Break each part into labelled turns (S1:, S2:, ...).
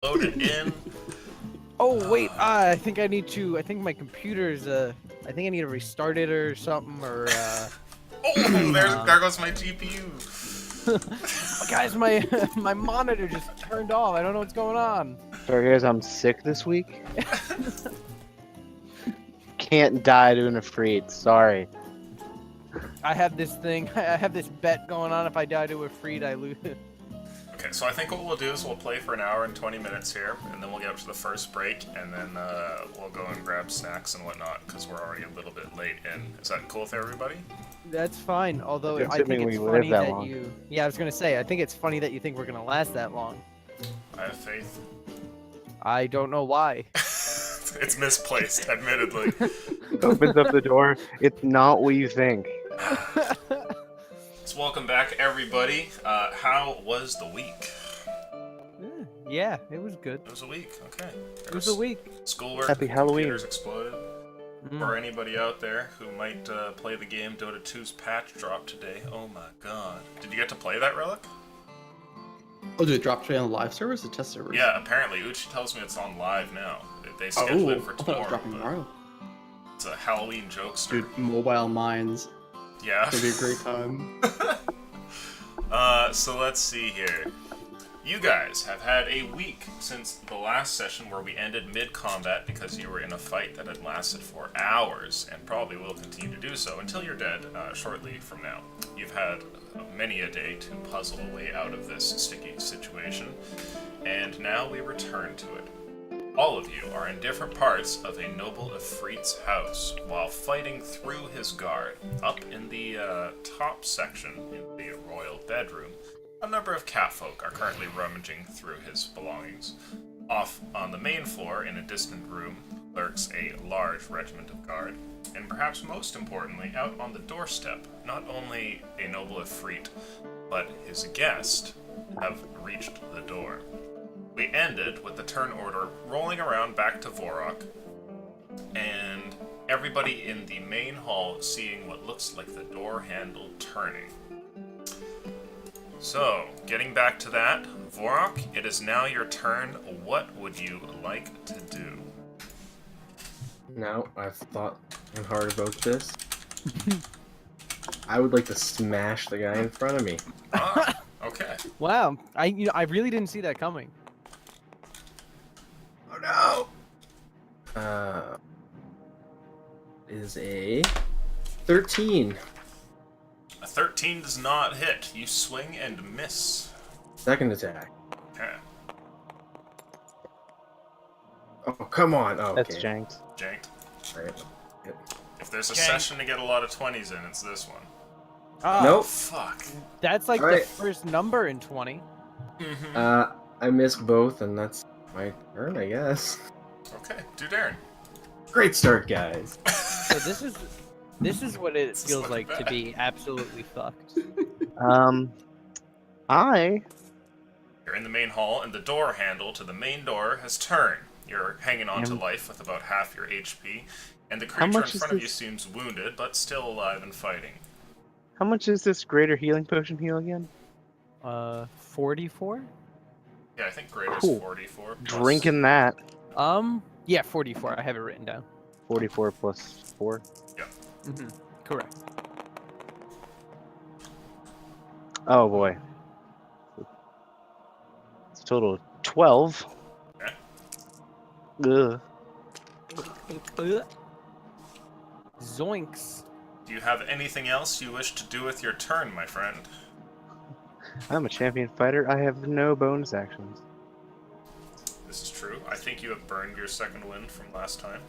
S1: Load it in.
S2: Oh wait, I think I need to. I think my computer's. I think I need to restart it or something. Or
S1: Oh, there goes my GPU.
S2: guys, my my monitor just turned off. I don't know what's going on.
S3: Sorry guys, I'm sick this week. Can't die doing a freed. Sorry.
S2: I have this thing. I have this bet going on. If I die to a freed, I lose.
S1: Okay, so I think what we'll do is we'll play for an hour and 20 minutes here, and then we'll get up to the first break, and then we'll go and grab snacks and whatnot, because we're already a little bit late in. Is that cool with everybody?
S2: That's fine. Although I think
S3: Assuming
S2: it's
S3: we live
S2: funny
S3: that
S2: that
S3: long.
S2: you. Yeah, I was gonna say. I think it's funny that you think we're gonna last that long.
S1: I have faith.
S2: I don't know why.
S1: It's misplaced, admittedly.
S3: Opens up the door. It's not what you think.
S1: So welcome back, everybody. How was the week?
S2: Yeah, it was good.
S1: It was a week, okay.
S2: It was a week.
S1: Schoolwork,
S3: Happy Halloween.
S1: computers exploded. For anybody out there who might play the game, Dota 2's patch dropped today. Oh my god. Did you get to play that, Relic?
S4: Oh, did it drop today on the live servers or test servers?
S1: Yeah, apparently. Uchi tells me it's on live now. They scheduled it for
S4: I thought it was
S1: tomorrow.
S4: dropping
S1: But
S4: tomorrow.
S1: it's a Halloween jokester.
S4: Dude, mobile mines.
S1: Yeah.
S4: It's gonna be a great time.
S1: So let's see here. You guys have had a week since the last session where we ended mid-combat because you were in a fight that had lasted for hours and probably will continue to do so until you're dead shortly from now. You've had many a day to puzzle a way out of this sticky situation, and now we return to it. All of you are in different parts of a noble Ifrit's house while fighting through his guard. Up in the top section, in the royal bedroom, a number of catfolk are currently rummaging through his belongings. Off on the main floor, in a distant room, lurks a large regiment of guard. And perhaps most importantly, out on the doorstep, not only a noble Ifrit, but his guest have reached the door. We ended with the turn order rolling around back to Vorok, and everybody in the main hall seeing what looks like the door handle turning. So, getting back to that, Vorok, it is now your turn. What would you like to do?
S5: Now, I've thought hard about this. I would like to smash the guy in front of me.
S1: Ah, okay.
S2: Wow, I really didn't see that coming.
S5: Oh no! Is a 13.
S1: A 13 does not hit. You swing and miss.
S5: Second attack.
S1: Okay.
S5: Oh, come on. Oh, okay.
S3: That's janked.
S1: Janked.
S5: Right.
S1: If there's a
S2: Janked.
S1: session to get a lot of 20s in, it's this one.
S2: Oh,
S5: Nope.
S1: Fuck.
S2: That's like
S5: Alright.
S2: the first number in 20.
S1: Mm-hmm.
S5: I missed both, and that's my turn, I guess.
S1: Okay, do Darren.
S5: Great start, guys.
S2: So this is what it
S1: This is
S2: feels
S1: looking
S2: like to
S1: bad.
S2: be absolutely fucked.
S3: I
S1: You're in the main hall, and the door handle to the main door has turned. You're hanging on to
S3: Damn.
S1: life with about half your HP, and the
S3: How
S1: creature in
S3: much is
S1: front of you
S3: this?
S1: seems wounded, but still alive and fighting.
S3: How much is this greater healing potion heal again?
S2: 44?
S1: Yeah, I think greater's
S3: Cool.
S1: 44. plus-
S3: Drinking that.
S2: Yeah, 44. I have it written down.
S3: 44 plus 4.
S2: Mm-hmm. Correct.
S3: Oh boy. It's a total of 12.
S1: Okay.
S3: Ugh.
S2: Zoinks.
S1: Do you have anything else you wish to do with your turn, my friend?
S3: I'm a champion fighter. I have no bonus actions.
S1: This is true. I think you have burned your second wind from last time.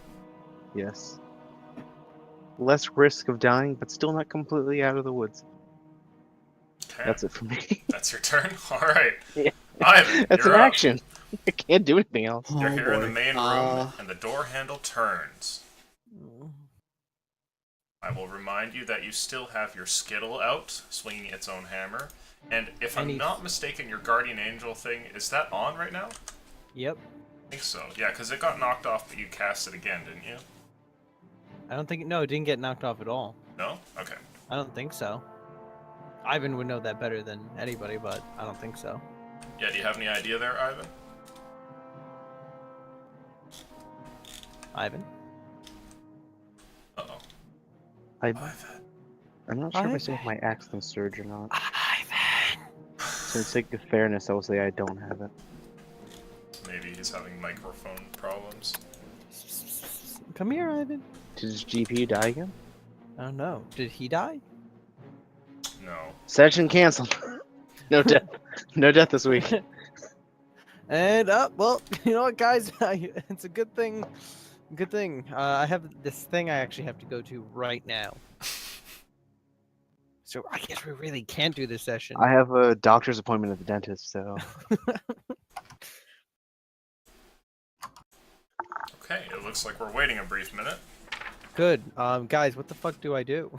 S3: Yes. Less risk of dying, but still not completely out of the woods.
S1: Okay.
S3: That's it for me.
S1: That's your turn? Alright.
S3: Yeah.
S1: Ivan,
S3: That's
S1: you're
S3: an
S1: up.
S3: action. I can't do anything else.
S1: You're
S4: Oh,
S1: here in the
S4: boy.
S1: main room, and the door handle turns. I will remind you that you still have your Skittle out, swinging its own hammer. And if I'm
S2: Any-
S1: not mistaken, your Guardian Angel thing, is that on right now?
S2: Yep.
S1: I think so. Yeah, because it got knocked off, but you cast it again, didn't you?
S2: I don't think. No, it didn't get knocked off at all.
S1: No? Okay.
S2: I don't think so. Ivan would know that better than anybody, but I don't think so.
S1: Yeah, do you have any idea there, Ivan?
S2: Ivan.
S1: Uh-oh.
S3: I'm
S1: Ivan.
S3: not sure if I
S2: Ivan.
S3: still have my accent surge or not.
S2: Ivan.
S3: So for the sake of fairness, I will say I don't have it.
S1: Maybe he's having microphone problems.
S2: Come here, Ivan.
S3: Did his GPU die again?
S2: I don't know. Did he die?
S1: No.
S3: Session canceled. No death. No death this week.
S2: And well, you know what, guys? It's a good thing. Good thing. I have this thing I actually have to go to right now. So I guess we really can't do this session.
S3: I have a doctor's appointment at the dentist, so
S1: Okay, it looks like we're waiting a brief minute.
S2: Good. Guys, what the fuck do I do?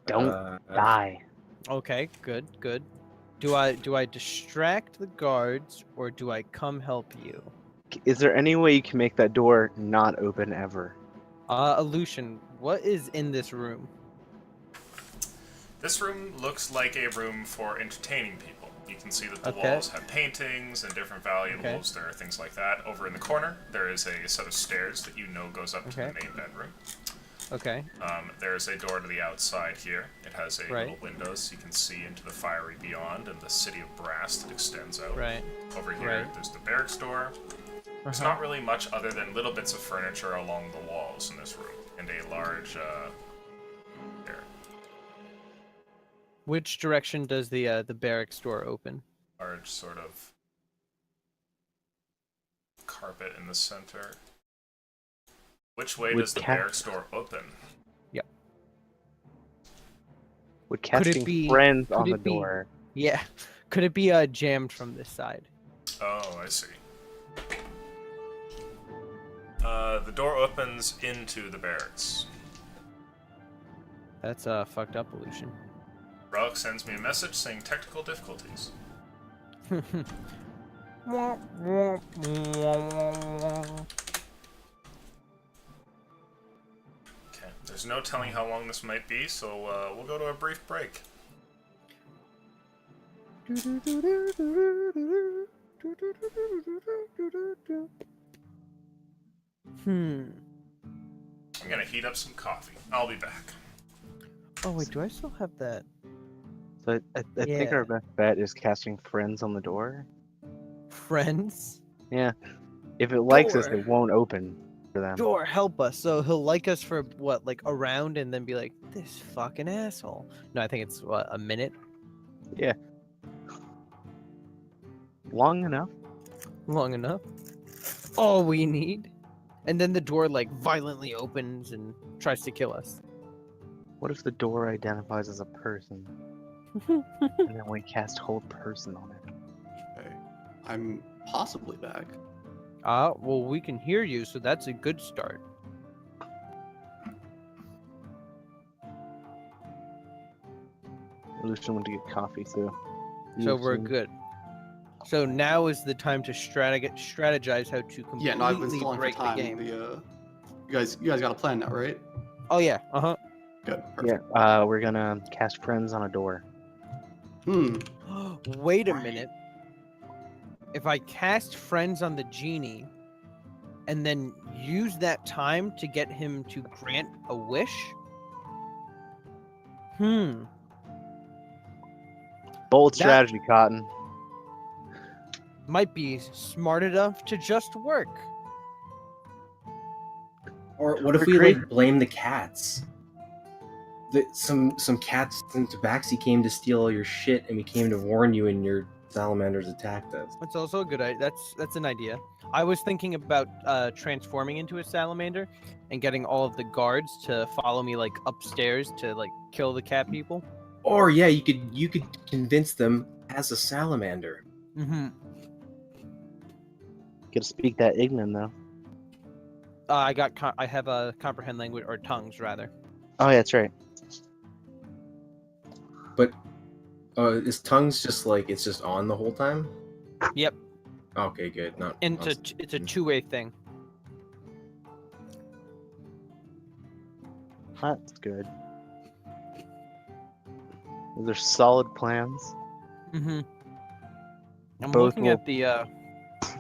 S3: don't die.
S2: Okay, good, good. Do I distract the guards or do I come help you?
S3: Is there any way you can make that door not open ever?
S2: Illusion, what is in this room?
S1: This room looks like a room for entertaining people. You can see that the
S2: Okay.
S1: walls have paintings and different valuables. There are things like that. Over in the corner, there is a set of stairs that you know goes up to the
S2: Okay.
S1: main bedroom.
S2: Okay.
S1: There is a door to the outside here. It has a
S2: Right.
S1: little window so you can see into the fiery beyond and the city of brass that extends out.
S2: Right.
S1: Over here,
S2: Right.
S1: there's the barracks door. There's not really much other than little bits of furniture along the walls in this room, and a large, here.
S2: Which direction does the barracks door open?
S1: Large sort of carpet in the center. Which way
S3: Would
S1: does the
S3: cat-
S1: barracks door open?
S3: Would
S2: Could it
S3: casting
S2: be-
S3: friends
S2: could
S3: on the
S2: it be-
S3: door?
S2: Yeah. Could it be jammed from this side?
S1: Oh, I see. The door opens into the barracks.
S2: That's fucked up, Illusion.
S1: Relic sends me a message saying technical difficulties. Okay, there's no telling how long this might be, so we'll go to a brief break. I'm gonna heat up some coffee. I'll be back.
S2: Oh wait, do I still have that?
S3: So I think
S2: Yeah.
S3: our best bet is casting friends on the door.
S2: Friends?
S3: Yeah. If it likes us,
S2: Door.
S3: it won't open for them.
S2: Door, help us. So he'll like us for what, like a round, and then be like, this fucking asshole. No, I think it's what, a minute?
S3: Long enough.
S2: Long enough. All we need. And then the door like violently opens and tries to kill us.
S3: What if the door identifies as a person, and then we cast hold person on it?
S4: Okay. I'm possibly back.
S2: Well, we can hear you, so that's a good start.
S3: Lucian went to get coffee, so.
S2: So we're
S3: Lucian-
S2: good. So now is the time to strategize how to completely
S4: Yeah, no, I've been stalling for
S2: break the
S4: time.
S2: game.
S4: You guys got a plan now, right?
S2: Oh yeah, uh-huh.
S4: Good.
S3: Yeah,
S4: Perfect.
S3: we're gonna cast friends on a door.
S2: Wait a minute. If I cast friends on the genie and then use that time to get him to grant a wish?
S3: Bold
S2: That-
S3: strategy, Cotton.
S2: Might be smart enough to just work.
S5: Or what if
S3: Or
S5: we
S3: create-
S5: like blame the cats? Some cats in Tabaxi came to steal all your shit, and we came to warn you, and your salamanders attacked us.
S2: That's also a good idea. That's an idea. I was thinking about transforming into a salamander and getting all of the guards to follow me like upstairs to like kill the cat people.
S5: Or yeah, you could convince them as a salamander.
S2: Mm-hmm.
S3: Gotta speak that Ignan though.
S2: I have a comprehend language or tongues rather.
S3: Oh yeah, that's right.
S5: But is tongues just like it's just on the whole time?
S2: Yep.
S5: Okay, good. Not.
S2: And
S5: not-
S2: it's a two-way thing.
S3: That's good. Those are solid plans.
S2: Mm-hmm. I'm
S3: Both
S2: looking
S3: will-
S2: at the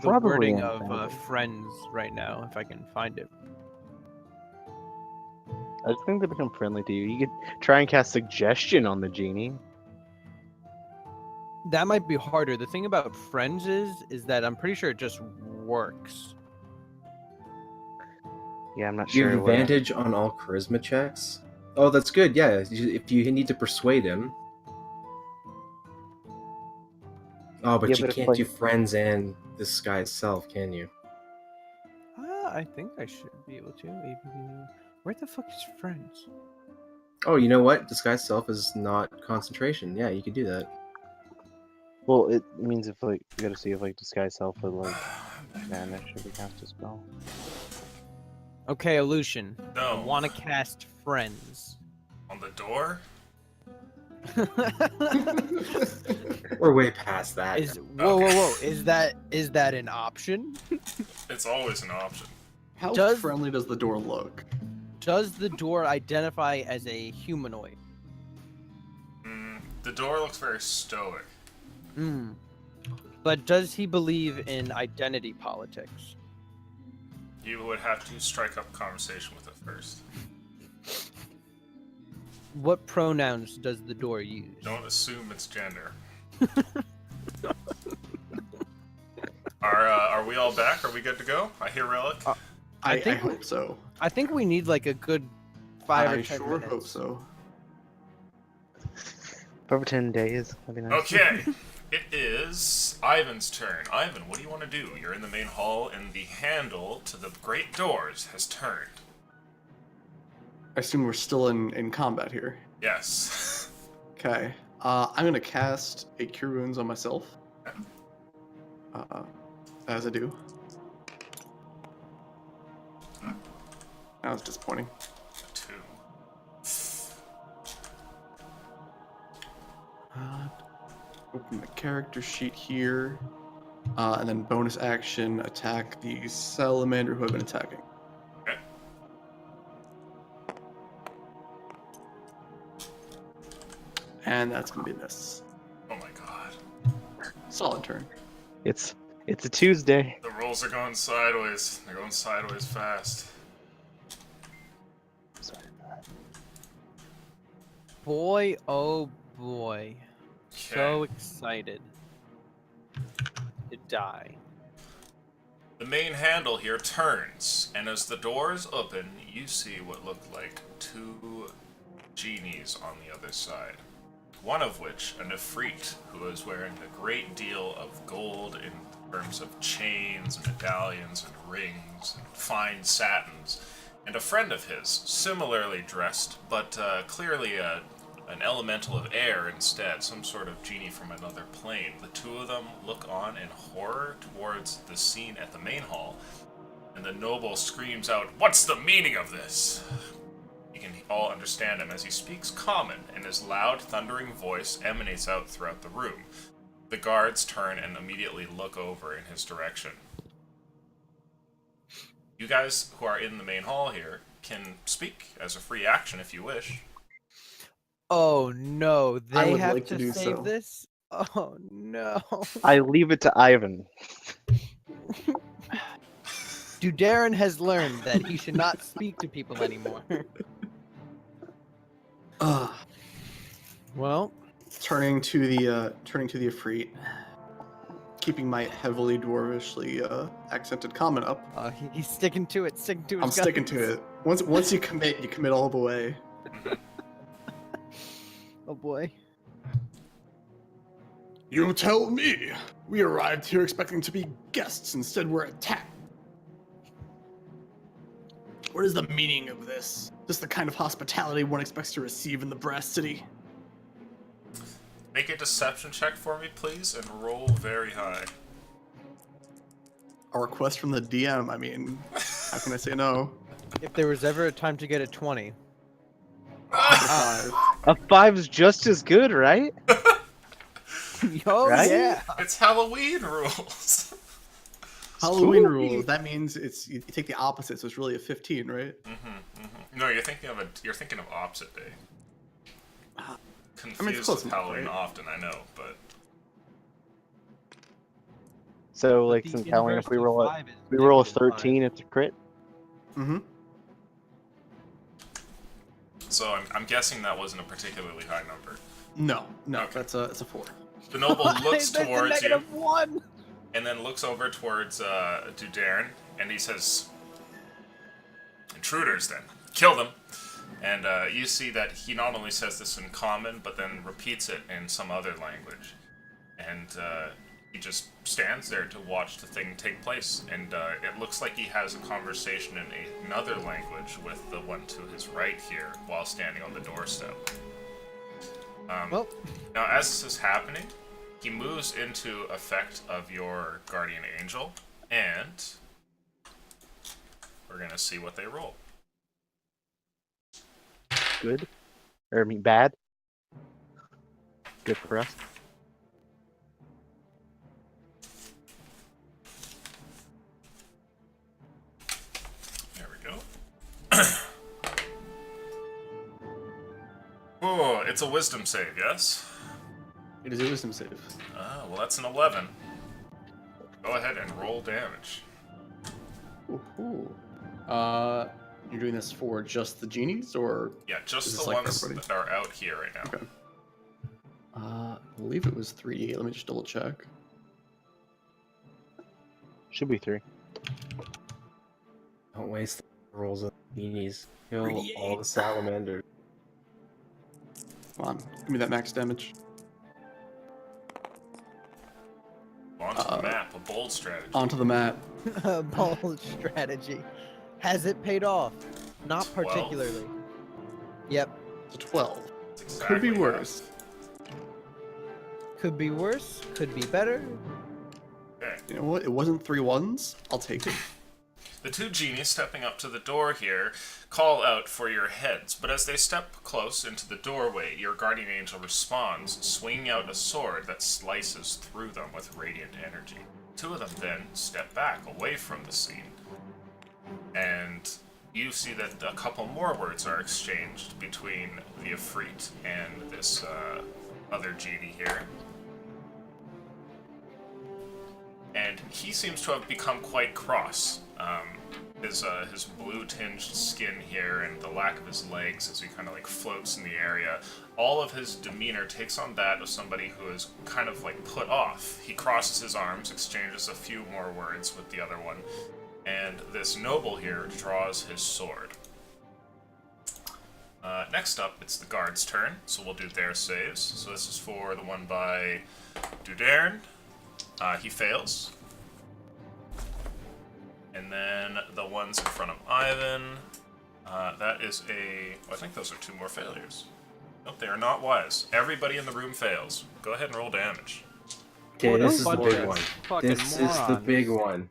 S2: the
S3: Probably
S2: wording of
S3: unfounded.
S2: friends right now, if I can find it.
S3: I just think they become friendly to you. You could try and cast suggestion on the genie.
S2: That might be harder. The thing about friends is that I'm pretty sure it just works.
S3: Yeah, I'm not
S5: You
S3: sure.
S5: have advantage on all charisma checks. Oh, that's good. Yeah, if you need to persuade him. Oh, but
S3: Yeah,
S5: you
S3: but if,
S5: can't
S3: like-
S5: do friends and this guy itself, can you?
S2: I think I should be able to. Where the fuck is friends?
S5: Oh, you know what? Disguise self is not concentration. Yeah, you could do that.
S3: Well, it means if like you gotta see if like disguise self would like vanish if we cast a spell.
S2: Okay, Aleutian. I
S1: No.
S2: want to cast friends.
S1: On the door?
S5: We're way past that.
S2: Is whoa. Is that an option?
S1: It's always an option.
S4: How
S2: Does-
S4: friendly does the door look?
S2: Does the door identify as a humanoid?
S1: The door looks very stoic.
S2: Hmm. But does he believe in identity politics?
S1: You would have to strike up a conversation with it first.
S2: What pronouns does the door use?
S1: Don't assume its gender. Are we all back? Are we good to go? I hear Relic.
S2: I
S4: I
S2: think
S4: hope so.
S2: I think we need like a good 5 or
S4: I
S2: 10
S4: sure
S2: minutes.
S4: hope so.
S3: For 10 days. That'd be nice.
S1: Okay, it is Ivan's turn. Ivan, what do you want to do? You're in the main hall, and the handle to the great doors has turned.
S4: I assume we're still in combat here.
S1: Yes.
S4: Okay. I'm gonna cast a Cure Wounds on myself. As I do. That was disappointing.
S1: 2.
S4: Open the character sheet here. And then bonus action, attack the salamander who I've been attacking.
S1: Okay.
S4: And that's gonna be a miss.
S1: Oh my god.
S4: Solid turn.
S3: It's a Tuesday.
S1: The rolls are going sideways. They're going sideways fast.
S3: Sorry.
S2: Boy, oh boy. So
S1: Okay.
S2: excited to die.
S1: The main handle here turns, and as the doors open, you see what look like 2 genies on the other side. One of which, a Nefrit, who is wearing a great deal of gold in terms of chains, medallions, and rings, and fine satins, and a friend of his, similarly dressed, but clearly an elemental of air instead, some sort of genie from another plane. The two of them look on in horror towards the scene at the main hall, and the noble screams out, "What's the meaning of this?" You can all understand him as he speaks common, and his loud, thundering voice emanates out throughout the room. The guards turn and immediately look over in his direction. You guys who are in the main hall here can speak as a free action if you wish.
S2: Oh no,
S4: I
S2: they
S4: would
S2: have
S4: like
S2: to
S4: to do
S2: save
S4: so.
S2: this? Oh no.
S3: I leave it to Ivan.
S2: Dudarin has learned that he should not speak to people anymore. Well,
S4: Turning to the Ifrit, keeping my heavily dwarvishly accented comment up.
S2: he's sticking to it, sticking to his
S4: I'm sticking
S2: guns.
S4: to it. Once you commit all the way.
S2: Oh boy.
S4: You tell me. We arrived here expecting to be guests. Instead, we're attacked. What is the meaning of this? Just the kind of hospitality one expects to receive in the Brass City.
S1: Make a deception check for me, please, and roll very high.
S4: A request from the DM. I mean, how can I say no?
S2: If there was ever a time to get a 20.
S4: Five.
S3: A 5's just as good, right?
S2: Oh
S3: Right?
S2: yeah.
S1: It's Halloween rules.
S4: Halloween
S3: Spooky.
S4: rules. That means it's you take the opposite, so it's really a 15, right?
S1: No, you're thinking of opposite day. Confused
S4: close
S1: with
S4: enough,
S1: Halloween
S4: right?
S1: often, I know, but
S3: So,
S2: But
S3: like,
S2: the
S3: some telling, if we
S2: inverse of
S3: roll a,
S2: 5 is
S3: we roll a
S2: negative 5.
S3: 13, it's a crit.
S4: Mm-hmm.
S1: So I'm guessing that wasn't a particularly high number.
S4: No,
S1: Okay.
S4: it's a 4.
S1: The noble looks
S2: That's a
S1: towards you
S2: -1.
S1: and then looks over towards Dudarin, and he says, "Intruders, then. Kill them." And you see that he not only says this in common, but then repeats it in some other language. And he just stands there to watch the thing take place. And it looks like he has a conversation in another language with the one to his right here, while standing on the doorstep.
S2: Well,
S1: Now, as this is happening, he moves into effect of your guardian angel, and we're gonna see what they roll.
S3: Good. Or, I mean, bad. Good for us.
S1: There we go. Oh, it's a wisdom save, yes?
S4: It is a wisdom save.
S1: Ah, well, that's an 11. Go ahead and roll damage.
S4: Ooh. You're doing this for just the genies, or
S1: Yeah, just
S4: Is
S1: the
S4: this like
S1: ones
S4: everybody?
S1: that are out here right now.
S4: Okay. I believe it was 3d8. Let me just double check.
S3: Should be 3.
S5: Don't waste the rolls of genies. Kill all the salamanders.
S4: Come on, give me that max damage.
S1: Onto the map, a bold strategy.
S4: Onto the map.
S2: bold strategy. Has it paid off? Not
S1: 12.
S2: particularly. Yep.
S4: It's a 12.
S1: That's
S4: Could be
S1: exactly
S4: worse.
S2: Could be worse. Could be better.
S1: Okay.
S4: You know what? It wasn't 3 1s. I'll take it.
S1: The two genies stepping up to the door here call out for your heads, but as they step close into the doorway, your guardian angel responds, swinging out a sword that slices through them with radiant energy. Two of them then step back away from the scene, and you see that a couple more words are exchanged between the Ifrit and this other genie here. And he seems to have become quite cross. His blue-tinged skin here and the lack of his legs as he kind of like floats in the area, all of his demeanor takes on that of somebody who is kind of like put off. He crosses his arms, exchanges a few more words with the other one, and this noble here draws his sword. Next up, it's the guard's turn, so we'll do their saves. So this is for the one by Dudarin. He fails. And then the ones in front of Ivan, that is I think those are 2 more failures. Nope, they are not wise. Everybody in the room fails. Go ahead and roll damage.
S5: Okay,
S2: What
S5: this
S2: a
S5: is the
S2: bunch
S5: big
S2: of
S5: one.
S2: fucking
S5: This is the
S2: morons.
S5: big one.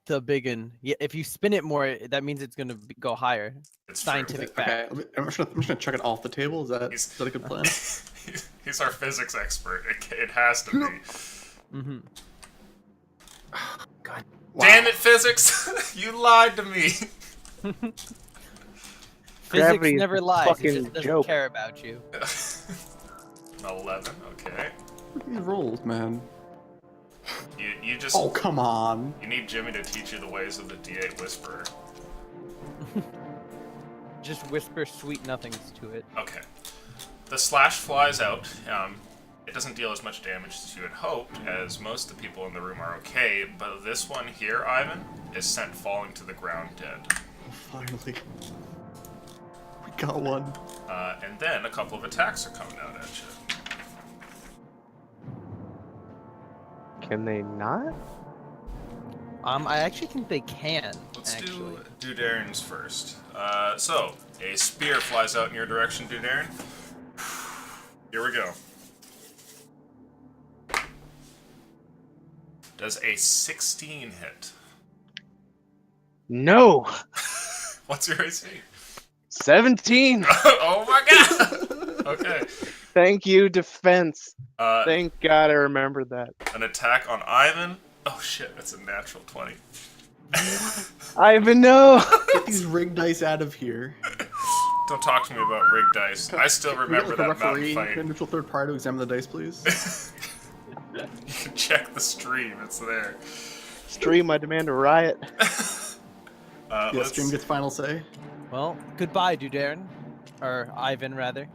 S2: The big one. Yeah, if you spin it more, that means it's gonna go higher.
S1: It's true.
S2: Scientific
S4: Okay,
S2: fact.
S4: I'm just gonna check it off the table. Is that a good plan?
S1: He's our physics expert. It has to be.
S2: Mm-hmm.
S5: God.
S1: Damn it, physics! You lied to me.
S2: Physics
S3: Gravity is
S2: never
S3: a
S2: lies. It
S3: fucking
S2: just doesn't
S3: joke.
S2: care about you.
S1: 11. Okay.
S4: Look at these rolls, man.
S1: You just
S4: Oh, come on.
S1: you need Jimmy to teach you the ways of the D8 Whisperer.
S2: Just whisper sweet nothings to it.
S1: Okay. The slash flies out. It doesn't deal as much damage as you had hoped, as most of the people in the room are okay, but this one here, Ivan, is sent falling to the ground dead.
S4: Finally. We got one.
S1: And then a couple of attacks are coming out at you.
S3: Can they not?
S2: I actually think they can.
S1: Let's
S2: actually.
S1: do Dudarin's first. So, a spear flies out in your direction, Dudarin. Here we go. Does a 16 hit?
S3: No!
S1: What's your AC?
S3: 17!
S1: Oh my god! Okay.
S3: Thank you, defense.
S1: Uh,
S3: Thank God I remembered that.
S1: an attack on Ivan. Oh shit, that's a natural 20.
S3: Ivan, no!
S4: Get these rigged dice out of here.
S1: Don't talk to me about rigged dice. I still
S4: Can we get,
S1: remember
S4: like, a
S1: that mountain
S4: referee,
S1: fight.
S4: a neutral third party to examine the dice, please.
S1: can check the stream. It's there.
S3: Stream, I demand a riot.
S4: Yeah, stream gets final say.
S2: Well, goodbye, Dudarin. Or Ivan, rather.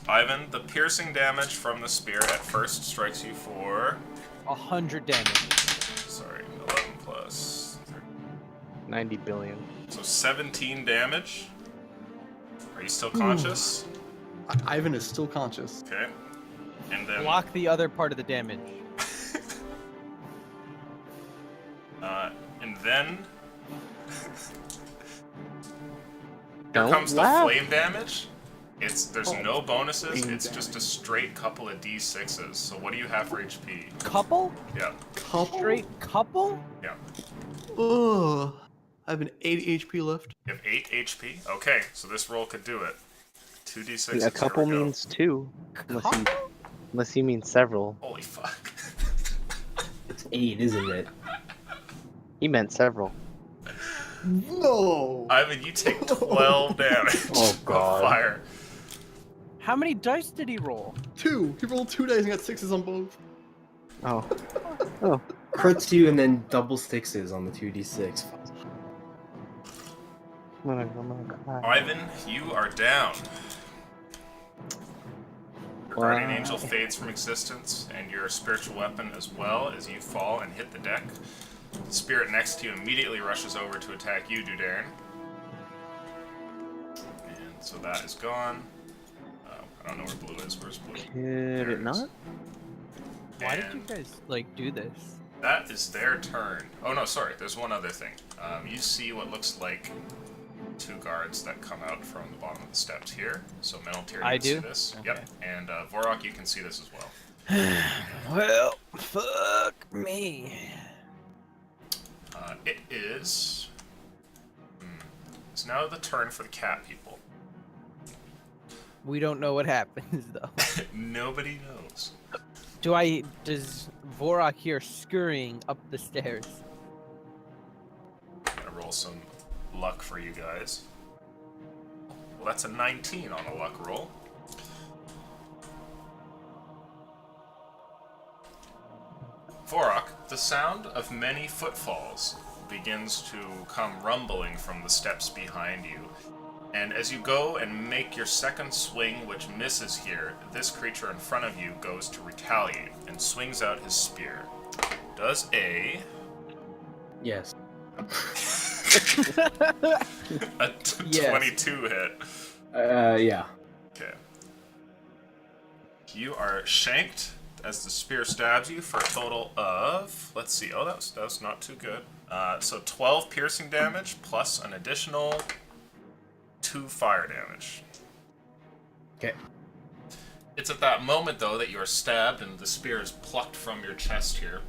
S1: Ivan, the piercing damage from the spear at first strikes you for...
S2: 100 damage.
S1: Sorry, 11 plus...
S3: 90 billion.
S1: So 17 damage. Are you still conscious?
S4: Ivan is still conscious.
S1: Okay. And then...
S2: Block the other part of the damage.
S1: And then... Here
S3: Don't
S1: comes the
S3: laugh.
S1: flame damage. There's no bonuses,
S4: flame
S1: it's just a
S4: damage.
S1: straight couple of d6s. So what do you have for HP?
S2: Couple?
S1: Yeah,
S4: Couple?
S2: Straight couple?
S1: yeah.
S4: Ugh. I have an 80 HP left.
S1: You have 8 HP? Okay, so this roll could do it. 2d6s.
S3: A couple
S1: here we go.
S3: means 2.
S2: Couple?
S3: Unless you mean several.
S1: Holy fuck.
S5: It's 8, isn't it?
S3: He meant several.
S4: No!
S1: Ivan, you take 12 damage
S5: Oh,
S1: of
S5: God.
S1: fire.
S2: How many dice did he roll?
S4: 2! He rolled 2 dice and got 6s on both.
S3: Oh. Oh.
S5: Crits you and then double 6s on the 2d6.
S3: I'm gonna cry.
S1: Ivan, you are down. Your guardian
S3: Wow.
S1: angel fades from existence, and your spiritual weapon as well as you fall and hit the deck. The spirit next to you immediately rushes over to attack you, Dudarin. And so that is gone. I don't know where blue is. Where's blue?
S3: Could
S1: There
S3: it
S1: is.
S3: not?
S2: Why did you
S1: And
S2: guys, like, do this?
S1: that is their turn. Oh no, sorry. There's one other thing. You see what looks like 2 guards that come out from the bottom of the steps here. So Meneltyr, you
S2: I
S1: can see
S2: do?
S1: this.
S2: Okay.
S1: Yep. And Vorok, you can see this as well.
S2: Well, fuck me.
S1: It is. It's now the turn for the cat people.
S2: We don't know what happens, though.
S1: Nobody knows.
S2: Does Vorok hear scurrying up the stairs?
S1: I'm gonna roll some luck for you guys. Well, that's a 19 on a luck roll. Vorok, the sound of many footfalls begins to come rumbling from the steps behind you. And as you go and make your second swing, which misses here, this creature in front of you goes to retaliate and swings out his spear. Does a
S5: Yes.
S2: Yes.
S1: 22 hit.
S5: Yeah.
S1: Okay. You are shanked as the spear stabs you for a total of, let's see, oh, that was not too good. So 12 piercing damage plus an additional 2 fire damage.
S5: Okay.
S1: It's at that moment, though, that you are stabbed and the spear is plucked from your chest here,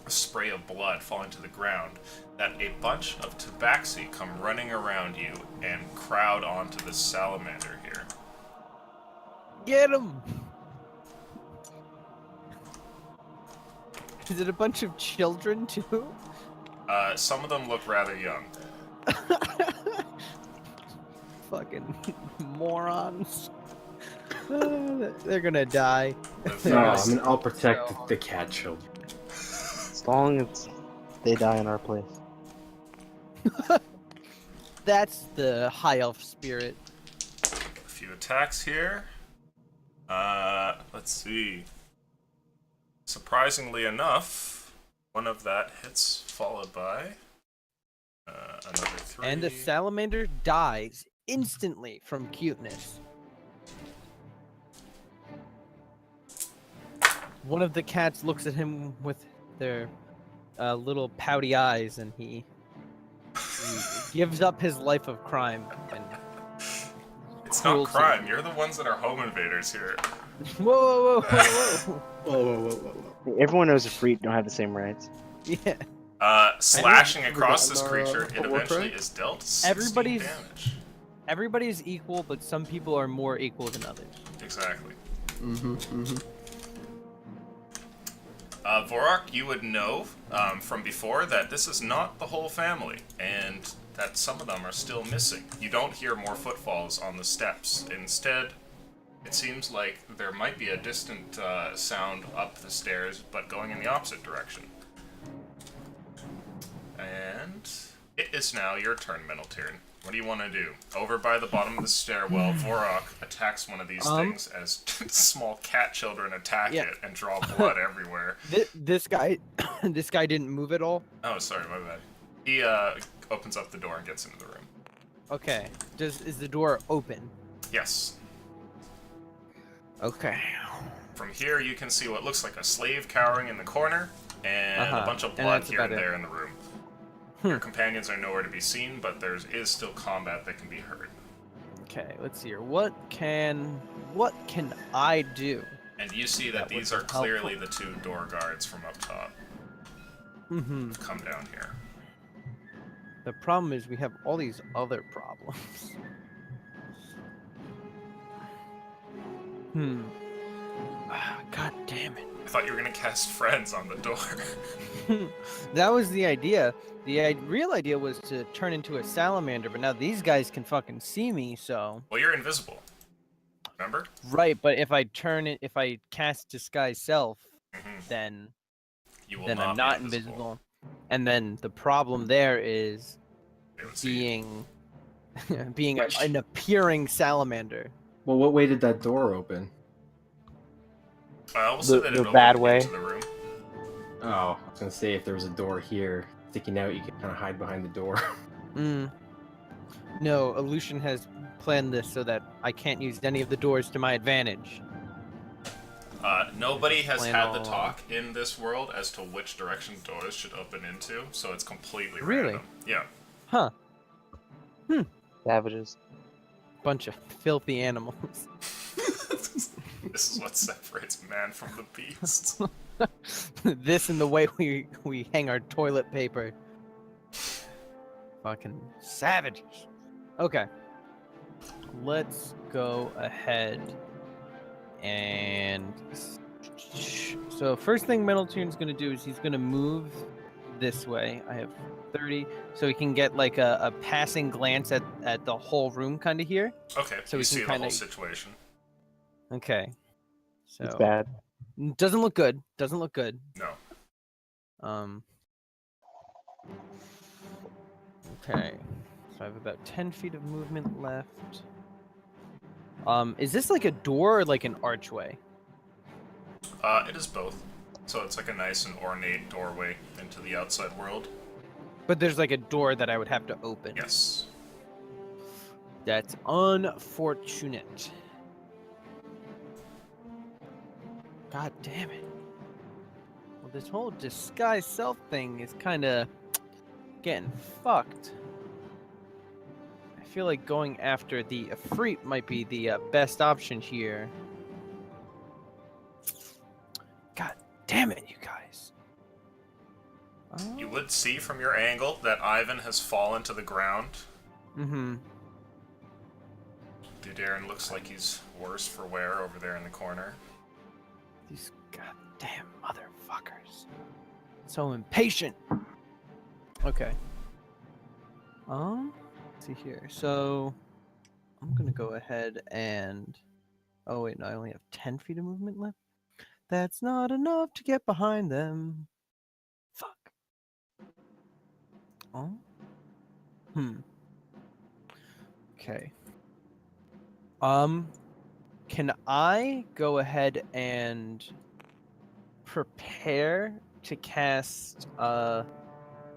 S1: a spray of blood falling to the ground, that a bunch of tabaxi come running around you and crowd onto the salamander here.
S2: Get him! Is it a bunch of children, too?
S1: Some of them look rather young.
S2: Fucking morons. They're gonna die.
S1: The
S5: No,
S1: first-
S5: I'll protect the cat children.
S3: As long as they die in our place.
S2: That's the high elf spirit.
S1: A few attacks here. Let's see. Surprisingly enough, one of that hits, followed by another 3.
S2: And the salamander dies instantly from cuteness. One of the cats looks at him with their little pouty eyes, and he gives up his life of crime. And
S1: It's not
S2: cruelty.
S1: crime. You're the ones that are home invaders here.
S2: whoa, whoa, whoa, whoa,
S4: Whoa.
S3: Everyone knows a freak don't have the same rights.
S2: whoa. Yeah.
S1: Slashing
S4: Have we
S1: across
S4: gotten
S1: this
S4: our,
S1: creature, it
S4: war
S1: eventually
S4: cry?
S1: is dealt 16
S2: Everybody's-
S1: damage.
S2: Everybody's equal, but some people are more equal than others.
S1: Exactly.
S4: Mm-hmm.
S1: Vorok, you would know from before that this is not the whole family, and that some of them are still missing. You don't hear more footfalls on the steps. Instead, It seems like there might be a distant sound up the stairs, but going in the opposite direction. And it is now your turn, Minotaur. What do you want to do? Over by the bottom of the stairwell, Vorok attacks one of these things as small cat children attack it and draw blood everywhere.
S2: This guy, this guy didn't move at all.
S1: Oh, sorry, my bad. He opens up the door and gets into the room.
S2: Okay. Is the door open?
S1: Yes.
S2: Okay.
S1: From here, you can see what looks like a slave cowering in the corner, and a bunch of blood here and there in the room. Your companions are nowhere to be seen, but there is still combat that can be heard.
S2: Okay, let's see here. What can I do?
S1: And you see that these are clearly the two door guards from up top. Come down here.
S2: The problem is we have all these other problems. God damn it.
S1: I thought you were gonna cast friends on the door.
S2: That was the idea. The real idea was to turn into a salamander, but now these guys can fucking see me, so...
S1: Well, you're invisible. Remember?
S2: Right, but if I cast Disguise Self, then
S1: You will
S2: I'm not invisible. And then the problem there is being an appearing salamander.
S5: Well, what way did that door open?
S1: I also said that
S3: the
S1: it
S3: bad
S1: opened
S3: way.
S1: into the room.
S5: Oh, I was gonna say if there was a door here sticking out, you could kind of hide behind the door.
S2: No, Aleutian has planned this so that I can't use any of the doors to my advantage.
S1: Nobody has
S2: Plan
S1: had the
S2: all
S1: talk in this world as to which direction doors should open into, so it's completely
S2: Really?
S1: random. Yeah.
S2: Huh.
S3: Savages.
S2: Bunch of filthy animals.
S1: This is what separates man from the beast.
S2: This and the way we hang our toilet paper. Fucking savages. Okay. Let's go ahead and... So first thing Metaltoon's gonna do is he's gonna move this way. I have 30, so he can get like a passing glance at the whole room kind of here.
S1: Okay,
S2: So
S1: you
S2: we
S1: see
S2: can
S1: the whole
S2: kinda-
S1: situation.
S2: Okay. So
S3: It's bad.
S2: doesn't look good. Doesn't look good.
S1: No.
S2: Okay. So I have about 10 feet of movement left. Is this like a door or like an archway?
S1: It is both. So it's like a nice and ornate doorway into the outside world.
S2: But there's like a door that I would have to open.
S1: Yes.
S2: That's unfortunate. God damn it. Well, this whole disguise self thing is kind of getting fucked. I feel like going after the Ifrit might be the best option here. God damn it, you guys.
S1: You would see from your angle that Ivan has fallen to the ground. Dudarin looks like he's worse for wear over there in the corner.
S2: These goddamn motherfuckers. So impatient. Okay. Let's see here. So I'm gonna go ahead and oh wait, no, I only have 10 feet of movement left. That's not enough to get behind them. Fuck. Oh? Okay. Can I go ahead and prepare to cast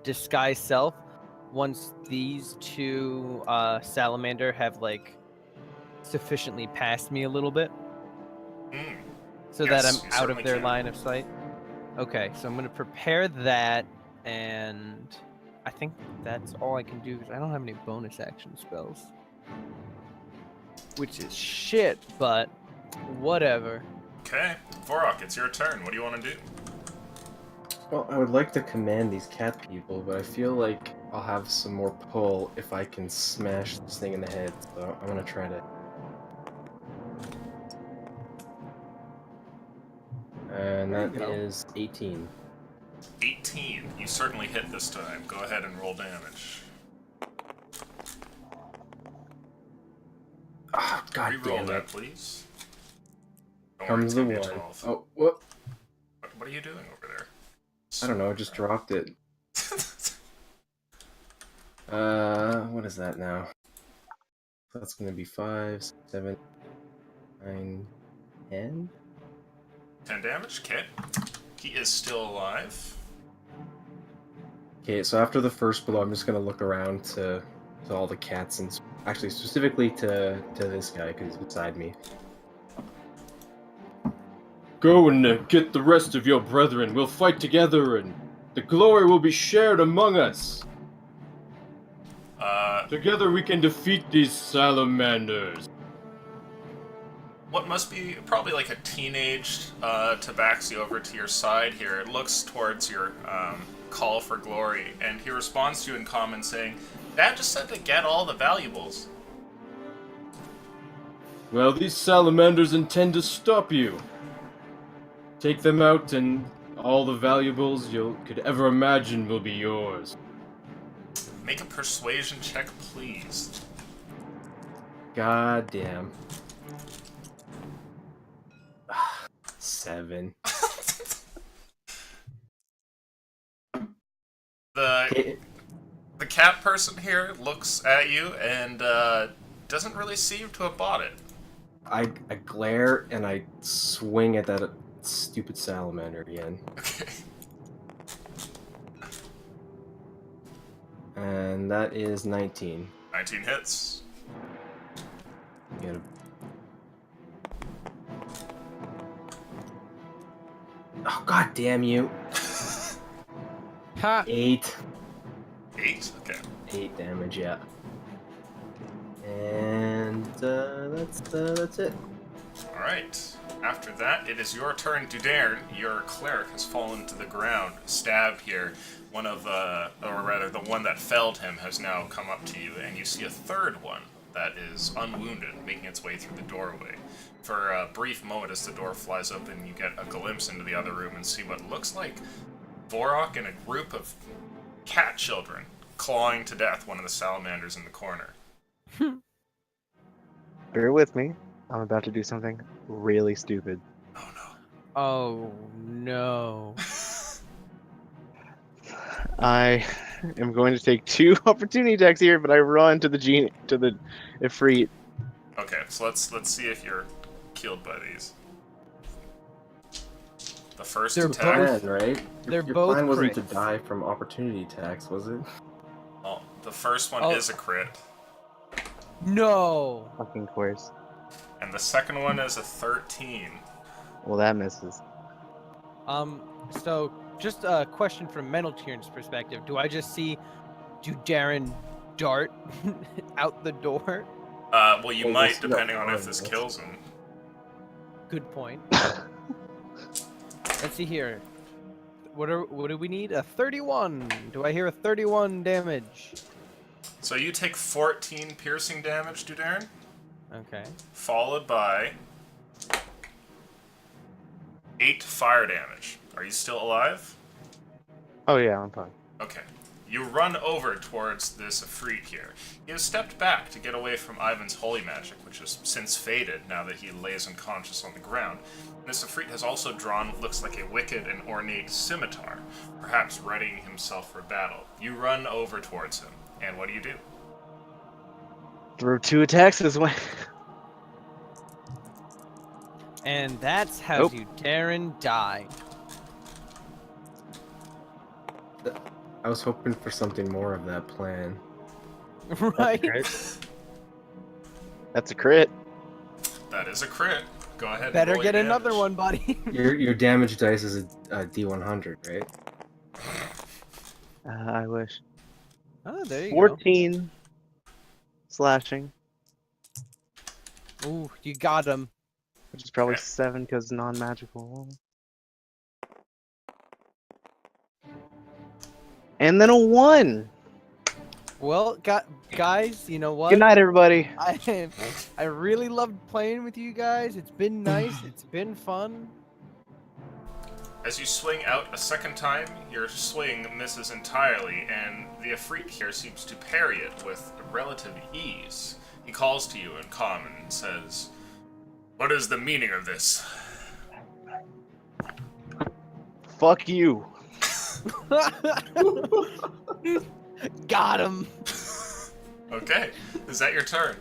S2: Disguise Self once these two salamander have like sufficiently passed me a little bit? So
S1: Yes,
S2: that
S1: you
S2: I'm out
S1: certainly
S2: of their
S1: can.
S2: line of sight? Okay, so I'm going to prepare that, and I think that's all I can do because I don't have any bonus action spells. Which is shit, but whatever.
S1: Okay, Vorok, it's your turn. What do you want to do?
S5: Well, I would like to command these cat people, but I feel like I'll have some more pull if I can smash this thing in the head, so I'm gonna try to... And that is 18.
S1: 18. You certainly hit this time. Go ahead and roll damage.
S5: Oh, God
S1: Reroll
S5: damn
S1: that,
S5: it.
S1: please. Don't
S5: Comes the
S1: worry, it's
S5: one.
S1: gonna be a 12.
S5: Oh, what?
S1: What are you doing over there?
S5: I don't know. I just dropped it. What is that now? That's gonna be 5, 7, 9, 10.
S1: 10 damage, okay. He is still alive.
S5: Okay, so after the first blow, I'm just gonna look around to all the cats and actually specifically to this guy because he's beside me.
S6: Go and get the rest of your brethren. We'll fight together, and the glory will be shared among us. Together we can defeat these salamanders.
S1: What must be probably like a teenage Tabaxi over to your side here looks towards your call for glory, and he responds to you in common saying, "Dad just said to get all the valuables."
S6: Well, these salamanders intend to stop you. Take them out, and all the valuables you could ever imagine will be yours.
S1: Make a persuasion check, please.
S5: God damn. 7.
S1: The cat person here looks at you and doesn't really seem to have bought it.
S5: I glare and I swing at that stupid salamander again.
S1: Okay.
S5: And that is 19.
S1: 19 hits.
S5: Get a... Oh, god damn you.
S2: Ha!
S5: 8.
S1: 8? Okay.
S5: 8 damage, yeah. And that's it.
S1: Alright. After that, it is your turn, Dudairn. Your cleric has fallen to the ground, stabbed here. One of, or rather, the one that felled him has now come up to you, and you see a third one that is unwounded, making its way through the doorway. For a brief moment, as the door flies open, you get a glimpse into the other room and see what looks like Vorok and a group of cat children clawing to death one of the salamanders in the corner.
S3: Bear with me. I'm about to do something really stupid.
S1: Oh no.
S2: Oh no.
S3: I am going to take 2 opportunity attacks here, but I run to the Ifrit.
S1: Okay, so let's see if you're killed by these. The first
S2: They're
S1: attack.
S2: both-
S5: Plan, right?
S2: they're
S5: your
S2: both
S5: plan wasn't to
S2: crits.
S5: die from opportunity attacks, was it?
S1: Oh, the first one
S2: Oh.
S1: is a crit,
S2: No.
S3: Fucking course.
S1: and the second one is a 13.
S3: Well, that misses.
S2: So just a question from Mental Tieren's perspective. Do I just see Darren dart out the door?
S1: Well, you
S5: Well,
S1: might,
S5: we'll see
S1: depending
S5: how
S1: on if
S5: far
S1: this
S5: it
S1: kills him.
S2: Good point. Let's see here. What do we need? A 31. Do I hear a 31 damage?
S1: So you take 14 piercing damage, Dudairn,
S2: Okay.
S1: followed by 8 fire damage. Are you still alive?
S3: Oh yeah, I'm fine.
S1: Okay. You run over towards this Ifrit here. He has stepped back to get away from Ivan's holy magic, which has since faded now that he lays unconscious on the ground. This Ifrit has also drawn what looks like a wicked and ornate scimitar, perhaps readying himself for battle. You run over towards him, and what do?
S3: Throw 2 attacks this way.
S2: And that's how
S3: Nope.
S2: Darren died.
S5: I was hoping for something more of that plan.
S2: Right?
S3: That's a crit.
S1: That is a crit. Go ahead and
S2: Better
S1: roll
S2: get
S1: your
S2: another
S1: damage.
S2: one, buddy.
S5: Your damage dice is a D100, right?
S3: I wish.
S2: Oh, there you
S3: 14 slashing,
S2: go. Ooh, you got him.
S3: which is probably
S1: Okay.
S3: 7 because non-magical. And then a 1.
S2: Well, guys, you know what?
S3: Good night, everybody.
S2: I really loved playing with you guys. It's been nice. It's been fun.
S1: As you swing out a second time, your swing misses entirely, and the Ifrit here seems to parry it with relative ease. He calls to you in common and says, "What is the meaning of this?
S3: Fuck you.
S2: Got him.
S1: Okay, is that your turn?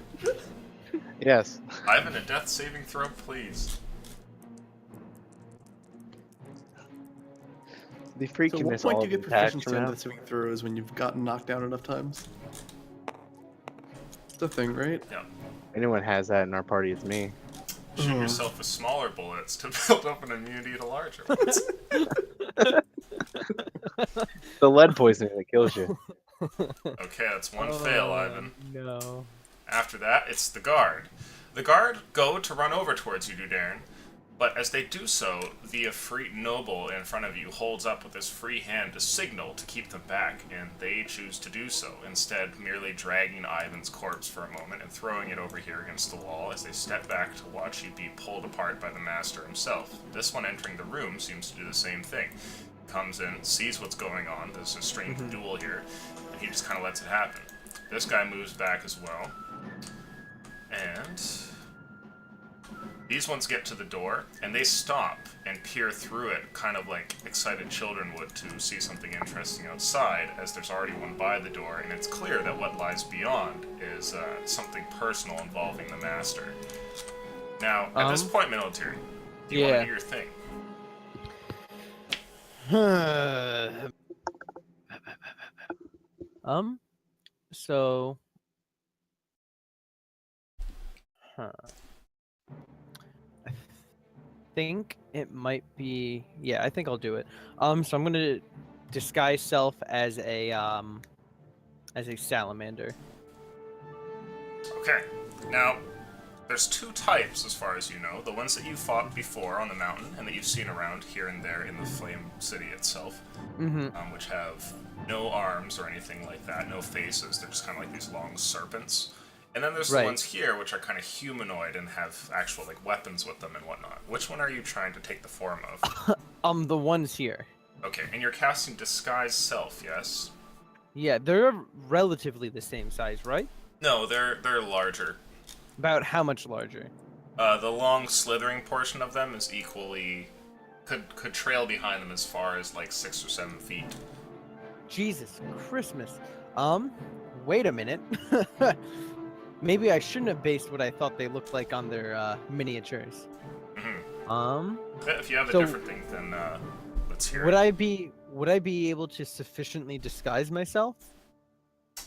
S3: Yes.
S1: Ivan, a death saving throw, please.
S3: The
S4: So
S3: freak
S4: at
S3: can
S4: what
S3: miss
S4: point
S3: all
S4: do you
S3: of
S4: get
S3: the attacks
S4: proficiency
S3: from
S4: on
S3: now.
S4: death saving throws when you've gotten knocked down enough times? It's the thing, right?
S1: Yeah.
S3: Anyone has that in our party, it's me.
S1: Shoot yourself with smaller bullets to build up an immunity to larger ones.
S3: The lead poisoning that kills you.
S1: Okay, that's one fail, Ivan.
S2: No.
S1: After that, it's the guard. The guard go to run over towards you, Dudairn, but as they do so, the Efreet noble in front of you holds up with his free hand a signal to keep them back, and they choose to do so, instead merely dragging Ivan's corpse for a moment and throwing it over here against the wall as they step back to watch you be pulled apart by the master himself. This one entering the room seems to do the same thing. Comes in, sees what's going on, there's a strange duel here, and he just kind of lets it happen. This guy moves back as well, and these ones get to the door, and they stop and peer through it, kind of like excited children would to see something interesting outside, as there's already one by the door, and it's clear that what lies beyond is something personal involving the master. Now, at this point, Military, do you want to do your thing?
S2: So, I think it might be. Yeah, I think I'll do it. So I'm gonna disguise self as a salamander.
S1: Okay. Now, there's two types, as far as you know. The ones that you fought before on the mountain, and that you've seen around here and there in the Flame City itself, which have no arms or anything like that, no faces. They're just kind of like these long serpents. And then there's the ones here, which are kind of humanoid and have actual like weapons with them and whatnot. Which one are you trying to take the form of?
S2: The ones here.
S1: Okay, and you're casting Disguise Self, yes?
S2: Yeah, they're relatively the same size, right?
S1: No, they're larger.
S2: About how much larger?
S1: The long slithering portion of them is equally could trail behind them as far as like 6 or 7 feet.
S2: Jesus Christmas. Wait a minute. Maybe I shouldn't have based what I thought they looked like on their miniatures.
S1: If you have a
S2: so
S1: different thing, then let's hear
S2: would
S1: it.
S2: would I be able to sufficiently disguise myself?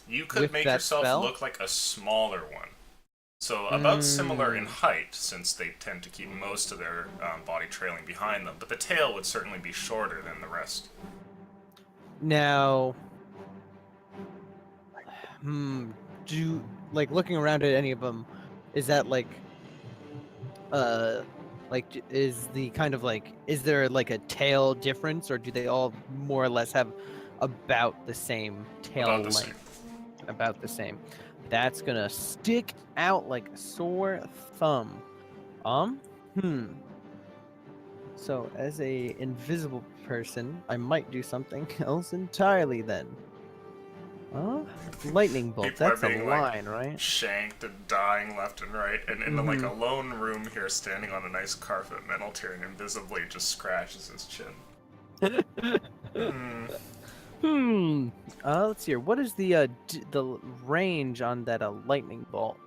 S1: You could
S2: with
S1: make
S2: that
S1: yourself
S2: spell?
S1: look like a smaller one. So about similar in height, since they tend to keep most of their body trailing behind them. But the tail would certainly be shorter than the rest.
S2: Now, do like looking around at any of them, is that like is the kind of like, is there like a tail difference, or do they all more or less have about the same tail
S1: About the
S2: length?
S1: same.
S2: About the same. That's gonna stick out like a sore thumb. So as a invisible person, I might do something else entirely then. Lightning bolt.
S1: People are
S2: That's a
S1: being, like,
S2: line, right?
S1: Shanked and dying left and right, and in like a lone room here, standing on a nice carpet, Meneltirian invisibly just scratches his chin.
S2: Let's see here. What is the range on that lightning bolt?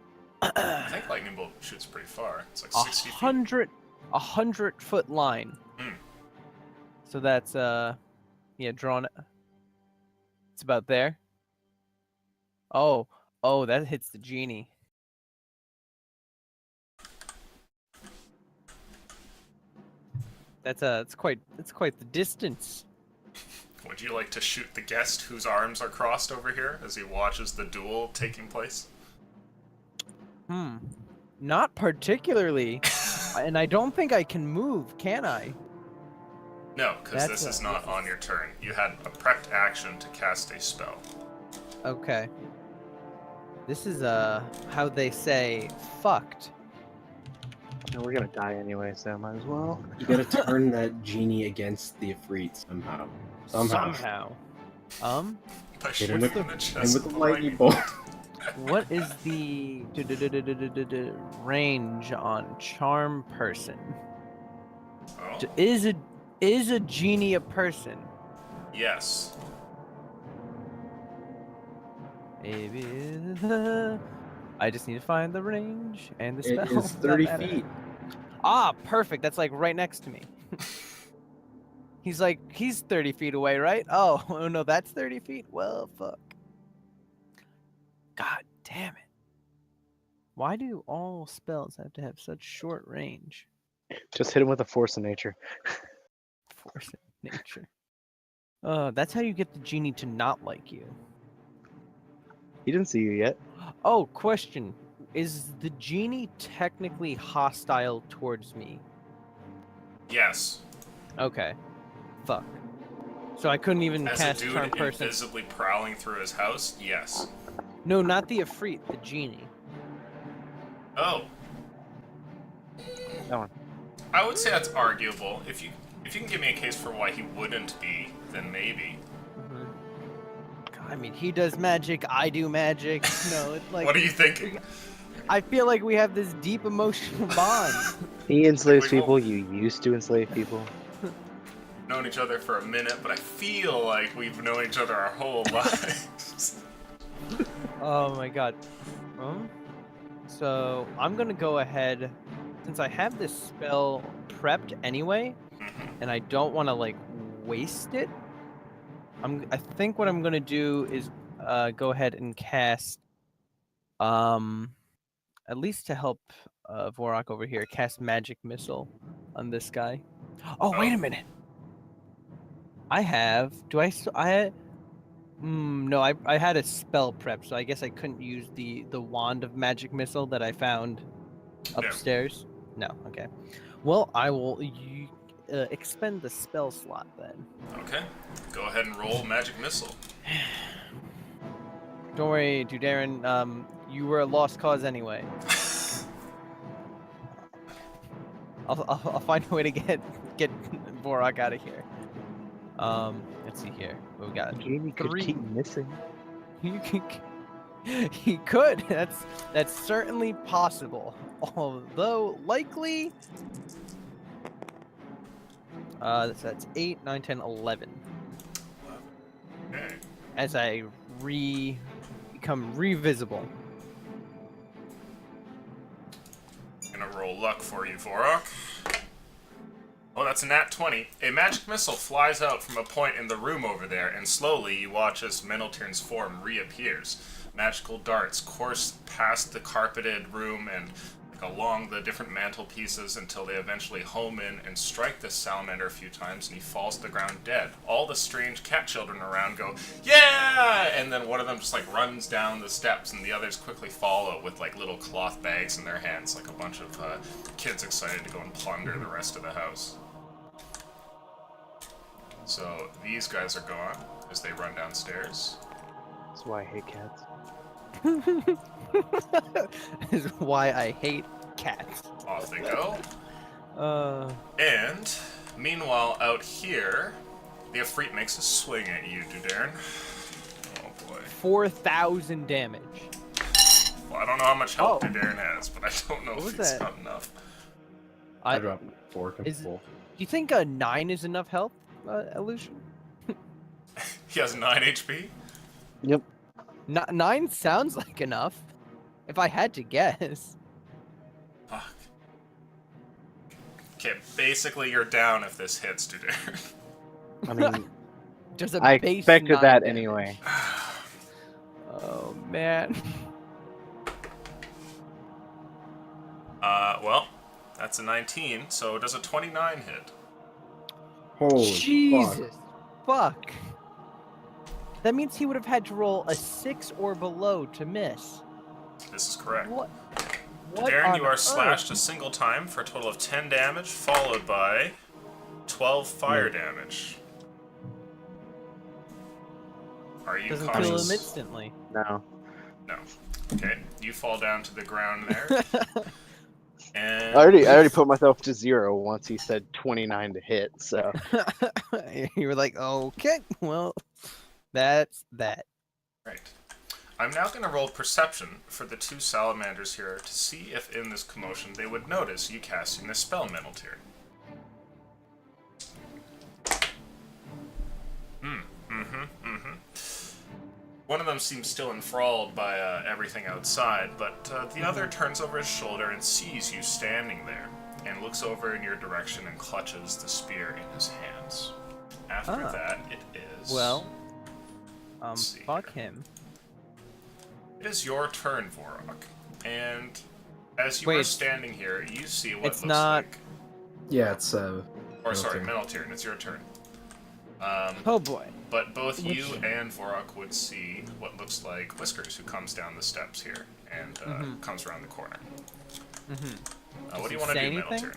S1: I think lightning bolt shoots pretty far. It's like 60 feet.
S2: 100-foot line. So that's yeah, drawn. It's about there. Oh, that hits the genie. It's quite the distance.
S1: Would you like to shoot the guest whose arms are crossed over here as he watches the duel taking place?
S2: Not particularly. And I don't think I can move, can I?
S1: No, because this is not on your turn. You had a prepped action to cast a spell.
S2: Okay. This is how they say fucked.
S3: No, we're gonna die anyway, so might as well.
S5: You gotta turn that genie against the Efreet somehow.
S2: Somehow.
S1: By
S5: Hit
S1: shooting
S5: him with
S1: him in the
S5: and
S1: chest
S5: with
S1: with
S5: the
S1: a
S5: lightning bolt.
S2: What is the range on charm person?
S1: Oh,
S2: Is Is a genie a person?
S1: Yes.
S2: Maybe. I just need to find the range and the spell.
S5: It is
S2: for that
S5: 30
S2: matter.
S5: feet.
S2: Ah, perfect. That's like right next to me. He's 30 feet away, right? Oh, oh no, that's 30 feet? Well, fuck. God damn it. Why do all spells have to have such short range?
S3: Just hit him with a force of nature.
S2: Force of nature. That's how you get the genie to not like you.
S3: He didn't see you yet.
S2: Oh, question. Is the genie technically hostile towards me?
S1: Yes.
S2: Okay. Fuck. So I couldn't even
S1: As a
S2: cast
S1: dude
S2: turn person.
S1: invisibly prowling through his house, yes.
S2: No, not the Ifrit, the genie.
S1: Oh.
S3: That one.
S1: I would say that's arguable. If you can give me a case for why he wouldn't be, then maybe.
S2: God, I mean, he does magic, I do magic. No, it's like
S1: What are you thinking?
S2: I feel like we have this deep emotional bond.
S3: He enslaves
S1: Wait, whoa.
S3: people. You used to enslave people.
S1: Known each other for a minute, but I feel like we've known each other our whole lives.
S2: Oh my god. So I'm gonna go ahead, since I have this spell prepped anyway, and I don't want to like waste it. I think what I'm gonna do is go ahead and cast, at least to help Vorak over here, cast Magic Missile on this guy. Oh, wait a minute. I have. Do I still? No, I had a spell prep, so I guess I couldn't use the wand of Magic Missile that I found upstairs. No. Okay. Well, I will expend the spell slot then.
S1: Okay. Go ahead and roll Magic Missile.
S2: Don't worry, Dudarin. You were a lost cause anyway. I'll find a way to get Vorak out of here. Let's see here. What we got?
S3: Genie could
S2: 3.
S3: keep missing.
S2: He could. That's certainly possible. Although likely. That's 8, 9, 10, 11.
S1: Okay.
S2: As I become revisible.
S1: Gonna roll luck for you, Vorak. Oh, that's a nat 20. A magic missile flies out from a point in the room over there, and slowly you watch as Meneltirn's form reappears. Magical darts course past the carpeted room and along the different mantelpieces until they eventually home in and strike this salamander a few times, and he falls to the ground dead. All the strange cat children around go, "Yeah!" And then one of them just like runs down the steps, and the others quickly follow with like little cloth bags in their hands, like a bunch of kids excited to go and plunder the rest of the house. So these guys are gone as they run downstairs.
S3: That's why I hate cats.
S2: Is why I hate cats.
S1: Off they go. And meanwhile, out here, the Ifrit makes a swing at you, Dudarin. Oh boy.
S2: 4,000 damage.
S1: Well, I don't know how much health
S2: Oh.
S1: Dudarin has, but I don't know
S2: What
S1: if
S2: was
S1: it's
S2: that?
S1: not enough.
S5: I dropped 4
S2: Is-
S5: full.
S2: Do you think a 9 is enough health, Illusion?
S1: He has 9 HP.
S3: Yep.
S2: 9 sounds like enough. If I had to guess.
S1: Fuck. Okay, basically you're down if this hits, Dudarin.
S3: I mean,
S2: Just a
S3: I
S2: base
S3: expected
S2: 9
S3: that
S2: damage.
S3: anyway.
S2: Oh man.
S1: Well, that's a 19, so does a 29 hit?
S5: Holy
S2: Jesus. Fuck. That means he would have had to roll a 6 or below to miss.
S1: This is correct.
S2: What?
S1: Darren, you
S2: on
S1: are slashed a
S2: earth?
S1: single time for a total of 10 damage, followed by 12 fire damage. Are you
S2: Doesn't kill
S1: cautious?
S2: him instantly.
S3: No.
S1: No. Okay, you fall down to the ground there. And
S3: I already put myself to 0 once he said 29 to hit, so.
S2: You were like, okay, well, that's that.
S1: Right. I'm now going to roll perception for the 2 salamanders here to see if in this commotion they would notice you casting the spell Meneltir. One of them seems still enthralled by everything outside, but the other turns over his shoulder and sees you standing there, and looks over in your direction and clutches the spear in his hands. After that, it is...
S2: Well,
S1: let's see
S2: fuck
S1: here.
S2: him.
S1: It is your turn, Vorok, and as you are
S2: Wait.
S1: standing here, you see what
S2: It's
S1: looks
S2: not-
S1: like...
S5: Yeah, it's
S1: Or sorry, Meneltyrn, it's your turn.
S2: Oh boy.
S1: But both you and Vorok would see what looks like Whiskers, who comes down the steps here and comes around the corner. What do you want to
S2: say
S1: do,
S2: anything?
S1: Meneltyrn?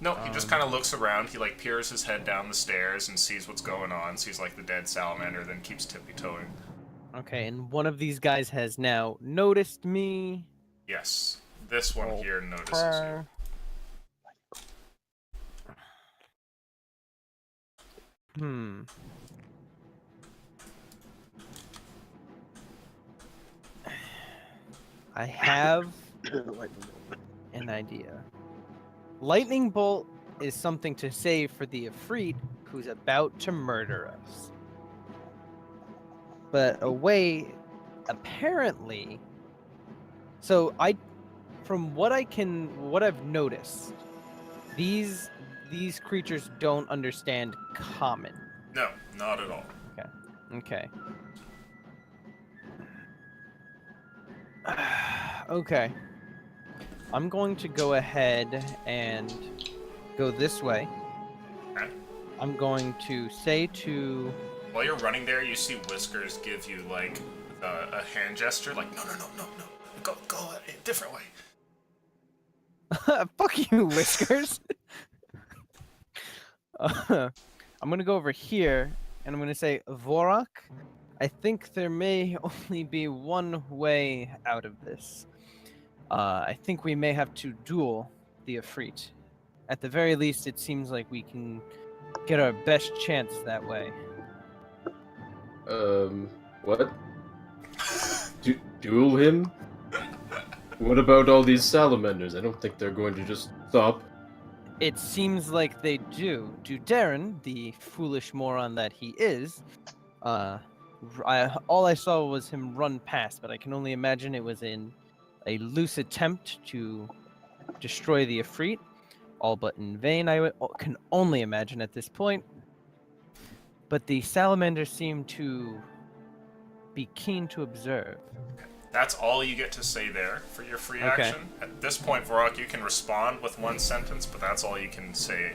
S1: No, he just kind of looks around. He like peers his head down the stairs and sees what's going on. Sees like the dead salamander, then keeps tippy-toeing.
S2: Okay, and one of these guys has now noticed me.
S1: Yes, this one
S2: Oh,
S1: here notices you.
S2: Prr. Hmm. I have an idea. Lightning bolt is something to save for the Ifrit who's about to murder us. But a way, apparently. So from what I've noticed, these creatures don't understand common.
S1: No, not at all.
S2: Okay. Okay. I'm going to go ahead and go this way.
S1: Okay.
S2: I'm going to say to...
S1: While you're running there, you see Whiskers give you like a hand gesture, like no, go a different way.
S2: Fuck you, Whiskers! I'm gonna go over here, and I'm gonna say, Vorok, I think there may only be one way out of this. I think we may have to duel the Ifrit. At the very least, it seems like we can get our best chance that way.
S6: What? Duel him? What about all these salamanders? I don't think they're going to just stop.
S2: It seems like they do. Darren, the foolish moron that he is, all I saw was him run past, but I can only imagine it was in a loose attempt to destroy the Ifrit, all but in vain, can only imagine at this point. But the salamanders seem to be keen to observe.
S1: That's all you get to say there for your free
S2: Okay.
S1: action. At this point, Vorok, you can respond with one sentence, but that's all you can say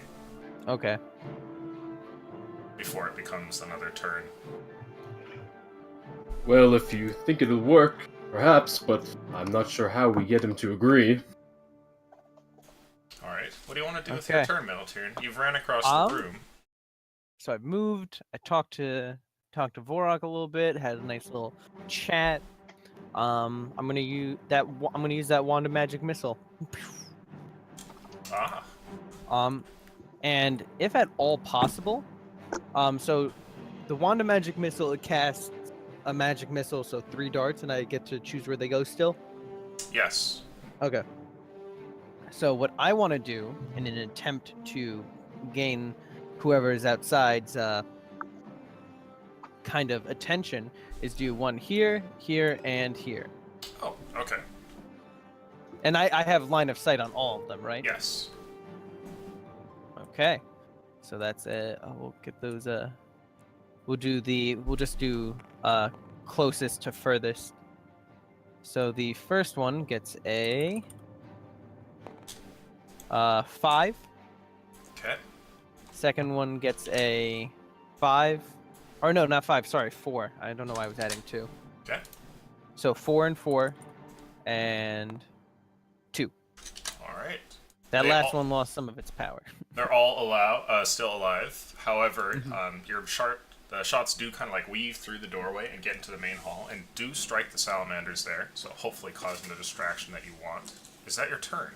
S2: Okay.
S1: before it becomes another turn.
S6: Well, if you think it'll work, perhaps, but I'm not sure how we get him to agree.
S1: Alright, what do you want to do with your
S2: Okay.
S1: turn, Meneltyrn? You've ran across the room.
S2: So I've moved. I talked to Vorok a little bit. Had a nice little chat. I'm gonna use that. I'm gonna use that wand of magic missile.
S1: Ah,
S2: And if at all possible, so the wand of magic missile, it casts a magic missile, so 3 darts, and I get to choose where they go still.
S1: yes.
S2: Okay. So what I want to do in an attempt to gain whoever is outside's kind of attention is do one here, here, and here.
S1: Oh, okay.
S2: And I have line of sight on all of them, right?
S1: Yes.
S2: Okay. So that's we'll get those we'll just do closest to furthest. So the first one gets a 5.
S1: Okay.
S2: Second one gets a 5. Or no, not 5, sorry, 4. I don't know why I was adding 2.
S1: Okay.
S2: So 4 and 4 and 2.
S1: Alright.
S2: That
S1: They
S2: last
S1: all-
S2: one lost some of its power.
S1: They're all still alive. However, the shots do kind of like weave through the doorway and get into the main hall, and do strike the salamanders there. So hopefully, causing the distraction that you want. Is that your turn,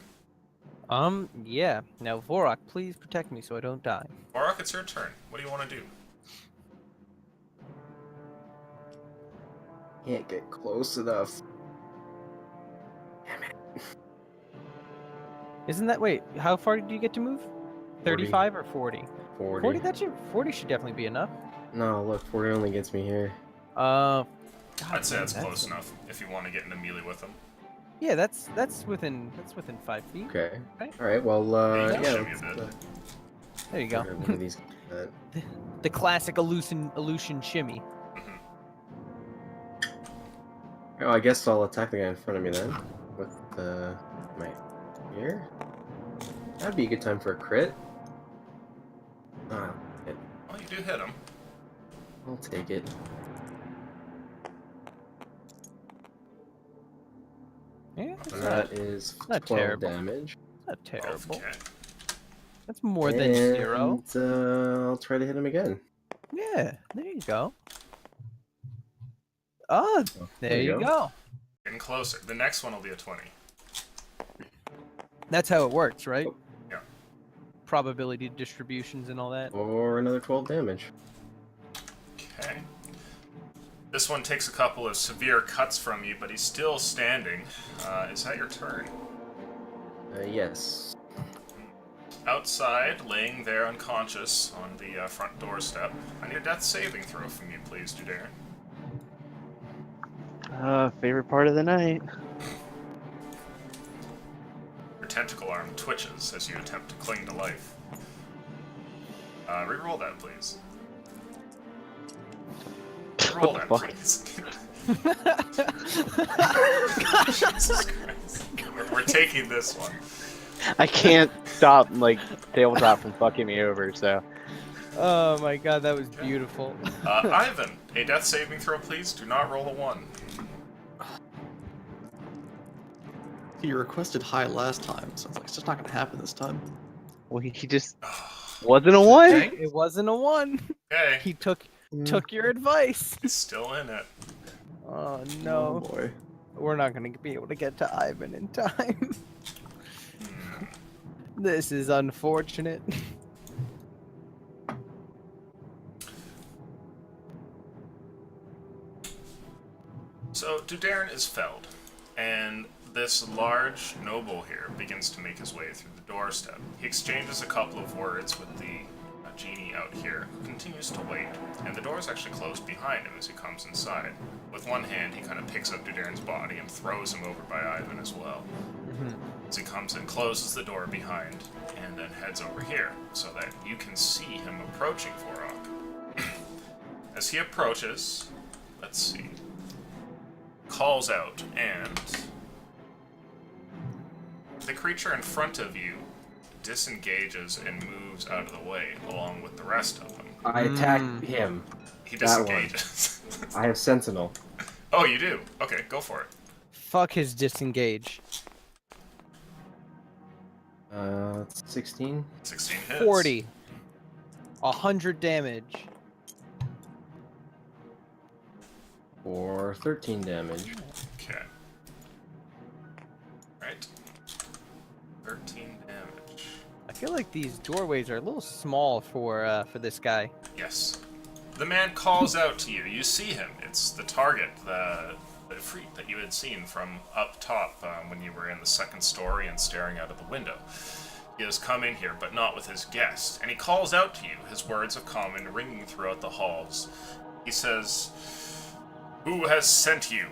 S2: Yeah. Now Vorok, please protect me so I don't die.
S1: Vorok? It's your turn. What do you want to do?
S5: Can't get close enough.
S2: Isn't that wait? How far do you get to move? 35 or 40? 40. 40 should definitely be enough.
S5: No, look, 40 only gets me here.
S2: God,
S1: I'd say
S2: man,
S1: that's close enough if you want to get into melee with him.
S2: Yeah, that's within 5 feet.
S5: Okay.
S2: Right.
S5: Alright, well,
S1: Yeah, you can
S5: yeah,
S1: shimmy a
S5: let's,
S1: bit.
S2: There you go.
S5: get rid of these.
S2: The classic illusion shimmy.
S5: Oh, I guess I'll attack the guy in front of me then. With my spear. That'd be a good time for a crit. Ah, it.
S1: Well, you do hit him.
S5: I'll take it.
S2: Yeah,
S5: And that is
S2: not
S5: 12
S2: terrible.
S5: damage.
S2: not terrible.
S1: Okay.
S2: That's more than 0.
S5: And I'll try to hit him again.
S2: Yeah, there you go. Oh, there you go.
S1: Getting closer. The next one will be a 20.
S2: That's how it works, right?
S1: Yeah.
S2: Probability distributions and all that.
S5: Or another 12 damage.
S1: Okay. This one takes a couple of severe cuts from you, but he's still standing. Is that your turn?
S5: Yes.
S1: Outside, laying there unconscious on the front doorstep. I need a death saving throw from you, please, Judarin.
S3: Favorite part of the night.
S1: Your tentacle arm twitches as you attempt to cling to life. Reroll that, please. Reroll that,
S3: Fuck.
S1: please. Jesus Christ. We're taking this one.
S3: I can't stop like tabletop from fucking me over. So
S2: Oh my god, that was beautiful.
S1: Ivan, a death saving throw, please. Do not roll a 1.
S4: You requested high last time, so it's like it's just not gonna happen this time.
S3: well, he just wasn't a one.
S2: It wasn't a 1.
S1: Okay,
S2: He took your advice.
S1: he's still in it.
S2: Oh
S4: Oh
S2: no.
S4: boy.
S2: We're not going to be able to get to Ivan in time.
S1: Hmm.
S2: This is unfortunate.
S1: So, Dudarin is felled, and this large noble here begins to make his way through the doorstep. He exchanges a couple of words with the genie out here, who continues to wait, and the door is actually closed behind him as he comes inside. With one hand, he kind of picks up Dudarin's body and throws him over by Ivan as well. As he comes in, closes the door behind, and then heads over here, so that you can see him approaching Vorok. As he approaches, let's see, calls out, and the creature in front of you disengages and moves out of the way, along with the rest of them.
S5: I attack him.
S1: He
S5: That one.
S1: disengages.
S5: I have Sentinel.
S1: Oh, you do? Okay, go for it.
S2: Fuck his disengage.
S5: 16.
S1: 16 hits.
S2: 40. 100 damage.
S5: For 13 damage.
S1: Okay. Right. 13 damage.
S2: I feel like these doorways are a little small for this guy.
S1: Yes. The man calls out to you. You see him. It's the target, the freak that you had seen from up top when you were in the second story and staring out of the window. He has come in here, but not with his guest, and he calls out to you, his words of command ringing throughout the halls. He says, "Who has sent you?"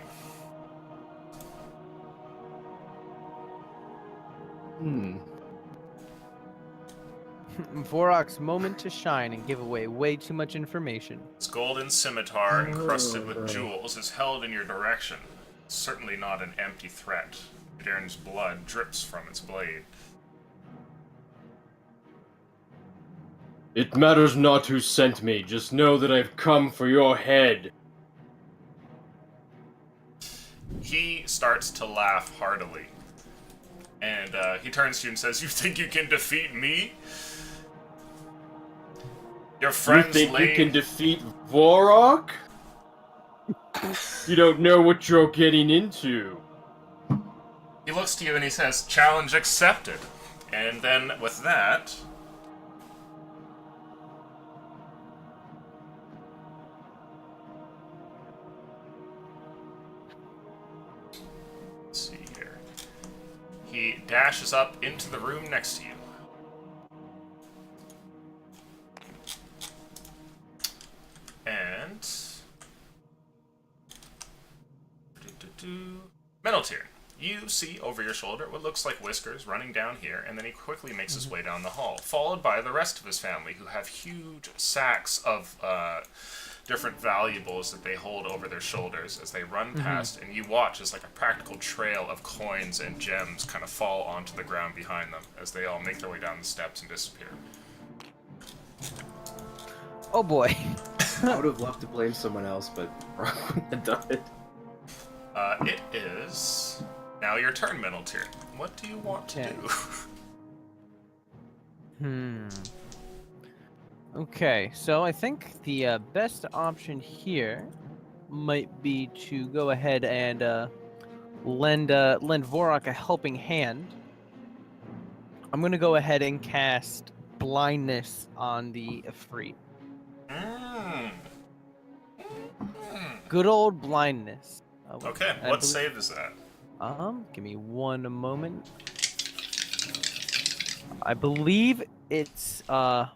S2: Vorok's moment to shine and give away way too much information.
S1: His golden scimitar, encrusted with jewels, is held in your direction. Certainly not an empty threat. Daren's blood drips from its blade.
S6: It matters not who sent me, just know that I've come for your head.
S1: He starts to laugh heartily. And he turns to you and says, "You think you can defeat me? Your
S6: You
S1: friends
S6: think
S1: lay..."
S6: you can defeat Vorok? You don't know what you're getting into.
S1: He looks to you and he says, "Challenge accepted." And then with that... Let's see here. He dashes up into the room next to you. Meneltier, you see over your shoulder what looks like Whiskers running down here, and then he quickly makes his way down the hall, followed by the rest of his family, who have huge sacks of different valuables that they hold over their shoulders as they run past, and you watch as like a practical trail of coins and gems kind of fall onto the ground behind them as they all make their way down the steps and disappear.
S2: Oh boy.
S5: I would have loved to blame someone else, but Rock wouldn't have done it.
S1: It is now your turn, Meneltier. What do you want to
S2: Okay.
S1: do?
S2: Okay, so I think the best option here might be to go ahead and lend Vorak a helping hand. I'm gonna go ahead and cast blindness on the Ifrit. Good old blindness.
S1: Okay,
S2: I
S1: what
S2: believe-
S1: save is that?
S2: Give me one moment. I believe it's I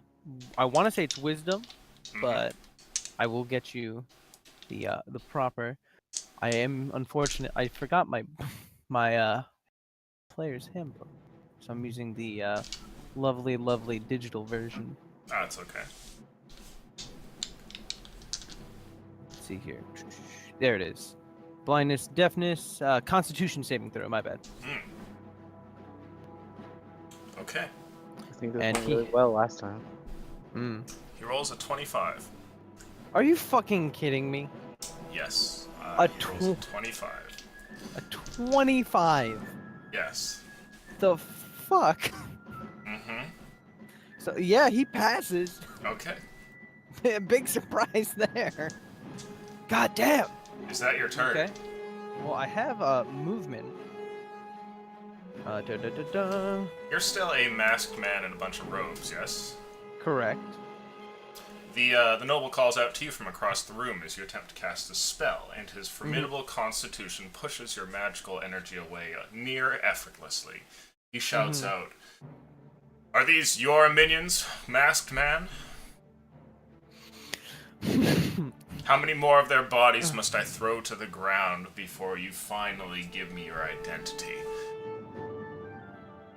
S2: want to say it's wisdom, but I will get you the proper. I am unfortunate. I forgot my player's handbook, so I'm using the lovely digital version.
S1: That's okay.
S2: Let's see here. There it is. Blindness, deafness, Constitution saving throw. My bad.
S1: Okay.
S3: I think that
S2: And
S3: went
S2: he-
S3: really well last time.
S1: He rolls a 25.
S2: Are you fucking kidding me?
S1: Yes.
S2: A
S1: He rolls a 25.
S2: A 25.
S1: Yes.
S2: The fuck?
S1: Mm-hmm.
S2: So yeah, he passes.
S1: Okay.
S2: Big surprise there. God damn.
S1: Is that your turn?
S2: Okay. Well, I have movement.
S1: You're still a masked man in a bunch of robes, yes?
S2: Correct.
S1: The noble calls out to you from across the room as you attempt to cast a spell, and his formidable constitution pushes your magical energy away near effortlessly. He shouts out, "Are these your minions, masked man? How many more of their bodies must I throw to the ground before you finally give me your identity?"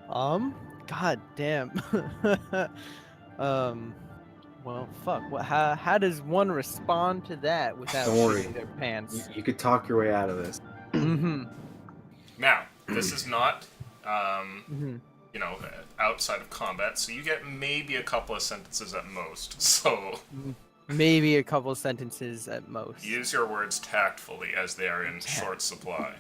S2: God damn. Well, fuck. How does one respond to that without
S5: Don't worry.
S2: shitting their pants?
S5: You could talk your way out of this.
S1: Now, this is not, outside of combat, so you get maybe a couple of sentences at most. So
S2: Maybe a couple sentences at most.
S1: use your words tactfully, as they are in short supply.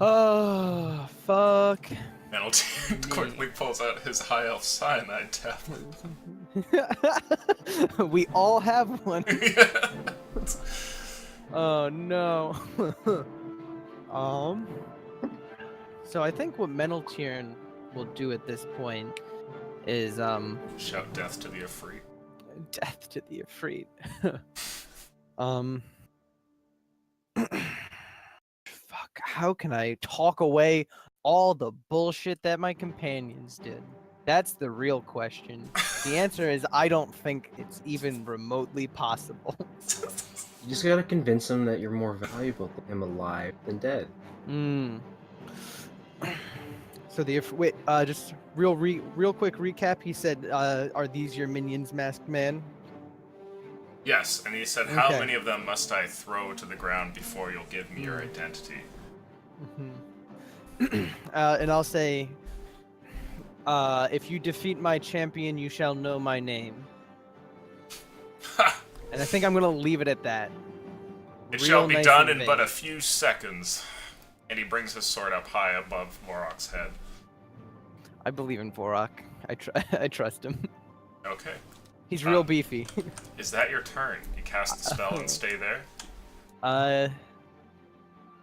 S2: Oh, fuck.
S1: Meneltier quickly pulls out his high elf cyanide tablet.
S2: We all have one.
S1: Yeah.
S2: Oh no. So I think what Meneltier will do at this point is
S1: Shout death to the Ifrit.
S2: death to the Ifrit. Fuck, how can I talk away all the bullshit that my companions did? That's the real question. The answer is I don't think it's even remotely possible.
S5: You just gotta convince him that you're more valuable to him alive than dead.
S2: So wait, just real quick recap. He said, "Are these your minions, masked man?"
S1: Yes, and he said, "How
S2: Okay.
S1: many of them must I throw to the ground before you'll give me your identity?"
S2: And I'll say, "If you defeat my champion, you shall know my name."
S1: Ha!
S2: And I think I'm gonna leave it at that.
S1: It
S2: Real
S1: shall be
S2: nice
S1: done
S2: and
S1: in but a
S2: vague.
S1: few seconds. And he brings his sword up high above Morok's head.
S2: I believe in Vorak. I trust him.
S1: Okay.
S2: He's real beefy.
S1: Is that your turn? You cast the spell and stay there?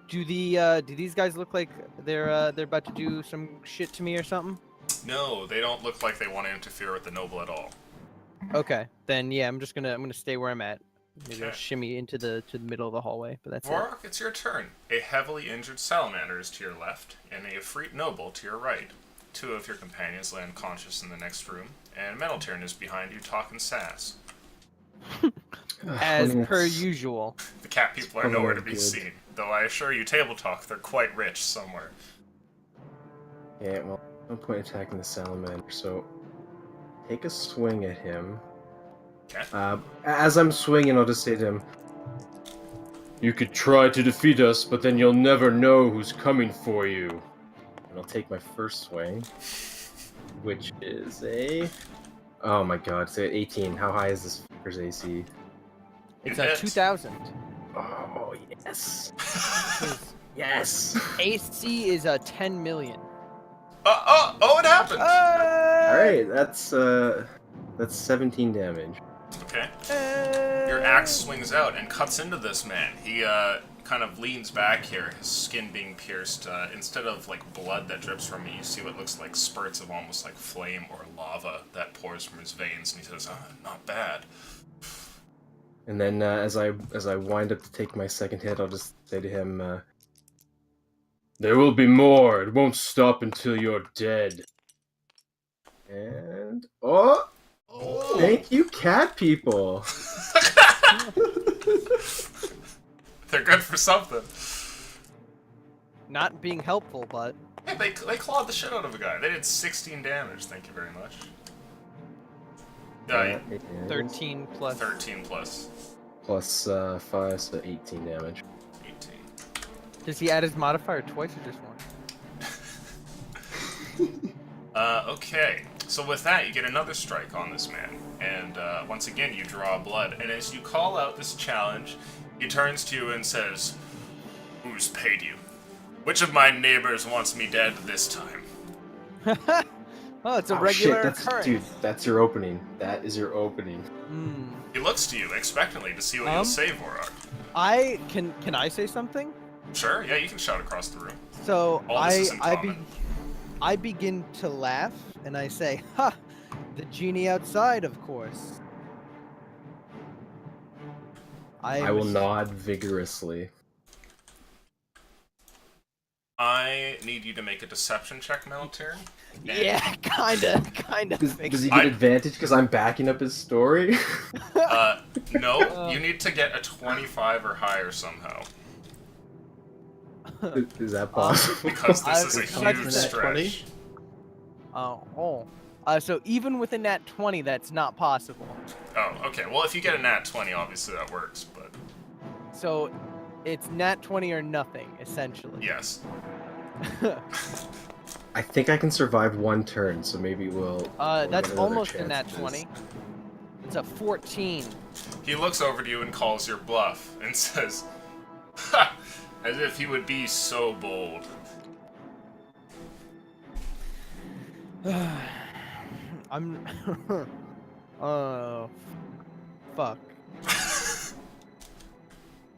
S2: Do these guys look like they're about to do some shit to me or something?
S1: No, they don't look like they want to interfere with the noble at all.
S2: Okay, then yeah, I'm gonna stay where I'm at. Maybe I'll
S1: Okay.
S2: shimmy into the middle of the hallway, but that's it.
S1: Vorok, it's your turn. A heavily injured salamander is to your left, and a Ifrit noble to your right. Two of your companions lay unconscious in the next room, and Meneltier is behind you talking sass.
S2: as per
S5: that's-
S2: usual.
S1: The cat people are
S5: probably
S1: nowhere to be
S5: good.
S1: seen. Though I assure you, Table Talk, they're quite rich somewhere.
S5: Yeah, well, no point attacking the salamander, so take a swing at him.
S1: Okay.
S5: As I'm swinging, I'll just say to him,
S6: You could try to defeat us, but then you'll never know who's coming for you.
S5: and I'll take my first swing, which is a... Oh my god, it's a 18. How high is this fucker's AC?
S2: It's
S1: You
S2: a
S1: hit.
S2: 2000.
S5: Oh, yes!
S2: His
S5: Yes!
S2: AC is a 10 million.
S1: Oh, it happened!
S5: Alright, that's 17 damage.
S1: Okay. Your axe swings out and cuts into this man. He kind of leans back here, his skin being pierced. Instead of like blood that drips from it, you see what looks like spurts of almost like flame or lava that pours from his veins. And he says, "Not bad."
S5: And then as I wind up to take my second hit, I'll just say to him,
S6: There will be more. It won't stop until you're dead.
S5: and... Oh! Thank you, cat people!
S1: They're good for something.
S2: Not being helpful, but
S1: Hey, they clawed the shit out of a guy. They did 16 damage. Thank you very much.
S5: That is
S2: 13 plus.
S1: 13 plus
S5: Plus 5, so 18 damage.
S1: 18.
S2: Does he add his modifier twice or just once?
S1: Okay. So with that, you get another strike on this man, and once again you draw blood. And as you call out this challenge, he turns to you and says, "Who's paid you? Which of my neighbors wants me dead this time?"
S2: Oh, it's a
S5: Oh,
S2: regular
S5: shit, that's,
S2: occurrence.
S5: dude, that's your opening. That is your opening.
S2: Hmm.
S1: He looks to you expectantly to see what you'll say, Vorok.
S2: I can I say something?
S1: Sure, yeah, you can shout across the room.
S2: So
S1: All this is in common.
S2: I begin to laugh and I say, "Ha! The genie outside, of course."
S5: I will nod vigorously.
S1: I need you to make a deception check, Meltear.
S2: Yeah, kinda
S5: Does he
S2: figured.
S5: get advantage because I'm backing up his story?
S1: No, you need to get a 25 or higher somehow.
S5: Is that possible?
S1: Because this is a
S2: I've tried
S1: huge
S2: that
S1: stretch.
S2: So even with a nat 20, that's not possible.
S1: Oh, okay. Well, if you get a nat 20, obviously that works, but
S2: So it's nat 20 or nothing, essentially.
S1: yes.
S5: I think I can survive one turn, so maybe we'll
S2: That's
S5: get another
S2: almost a
S5: chance
S2: nat
S5: at this.
S2: 20. It's a 14.
S1: He looks over to you and calls your bluff and says, "Ha! As if he would be so bold."
S2: I'm. Oh. Fuck.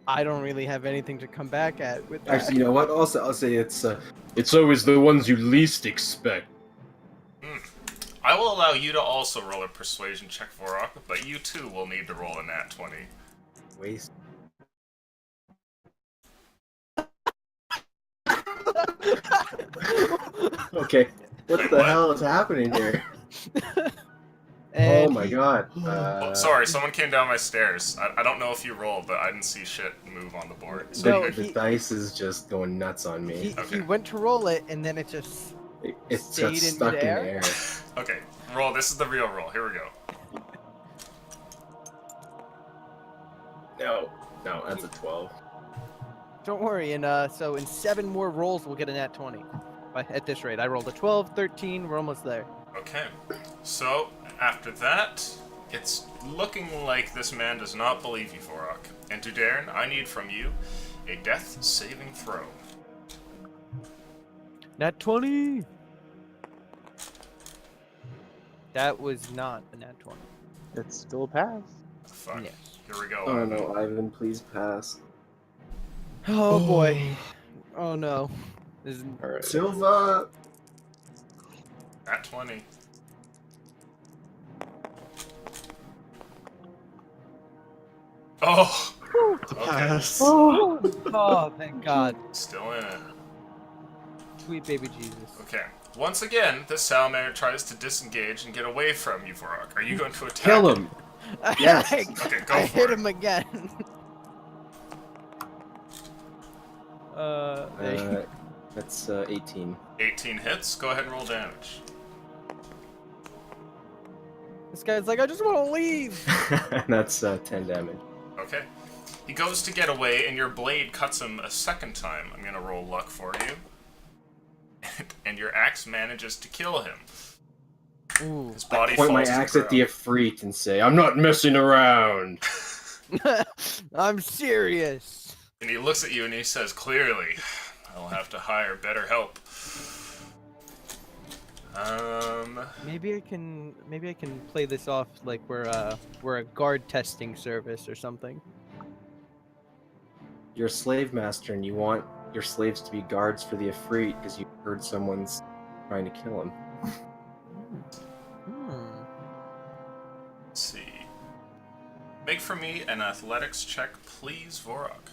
S2: I don't really have anything to come back at with that.
S5: Actually, you know what? I'll say it's
S6: It's always the ones you least expect.
S1: I will allow you to also roll a persuasion check, Vorok, but you too will need to roll a nat 20.
S5: waste. Okay, what
S1: Wait,
S5: the
S1: what?
S5: hell is happening here?
S2: And
S5: Oh my god.
S1: Oh, sorry, someone came down my stairs. I don't know if you rolled, but I didn't see shit move on the board. So
S2: No,
S5: The
S2: he-
S5: dice is just going nuts on me.
S2: He
S1: Okay.
S2: went to roll it, and then it just.
S5: It's
S2: stayed
S5: got
S2: in
S5: stuck in the
S2: midair?
S5: air.
S1: okay, roll. This is the real roll. Here we go.
S5: No, that's a 12.
S2: Don't worry, and so in 7 more rolls, we'll get a nat 20. At this rate, I rolled a 12, 13, we're almost there.
S1: Okay, so after that, it's looking like this man does not believe you, Vorok. And to Darren, I need from you a death saving throw.
S2: Nat 20! That was not a nat 20.
S3: It's still a pass.
S1: Fuck.
S2: Yes.
S1: Here we go.
S5: Oh no, Ivan, please pass.
S2: Oh boy. Oh no. This is...
S5: Alright. Silva!
S1: Nat 20. Oh! Okay,
S4: Pass.
S2: Oh, thank God.
S1: still in it.
S2: Sweet baby Jesus.
S1: Okay. Once again, this salamander tries to disengage and get away from you, Vorok. Are you going to attack
S6: Kill him!
S5: Yes.
S1: Okay, go
S2: I
S1: for
S2: hit
S1: it.
S2: him again.
S5: That's 18.
S1: 18 hits. Go ahead and roll damage.
S2: This guy's like, I just want to leave.
S5: That's 10 damage.
S1: Okay. He goes to get away, and your blade cuts him a second time. I'm gonna roll luck for you. And your axe manages to kill him.
S2: Ooh.
S1: His body
S5: Point
S1: falls
S5: my
S1: to
S5: axe
S1: the
S5: at the
S1: ground.
S5: Ifrit and say, I'm not messing around.
S2: I'm serious.
S1: And he looks at you and he says, clearly, I'll have to hire better help.
S2: Maybe I can play this off like we're a guard testing service or something.
S5: You're a slave master and you want your slaves to be guards for the Ifrit because you heard someone's trying to kill him.
S2: Hmm.
S1: Let's see. Make for me an athletics check, please, Vorok.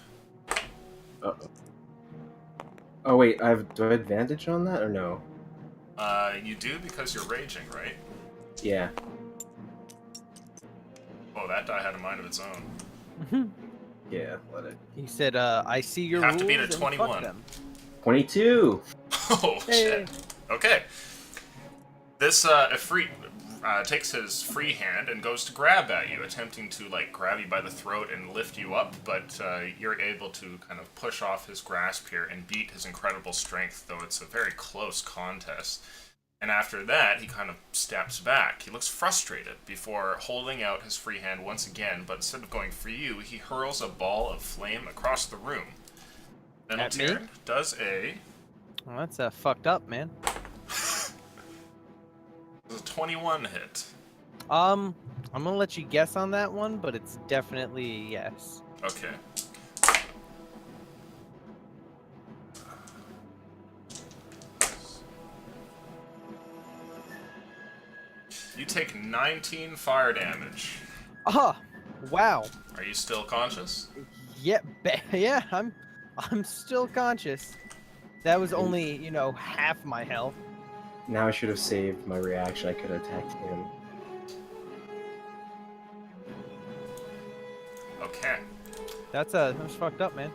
S5: Uh-oh. Oh wait, do I have advantage on that or no?
S1: You do because you're raging, right?
S5: Yeah.
S1: Oh, that die had a mind of its own.
S5: Yeah, let it.
S2: He said, I see your
S1: You have to beat a
S2: rules and fuck
S1: 21.
S2: them.
S5: 22!
S1: Oh, shit. Okay. This Ifrit takes his free hand and goes to grab at you, attempting to like grab you by the throat and lift you up, but you're able to kind of push off his grasp here and beat his incredible strength, though it's a very close contest. And after that, he kind of steps back. He looks frustrated before holding out his free hand once again, but instead of going for you, he hurls a ball of flame across the room.
S2: At me?
S1: Neneltern does a
S2: Well, that's fucked up, man.
S1: 21 hit.
S2: I'm gonna let you guess on that one, but it's definitely yes.
S1: Okay. You take 19 fire damage.
S2: Ah, wow.
S1: Are you still conscious?
S2: Yeah, yeah. I'm still conscious. That was only, half my health.
S5: Now I should have saved my reaction. I could have attacked him.
S1: Okay.
S2: That's fucked up, man.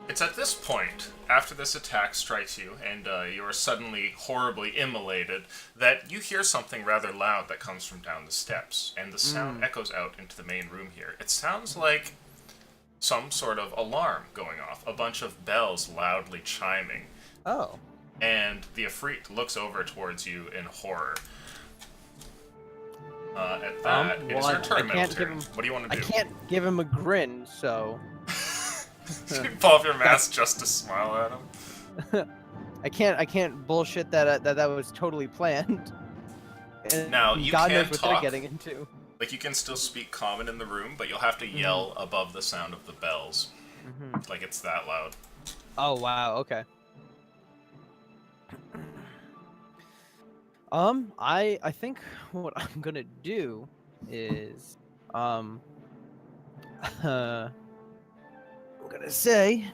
S1: It's at this point, after this attack strikes you, and you are suddenly horribly immolated, that you hear something rather loud that comes from down the steps, and the sound echoes out into the main room here. It sounds like some sort of alarm going off, a bunch of bells loudly chiming,
S2: Oh.
S1: and the Ifrit looks over towards you in horror. At that, it is
S2: well,
S1: your turn,
S2: I can't give
S1: Neneltern.
S2: him-
S1: What do you want
S2: I
S1: to do?
S2: can't give him a grin, so
S1: You pull off your mask just to smile at him.
S2: I can't bullshit that was totally planned. And
S1: Now, you
S2: God
S1: can
S2: knows what
S1: talk.
S2: they're getting into.
S1: Like, you can still speak common in the room, but you'll have to yell above the sound of the bells. Like, it's that loud.
S2: Oh wow, okay. I think what I'm gonna do is I'm gonna say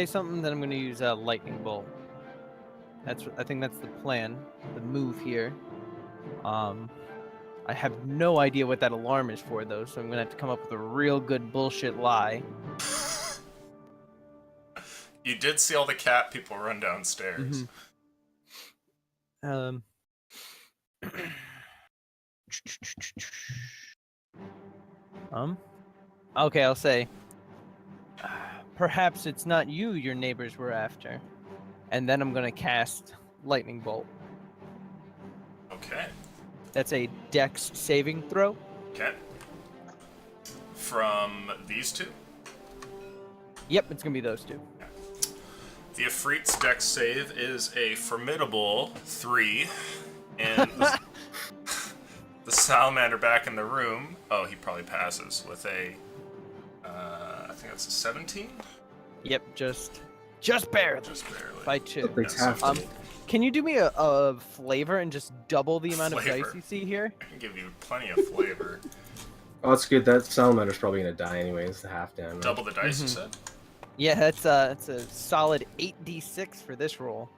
S2: something, then I'm gonna use a lightning bolt. I think that's the plan, the move here. I have no idea what that alarm is for though, so I'm gonna have to come up with a real good bullshit lie.
S1: You did see all the cat people run downstairs.
S2: Okay, I'll say, perhaps it's not you your neighbors were after. And then I'm gonna cast Lightning Bolt.
S1: Okay.
S2: That's a Dex saving throw.
S1: Okay. From these two,
S2: Yep, it's gonna be those two.
S1: the Ifrit's dex save is a formidable 3, and the salamander back in the room, oh, he probably passes with a, I think that's a 17?
S2: Yep, just barely.
S1: Just barely.
S2: By 2.
S5: It's
S1: Yeah,
S5: half.
S1: so-
S2: Can you do me a flavor and just double the amount of
S1: Flavor.
S2: dice you see here?
S1: I can give you plenty of flavor.
S5: Oh, that's good. That salamander's probably gonna die anyway. It's the half damage.
S1: Double the dice, you said?
S2: Yeah, that's a solid 8d6 for this roll.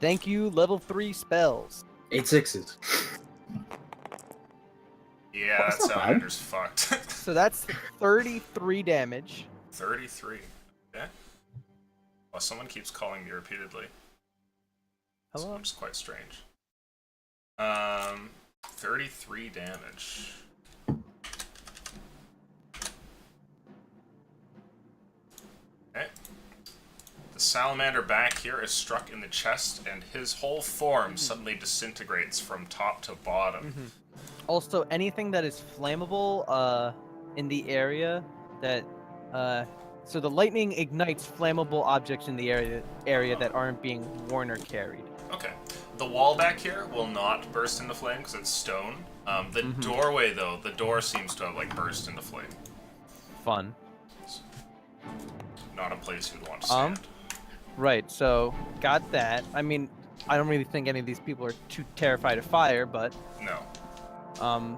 S2: Thank you, level 3 spells.
S5: 8 sixes.
S1: Yeah,
S5: That's
S1: that
S5: not bad.
S1: Salamander's fucked.
S2: So that's 33 damage.
S1: 33. Okay. Well, someone keeps calling me repeatedly.
S2: Hello?
S1: Seems quite strange. 33 damage. Okay. The salamander back here is struck in the chest, and his whole form suddenly disintegrates from top to bottom.
S2: Also, anything that is flammable in the area that so the lightning ignites flammable objects in the area that aren't being worn or carried.
S1: Okay. The wall back here will not burst into flame because it's stone. The doorway, though, the door seems to have like burst into flame.
S2: Fun.
S1: Not a place you'd want to stand.
S2: Right, so got that. I mean, I don't really think any of these people are too terrified of fire, but
S1: No.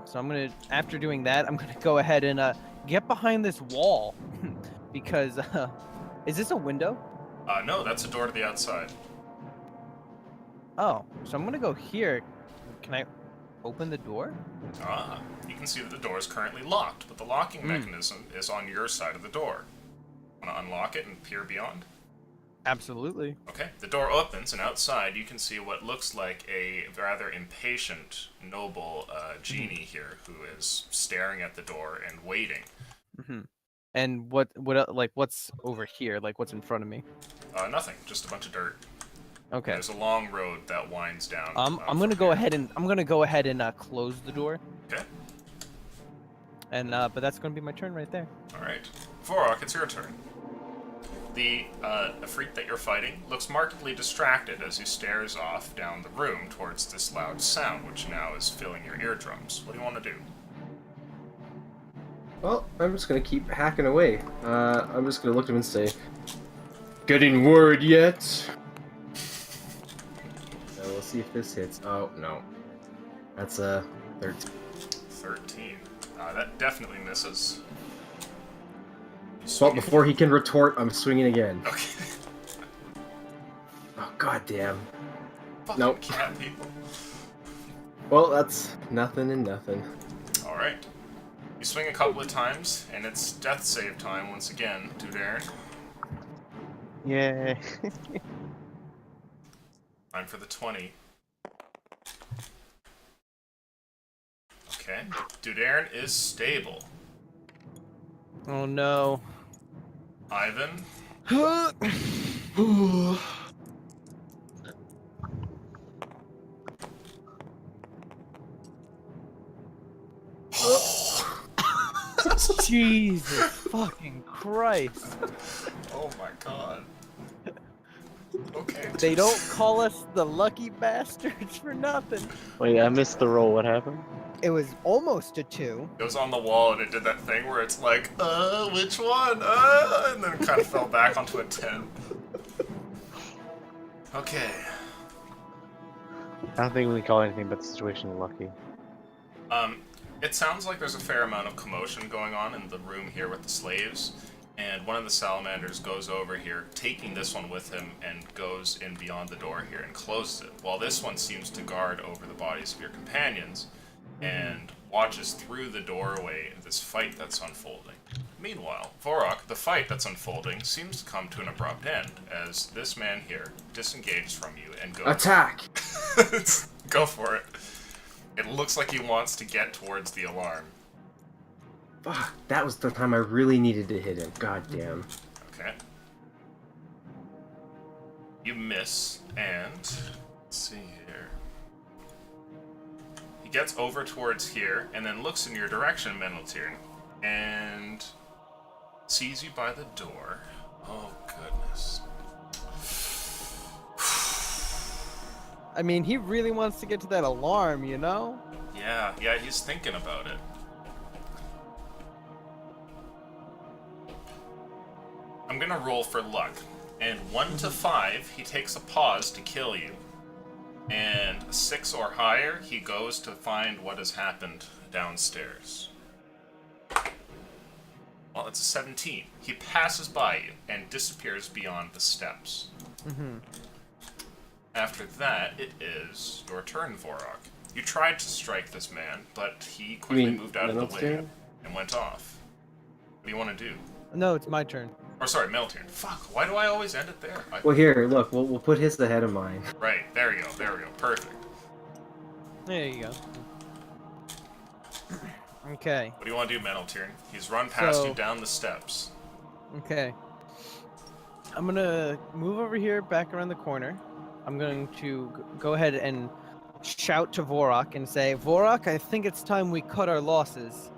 S2: so I'm gonna, after doing that, I'm gonna go ahead and get behind this wall because is this a window?
S1: No, that's a door to the outside.
S2: Oh, so I'm gonna go here. Can I open the door?
S1: You can see that the door is currently locked, but the locking mechanism is on your side of the door. Want to unlock it and peer beyond?
S2: Absolutely.
S1: Okay, the door opens, and outside you can see what looks like a rather impatient, noble genie here who is staring at the door and waiting.
S2: And what like what's over here? Like what's in front of me?
S1: Nothing, just a bunch of dirt.
S2: Okay.
S1: There's a long road that winds down.
S2: I'm
S1: from
S2: gonna go
S1: here.
S2: ahead and close the door.
S1: Okay.
S2: And but that's gonna be my turn right there.
S1: All right, Vorok, it's your turn. The Efreet that you're fighting looks markedly distracted as he stares off down the room towards this loud sound, which now is filling your eardrums. What do you want to do?
S5: Well, I'm just gonna keep hacking away. I'm just gonna look at him and say,
S6: Getting word yet?
S5: we'll see if this hits. Oh, no. That's a 13.
S1: 13. That definitely misses. You
S5: Well,
S1: swing-
S5: before he can retort, I'm swinging again.
S1: Okay.
S5: Oh, goddamn.
S1: Fucking
S5: Nope.
S1: cat people.
S5: Well, that's nothing and nothing.
S1: All right. You swing a couple of times, and it's death save time once again, Dudarin.
S3: Yay.
S1: Time for the 20. Okay. Dudarin is stable.
S2: Oh no.
S1: Ivan,
S2: Jesus fucking Christ.
S1: oh my god. Okay.
S2: They don't call us the lucky bastards for nothing.
S3: Wait, I missed the roll. What happened?
S7: It was almost a 2.
S1: It was on the wall and it did that thing where it's like, which one? And then it kind of fell back onto a 10. Okay.
S3: I don't think we can call anything but the situation lucky.
S1: It sounds like there's a fair amount of commotion going on in the room here with the slaves, and one of the salamanders goes over here, taking this one with him, and goes in beyond the door here and closes it, while this one seems to guard over the bodies of your companions, and watches through the doorway this fight that's unfolding. Meanwhile, Vorok, the fight that's unfolding seems to come to an abrupt end, as this man here disengages from you and goes...
S5: Attack!
S1: Go for it. It looks like he wants to get towards the alarm.
S5: Fuck, that was the time I really needed to hit him. God damn.
S1: Okay. You miss, and... Let's see here. He gets over towards here, and then looks in your direction, Meneltir, and... sees you by the door. Oh, goodness.
S2: I mean, he really wants to get to that alarm, you know?
S1: Yeah, he's thinking about it. I'm gonna roll for luck. And 1 to 5, he takes a pause to kill you. And 6 or higher, he goes to find what has happened downstairs. Well, it's a 17. He passes by you and disappears beyond the steps. After that, it is your turn, Vorok. You tried to strike this man, but he quickly
S5: mean
S1: moved out of the way
S5: Meltdown?
S1: and went off. What do you want to do?
S2: No, it's my turn.
S1: Or sorry, Meltdown. Fuck, why do I always end it there?
S5: Well, here, look, we'll put his ahead of mine.
S1: Right, there we go, perfect.
S2: There you go. Okay.
S1: What do you want to do, Meltdown? He's run past
S2: So-
S1: you down the steps.
S2: Okay. I'm gonna move over here, back around the corner. I'm going to go ahead and shout to Vorok and say, Vorok, I think it's time we cut our losses.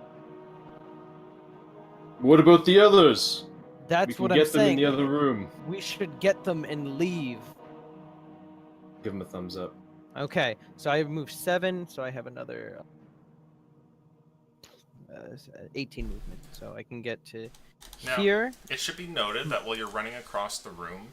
S6: What about the others?
S2: That's
S6: We can
S2: what I'm
S6: get them in
S2: saying.
S6: the other room.
S2: We should get them and leave.
S5: Give him a thumbs up.
S2: Okay, so I have moved 7, so I have another 18 movement, so I can get to
S1: Now-
S2: here.
S1: It should be noted that while you're running across the room,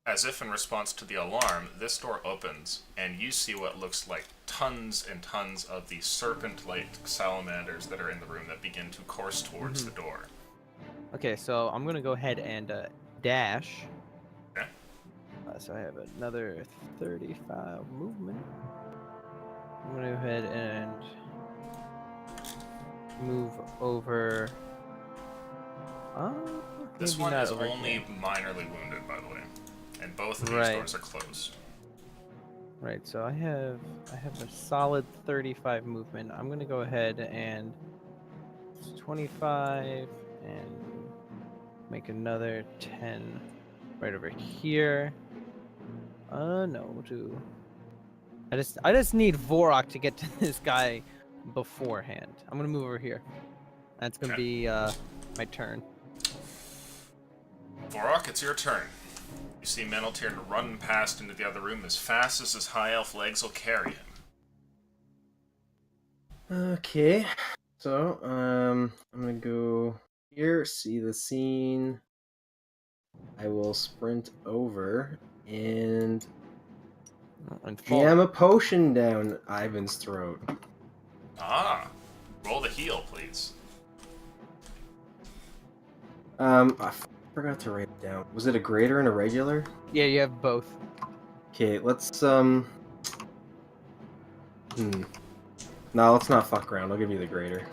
S1: as if in response to the alarm, this door opens, and you see what looks like tons and tons of the serpent-like salamanders that are in the room that begin to course towards the door.
S2: Okay, so I'm gonna go ahead and dash.
S1: Okay.
S2: So I have another 35 movement. I'm gonna go ahead and move over.
S1: This
S2: maybe
S1: one
S2: not
S1: is
S2: over
S1: only
S2: here.
S1: minorly wounded, by the way, and both of these
S2: Right.
S1: doors are closed.
S2: Right, so I have a solid 35 movement. I'm gonna go ahead and 25 and make another 10 right over here. No, we'll do. I just need Vorok to get to this guy beforehand. I'm gonna move over here. That's gonna
S1: Okay.
S2: be my turn.
S1: Vorok, it's your turn. You see Meneltyrn run past into the other room as fast as his high elf legs will carry him.
S5: Okay, so I'm gonna go here, see the scene. I will sprint over and
S2: And fall.
S5: jam a potion down Ivan's throat.
S1: Ah, roll the heal, please.
S5: I forgot to write it down. Was it a greater and a regular?
S2: Yeah, you have both.
S5: Okay, let's No, let's not fuck around. I'll give you the greater.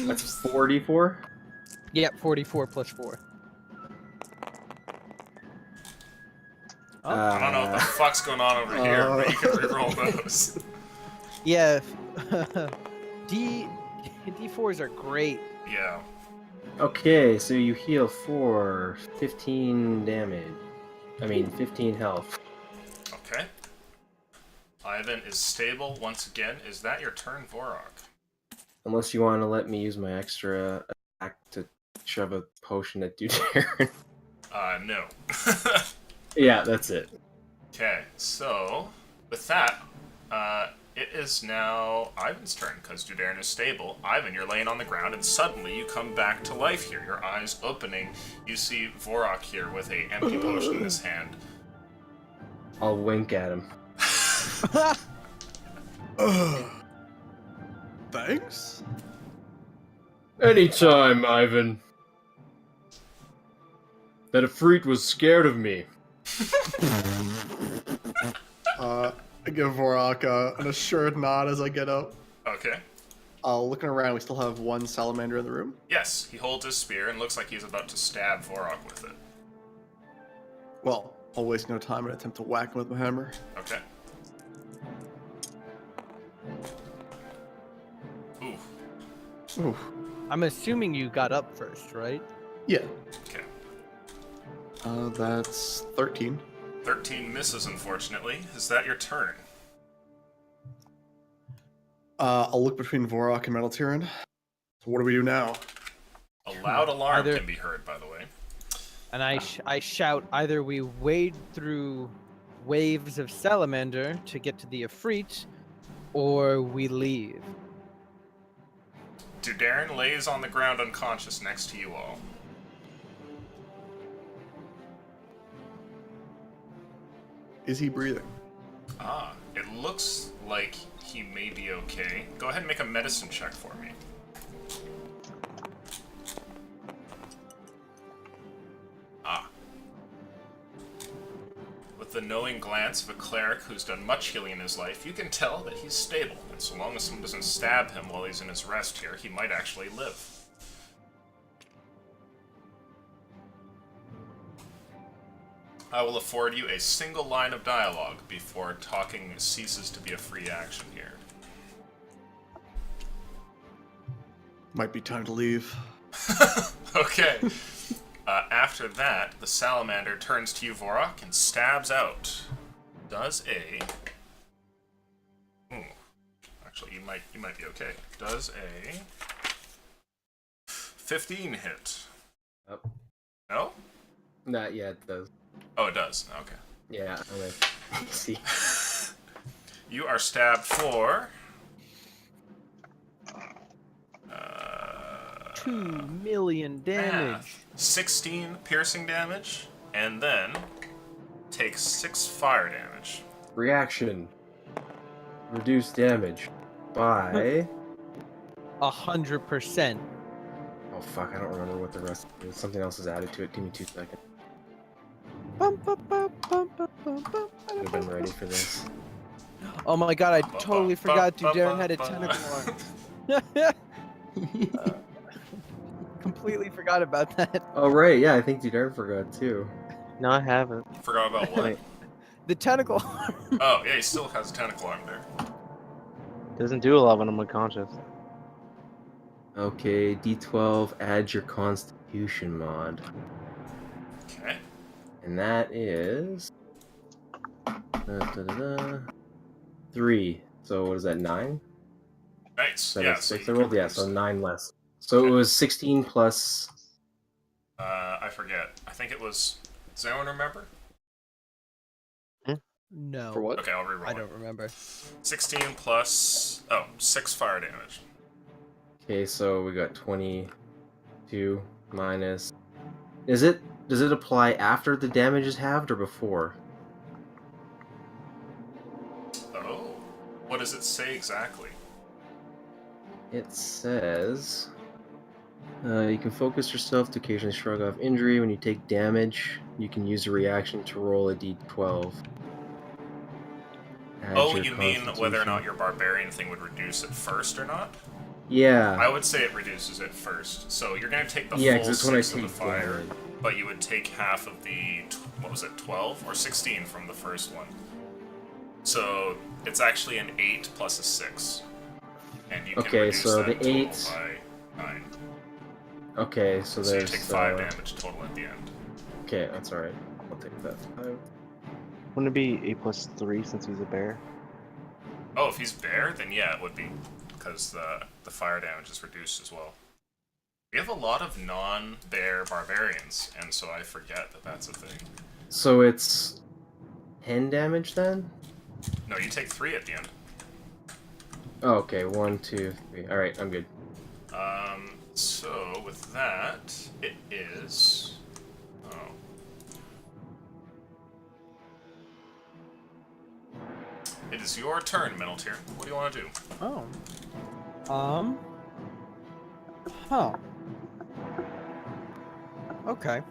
S5: That's 44.
S2: Yep, 44 plus 4.
S1: I don't know what the fuck's going on over here, but you can reroll those.
S2: Yeah. D4s are great.
S1: Yeah.
S5: Okay, so you heal for 15 damage. I mean, 15 health.
S1: Okay. Ivan is stable once again. Is that your turn, Vorok?
S5: Unless you want to let me use my extra attack to shove a potion at Dudaren.
S1: No.
S5: Yeah, that's it.
S1: Okay, so with that, it is now Ivan's turn because Dudaren is stable. Ivan, you're laying on the ground, and suddenly you come back to life here. Your eyes opening. You see Vorok here with a empty potion in his hand.
S5: I'll wink at him.
S4: Thanks.
S6: Anytime, Ivan. That Ifrit was scared of me.
S4: I give Vorok an assured nod as I get up.
S1: Okay.
S4: Looking around, we still have one salamander in the room.
S1: Yes, he holds his spear and looks like he's about to stab Vorok with it.
S4: Well, I'll waste no time and attempt to whack him with my hammer.
S1: Okay. Ooh.
S4: Ooh.
S2: I'm assuming you got up first, right?
S4: Yeah.
S1: Okay.
S4: That's 13.
S1: 13 misses, unfortunately. Is that your turn?
S4: I'll look between Vorok and Meneltyrn. So what do we do now?
S1: A loud alarm
S2: Either-
S1: can be heard, by the way.
S2: And I shout, either we wade through waves of salamander to get to the Ifrit, or we leave.
S1: Dudaren lays on the ground unconscious next to you all.
S4: Is he breathing?
S1: Ah, it looks like he may be okay. Go ahead and make a medicine check for me. Ah. knowing glance of a cleric who's done much healing in his life, you can tell that he's stable, and so long as someone doesn't stab him while he's in his rest here, he might actually live. I will afford you a single line of dialogue before talking ceases to be a free action here.
S4: Might be time to leave.
S1: Okay. After that, the salamander turns to you, Vorok, and stabs out. Does a... Actually, you might be okay. Does a 15 hit?
S5: Oh.
S1: No?
S5: Not yet, it does.
S1: Oh, it does. Okay.
S5: Yeah, I'm gonna see.
S1: You are stabbed for
S2: 2 million damage.
S1: 16 piercing damage, and then take 6 fire damage.
S5: Reaction. Reduce damage by...
S2: 100%.
S5: Oh fuck, I don't remember what the rest is. Something else is added to it. Give me 2 seconds.
S2: Bum, bum, bum, bum, bum, bum, bum,
S5: Should have been ready for this.
S2: Oh my god, I totally forgot Darren had a tentacle arm. Completely forgot about that.
S5: Oh right, yeah, I think Darren forgot too.
S3: No, I haven't.
S1: Forgot about what?
S5: Wait,
S2: The tentacle arm.
S1: Oh, yeah, he still has a tentacle arm there.
S3: Doesn't do a lot when I'm unconscious.
S5: okay, D12, add your Constitution mod.
S1: Okay.
S5: And that is... 3. So what is that, 9?
S1: Nice.
S5: So
S1: Yeah,
S5: that's
S1: so
S5: 6
S1: you
S5: I rolled?
S1: can
S5: Yeah, so
S1: reduce-
S5: 9 less. So it was 16 plus...
S1: I forget. I think it was... Does anyone remember?
S2: No.
S4: For what?
S1: Okay, I'll reroll
S2: I
S1: it.
S2: don't remember.
S1: 16 plus... Oh, 6 fire damage.
S5: Okay, so we got 22 minus... Does it apply after the damage is halved or before?
S1: Oh. What does it say exactly?
S5: It says... you can focus yourself to occasionally shrug off injury. When you take damage, you can use a reaction to roll a d12. Add
S1: Oh,
S5: your
S1: you mean whether or not
S5: Constitution.
S1: your barbarian thing would reduce it first or not?
S5: Yeah.
S1: I would say it reduces it first. So you're going to take the
S5: Yeah,
S1: full
S5: 'cause it's when I
S1: 6 of the
S5: take
S1: fire,
S5: damage.
S1: but you would take half of the... What was it, 12? Or 16 from the first one. So it's actually an 8 plus a 6. And you can
S5: Okay,
S1: reduce
S5: so
S1: that
S5: the
S1: total
S5: 8
S1: by 9.
S5: Okay, so
S1: So you
S5: there's...
S1: take 5 damage total at the end.
S5: Okay, that's alright. I'll take that 5.
S3: Wouldn't it be 8 plus 3 since he's a bear?
S1: Oh, if he's bear, then yeah, it would be. Because the fire damage is reduced as well. We have a lot of non-bear barbarians, and so I forget that that's a thing.
S5: So it's 10 damage then?
S1: No, you take 3 at the end.
S5: Oh, okay, 1, 2, 3. Alright, I'm good.
S1: So with that, it is... Oh. It is your turn, Meneltyr. What do you want to do?
S2: Oh. Huh. Okay.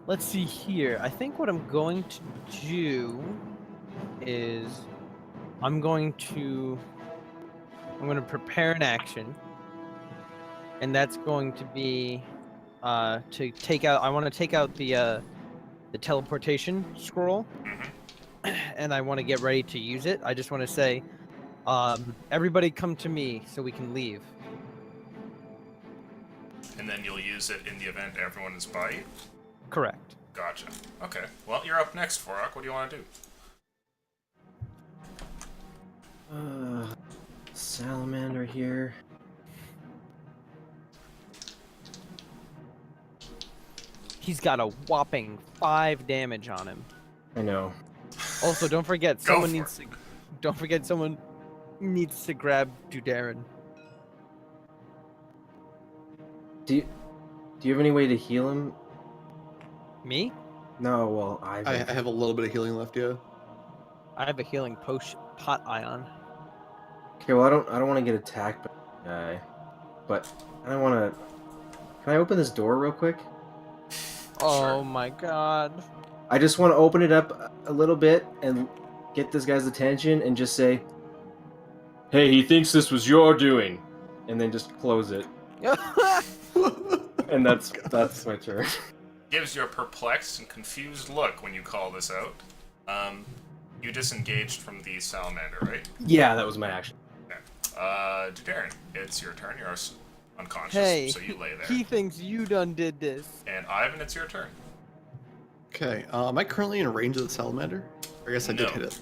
S2: Let's see here. I think what I'm going to do is I'm going to prepare an action. And that's going to be to take out I want to take out the teleportation scroll. And I want to get ready to use it. I just want to say, everybody come to me so we can leave.
S1: And then you'll use it in the event everyone is by you?
S2: Correct.
S1: Gotcha. Okay. Well, you're up next, Vorok. What do you want to do?
S5: Salamander here.
S2: He's got a whopping 5 damage on him.
S5: I know.
S2: Also, don't forget
S1: Go
S2: someone
S1: for
S2: needs to. Don't forget someone needs to grab Dudarin.
S5: Do you have any way to heal him?
S2: Me?
S5: No, well,
S4: I have a little bit of healing left, yeah.
S2: I have a healing potion, pot ion.
S5: Okay, well, I don't want to get attacked by the guy, but I don't want to. Can I open this door real quick?
S2: Oh my god!
S5: I just want to open it up a little bit and get this guy's attention and just say,
S6: Hey, he thinks this was your doing.
S5: and then just close it. And that's my turn.
S1: Gives you a perplexed and confused look when you call this out. You disengaged from the salamander, right?
S5: Yeah, that was my action.
S1: Darren, it's your turn. You're unconscious,
S2: Hey,
S1: so you lay there.
S2: he thinks you done did this.
S1: And Ivan, it's your turn.
S4: Okay, am I currently in range of the salamander? I guess I did
S1: No.
S4: hit it.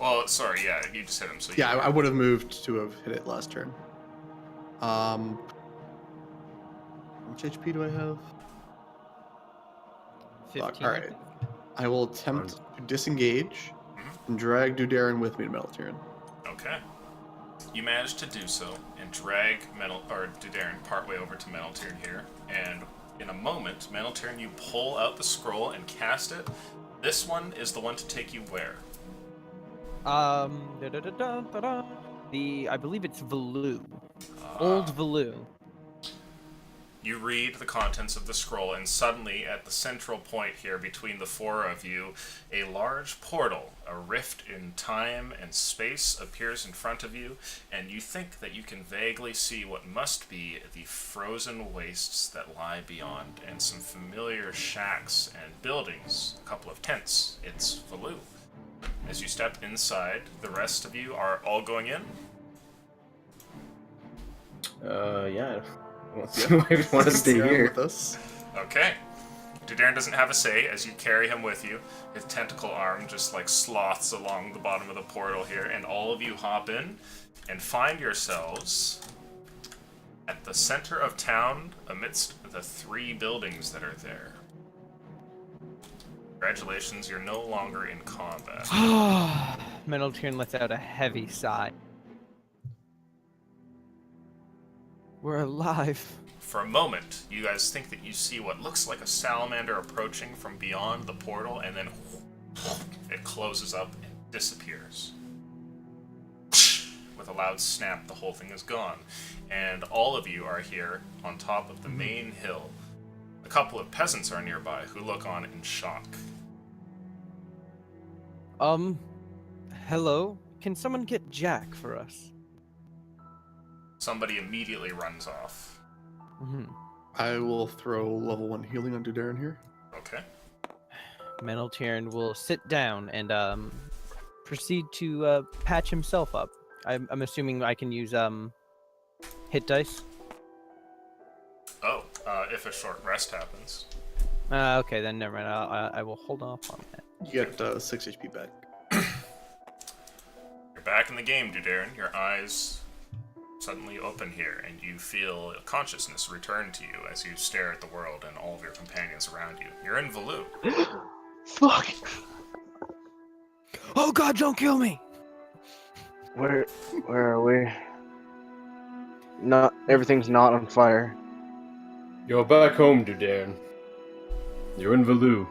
S1: Well, sorry, yeah, you just hit him. So
S4: Yeah,
S1: you,
S4: I would have moved to have hit it last turn. How much HP do I have?
S2: 15.
S4: alright. I will attempt to disengage and drag Dudarin with me to Metal Tyrion.
S1: Okay. You managed to do so and drag Dudarin partway over to Metal Tyrion here. And in a moment, Metal Tyrion, you pull out the scroll and cast it. This one is the one to take you where?
S2: I believe it's Velu. Old Velu.
S1: You read the contents of the scroll, and suddenly, at the central point here between the four of you, a large portal, a rift in time and space, appears in front of you, and you think that you can vaguely see what must be the frozen wastes that lie beyond, and some familiar shacks and buildings, a couple of tents. It's Velu. As you step inside, the rest of you are all going in.
S5: Yeah. I want to stay
S4: Dudarin
S5: here.
S4: with us.
S1: Okay. Dudarin doesn't have a say as you carry him with you. His tentacle arm just like sloths along the bottom of the portal here, and all of you hop in and find yourselves at the center of town amidst the 3 buildings that are there. Congratulations, you're no longer in combat.
S2: Metal Tyrion lets out a heavy sigh. We're alive.
S1: For a moment, you guys think that you see what looks like a salamander approaching from beyond the portal, and then it closes up and disappears. With a loud snap, the whole thing is gone. And all of you are here on top of the main hill. A couple of peasants are nearby who look on in shock.
S2: Hello? Can someone get Jack for us?
S1: Somebody immediately runs off.
S4: I will throw level 1 healing on Dudarin here.
S1: Okay.
S2: Metal Tyrion will sit down and proceed to patch himself up. I'm assuming I can use hit dice.
S1: Oh, if a short rest happens.
S2: Okay, then never mind. I will hold off on that.
S4: You get 6 HP back.
S1: You're back in the game, Dudarin. Your eyes suddenly open here, and you feel consciousness return to you as you stare at the world and all of your companions around you. You're in Velu.
S3: Fuck!
S2: Oh God! Don't kill me!
S3: Where are we? Not everything's not on fire.
S6: You're back home, Dudarin. You're in Velu.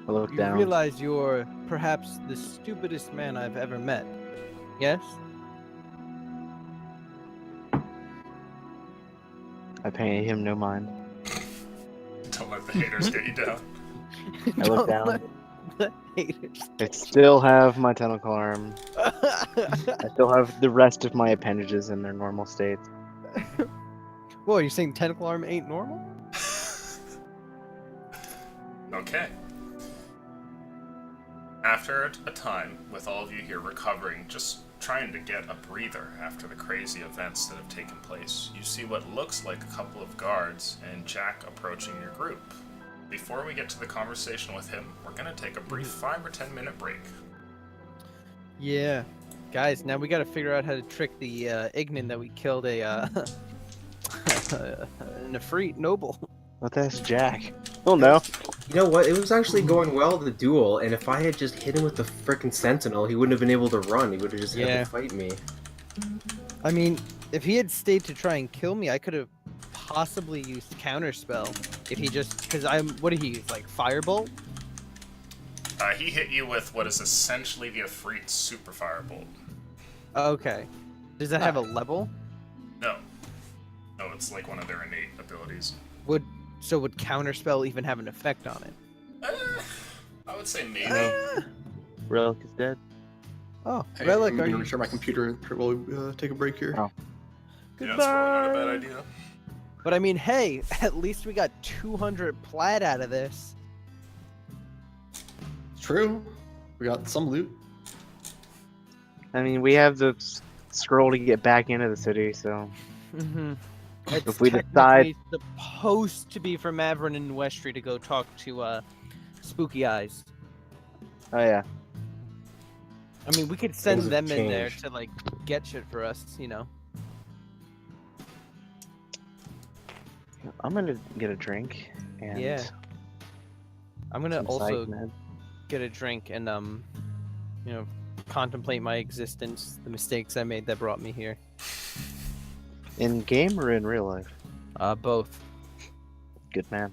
S3: I look
S2: You
S3: down.
S2: realize you're perhaps the stupidest man I've ever met. Yes?
S3: I pay him no mind.
S1: Don't let the haters get you down.
S3: I look down.
S2: Let the haters.
S3: I still have my tentacle arm. I still have the rest of my appendages in their normal states.
S2: Whoa, you're saying tentacle arm ain't normal?
S1: Okay. After a time, with all of you here recovering, just trying to get a breather after the crazy events that have taken place, you see what looks like a couple of guards and Jack approaching your group. Before we get to the conversation with him, we're going to take a brief 5 or 10 minute break.
S2: Yeah. Guys, now we gotta figure out how to trick the Ignan that we killed a Nefrite noble.
S3: Let's ask Jack. Oh no.
S5: You know what? It was actually going well, the duel, and if I had just hit him with the frickin' sentinel, he wouldn't have been able to run. He would have just had
S2: Yeah.
S5: to fight me.
S2: I mean, if he had stayed to try and kill me, I could have possibly used counterspell. If he just, because what did he use? Like firebolt?
S1: He hit you with what is essentially the Ifrit Super Firebolt.
S2: Okay. Does that have a level?
S1: No. No, it's like one of their innate abilities.
S2: So would Counterspell even have an effect on it?
S1: I would say maybe.
S3: No. Relic is dead.
S2: Oh,
S4: Hey,
S2: Relic,
S4: I'm
S2: are
S4: gonna
S2: you?
S4: restart my computer while we take a break here.
S3: Oh.
S1: Yeah, that's probably not a bad
S2: Goodbye.
S1: idea.
S2: But I mean, hey, at least we got 200 plat out of this.
S4: It's true. We got some loot.
S3: I mean, we have the scroll to get back into the city, so
S2: Mm-hmm. It's
S3: If we
S2: technically supposed to be from Mavrin and Westry to go talk to Spooky Eyes.
S3: oh yeah.
S2: I mean, we could send
S5: Things
S2: them
S5: have
S2: in there
S5: changed.
S2: to like get shit for us, you know.
S3: I'm gonna get a drink and
S2: Yeah. I'm gonna
S3: some
S2: also
S3: psych meds.
S2: get a drink and you know, contemplate my existence, the mistakes I made that brought me here.
S3: In game or in real life.
S2: Both.
S3: Good man.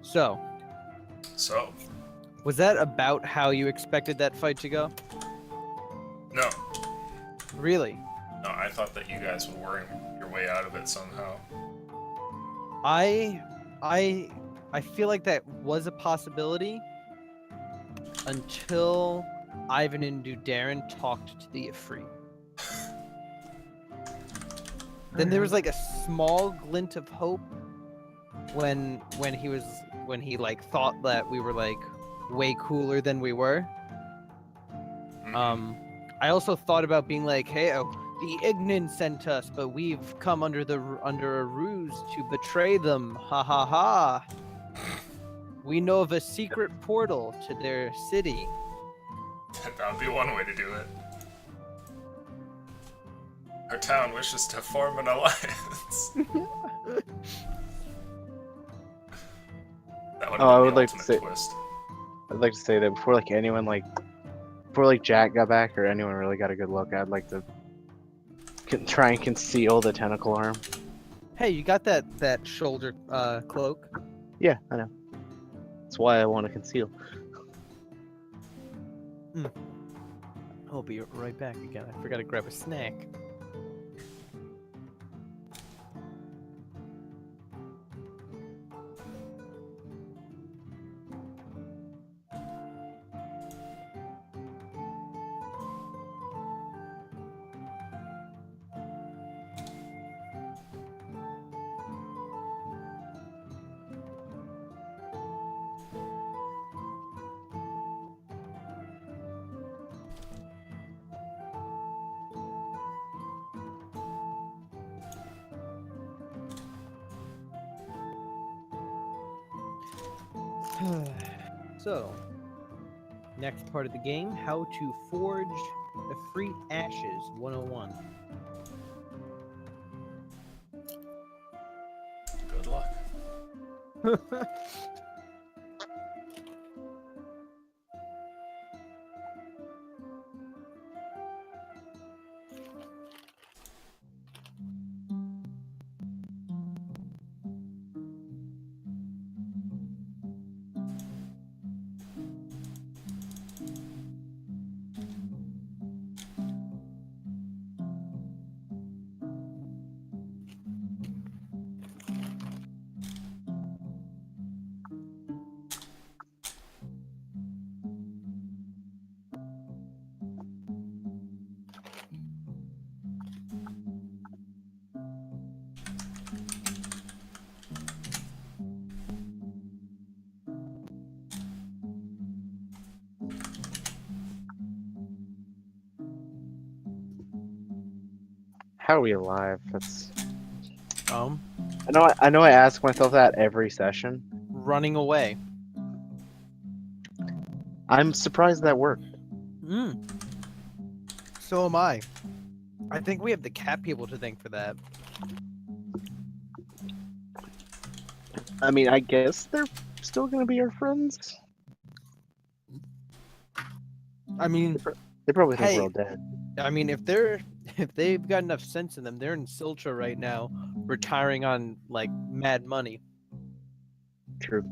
S2: So,
S1: So,
S2: was that about how you expected that fight to go?
S1: no.
S2: Really?
S1: No, I thought that you guys would worm your way out of it somehow.
S2: I feel like that was a possibility until Ivan and Dudarin talked to the Ifrit. Then there was like a small glint of hope when he like thought that we were like way cooler than we were.
S1: Mhm.
S2: I also thought about being like, hey, the Ignan sent us, but we've come under a ruse to betray them. Ha ha ha. We know of a secret portal to their city.
S1: That would be one way to do it. Our town wishes to form an alliance. That would
S3: Oh, I
S1: be
S3: would
S1: the
S3: like to
S1: ultimate
S3: say-
S1: twist.
S3: I'd like to say that before like anyone like before like Jack got back or anyone really got a good look, I'd like to try and conceal the tentacle arm.
S2: Hey, you got that shoulder cloak?
S3: Yeah, I know. That's why I want to conceal.
S2: I'll be right back again. I forgot to grab a snack. So, next part of the game, how to forge the free ashes 101.
S1: Good luck.
S3: How are we alive? That's.
S2: Um,
S3: I know. I ask myself that every session.
S2: running away.
S3: I'm surprised that worked.
S2: So am I. I think we have the cat people to thank for that.
S3: I mean, I guess they're still gonna be our friends.
S2: I mean,
S3: They probably think
S2: Hey.
S3: we're all dead.
S2: if they've got enough sense in them, they're in Siltra right now, retiring on like mad money.
S3: True.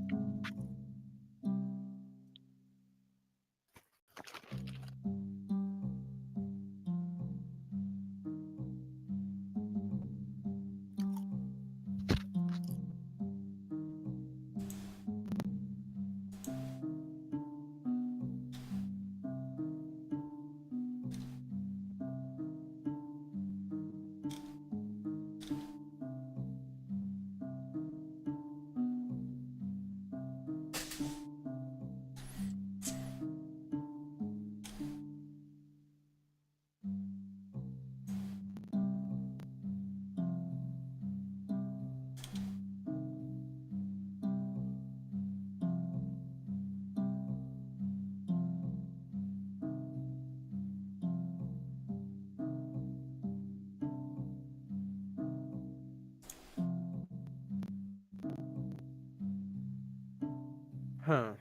S2: Huh.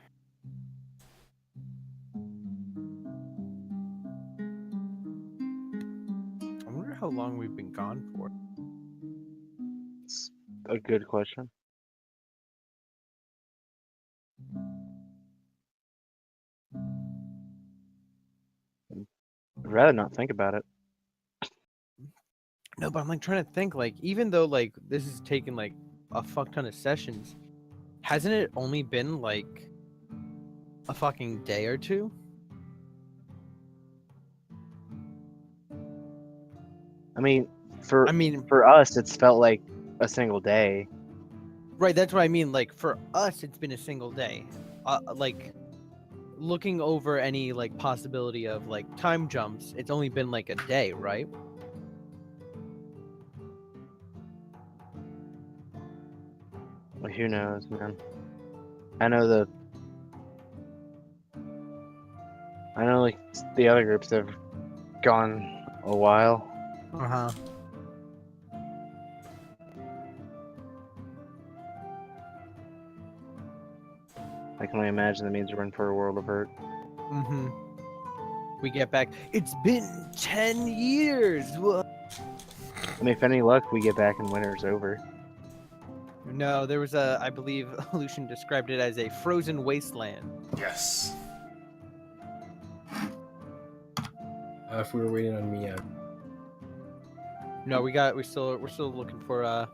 S2: I wonder how long we've been gone for.
S3: It's a good question. I'd rather not think about it.
S2: No, but I'm like trying to think, like, even though like this has taken like a fuck ton of sessions, hasn't it only been like a fucking day or two?
S3: I mean,
S2: I mean,
S3: for us, it's felt like a single day.
S2: right, that's what I mean. Like for us, it's been a single day. Like looking over any like possibility of like time jumps, it's only been like a day, right?
S3: Well, who knows, man? I know like the other groups have gone a while.
S2: Uh-huh.
S3: I can only imagine that means we're in for a world of hurt.
S2: Mm-hmm. We get back. It's been 10 years. Wha-
S3: And if any luck, we get back and winter's over.
S2: No, there was a. I believe Lucian described it as a frozen wasteland.
S1: Yes.
S6: If we were waiting on Mia.
S2: No, we're still looking for a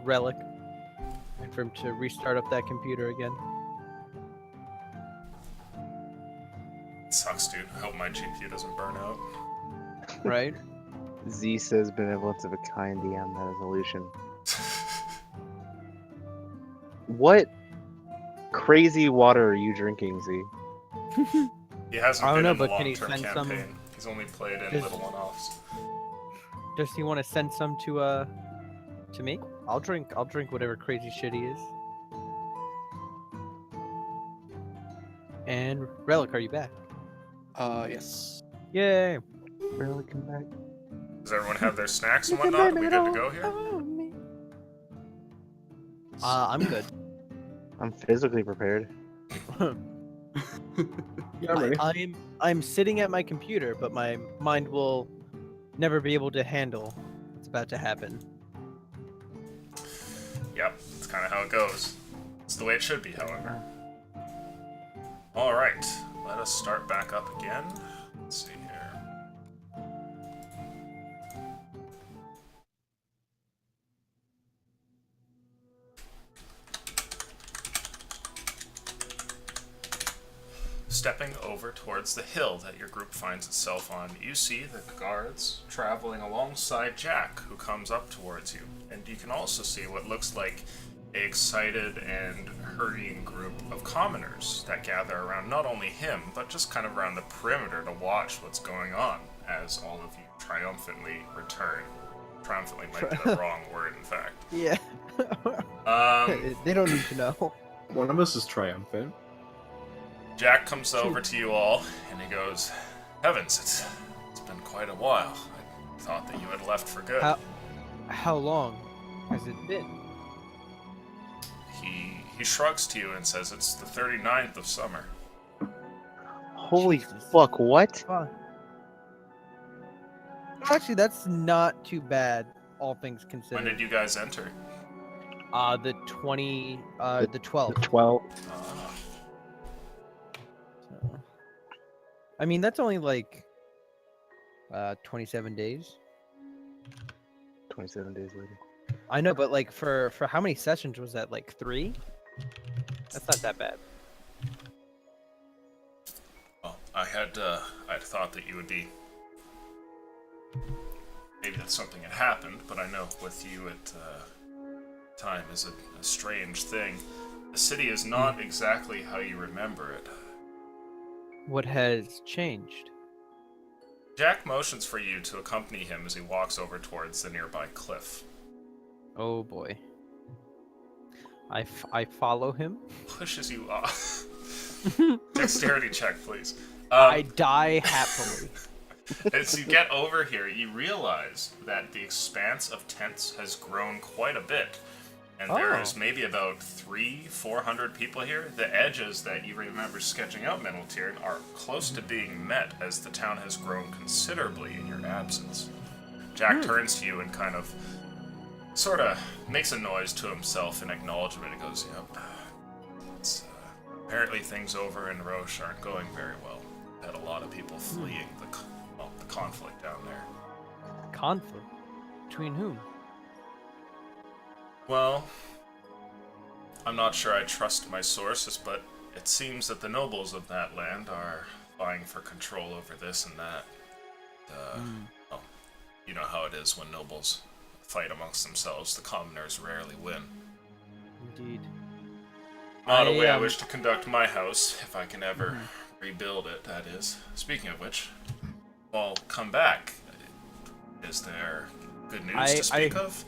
S2: relic, and for him to restart up that computer again.
S1: It sucks, dude. I hope my GPU doesn't burn out.
S2: Right?
S3: Z says benevolence of a kind DM, that is Illusion. What crazy water are you drinking, Z?
S1: He hasn't
S2: I don't
S1: been
S2: know,
S1: in the
S2: but can he
S1: long-term
S2: send some-
S1: campaign. He's only played in
S2: Does-
S1: little one-offs.
S2: Does he want to send some to me? I'll drink whatever crazy shit he is. And Relic, are you back?
S4: Yes.
S2: Yay!
S3: Really come back?
S1: Does everyone have their snacks and whatnot? Are we good to go here?
S2: I'm good.
S3: I'm physically prepared.
S6: Yeah, I'm ready.
S2: I'm sitting at my computer, but my mind will never be able to handle what's about to happen.
S1: Yep, that's kind of how it goes. It's the way it should be, however. Alright, let us start back up again. Let's see here. Stepping over towards the hill that your group finds itself on, you see the guards traveling alongside Jack, who comes up towards you. And you can also see what looks like an excited and hurrying group of commoners that gather around not only him, but just kind of around the perimeter to watch what's going on as all of you triumphantly return. Triumphantly might be the wrong word, in fact.
S2: Yeah. They don't need to know.
S6: One of us is triumphant.
S1: Jack comes over to you all, and he goes, "Heavens, it's been quite a while. I thought that you had left for good."
S2: How long has it been?
S1: He shrugs to you and says, "It's the 39th of summer."
S3: Holy
S2: Jesus.
S3: fuck, what?
S2: Fine. Actually, that's not too bad, all things
S1: When
S2: considered.
S1: did you guys enter?
S2: The 12th.
S3: 12.
S2: So, I mean, that's only like 27 days.
S3: 27 days later.
S2: I know, but like for how many sessions was that? Like 3? That's not that bad.
S1: Well, I'd thought that you would be. Maybe that something had happened, but I know with you at time is a strange thing. The city is not exactly how you remember it.
S2: What has changed?
S1: Jack motions for you to accompany him as he walks over towards the nearby cliff.
S2: Oh boy. I follow him.
S1: Pushes you off. Dexterity check, please.
S2: I die happily.
S1: As you get over here, you realize that the expanse of tents has grown quite a bit. And there's maybe about 400 people here. The edges that you remember sketching out, Meneltier, are close to being met as the town has grown considerably in your absence. Jack turns to you and kind of, sort of makes a noise to himself in acknowledgement. He goes, "Yep, it's, apparently things over in Roche aren't going very well. Had a lot of people fleeing the conflict down there."
S2: Conflict? Between whom?
S1: Well, I'm not sure I trust my sources, but it seems that the nobles of that land are vying for control over this and that. Well, you know how it is when nobles fight amongst themselves. The commoners rarely win.
S2: Indeed.
S1: Not a way I wish to conduct my house, if I can ever rebuild it, that is. Speaking of which, well, come back. Is there good news to speak of?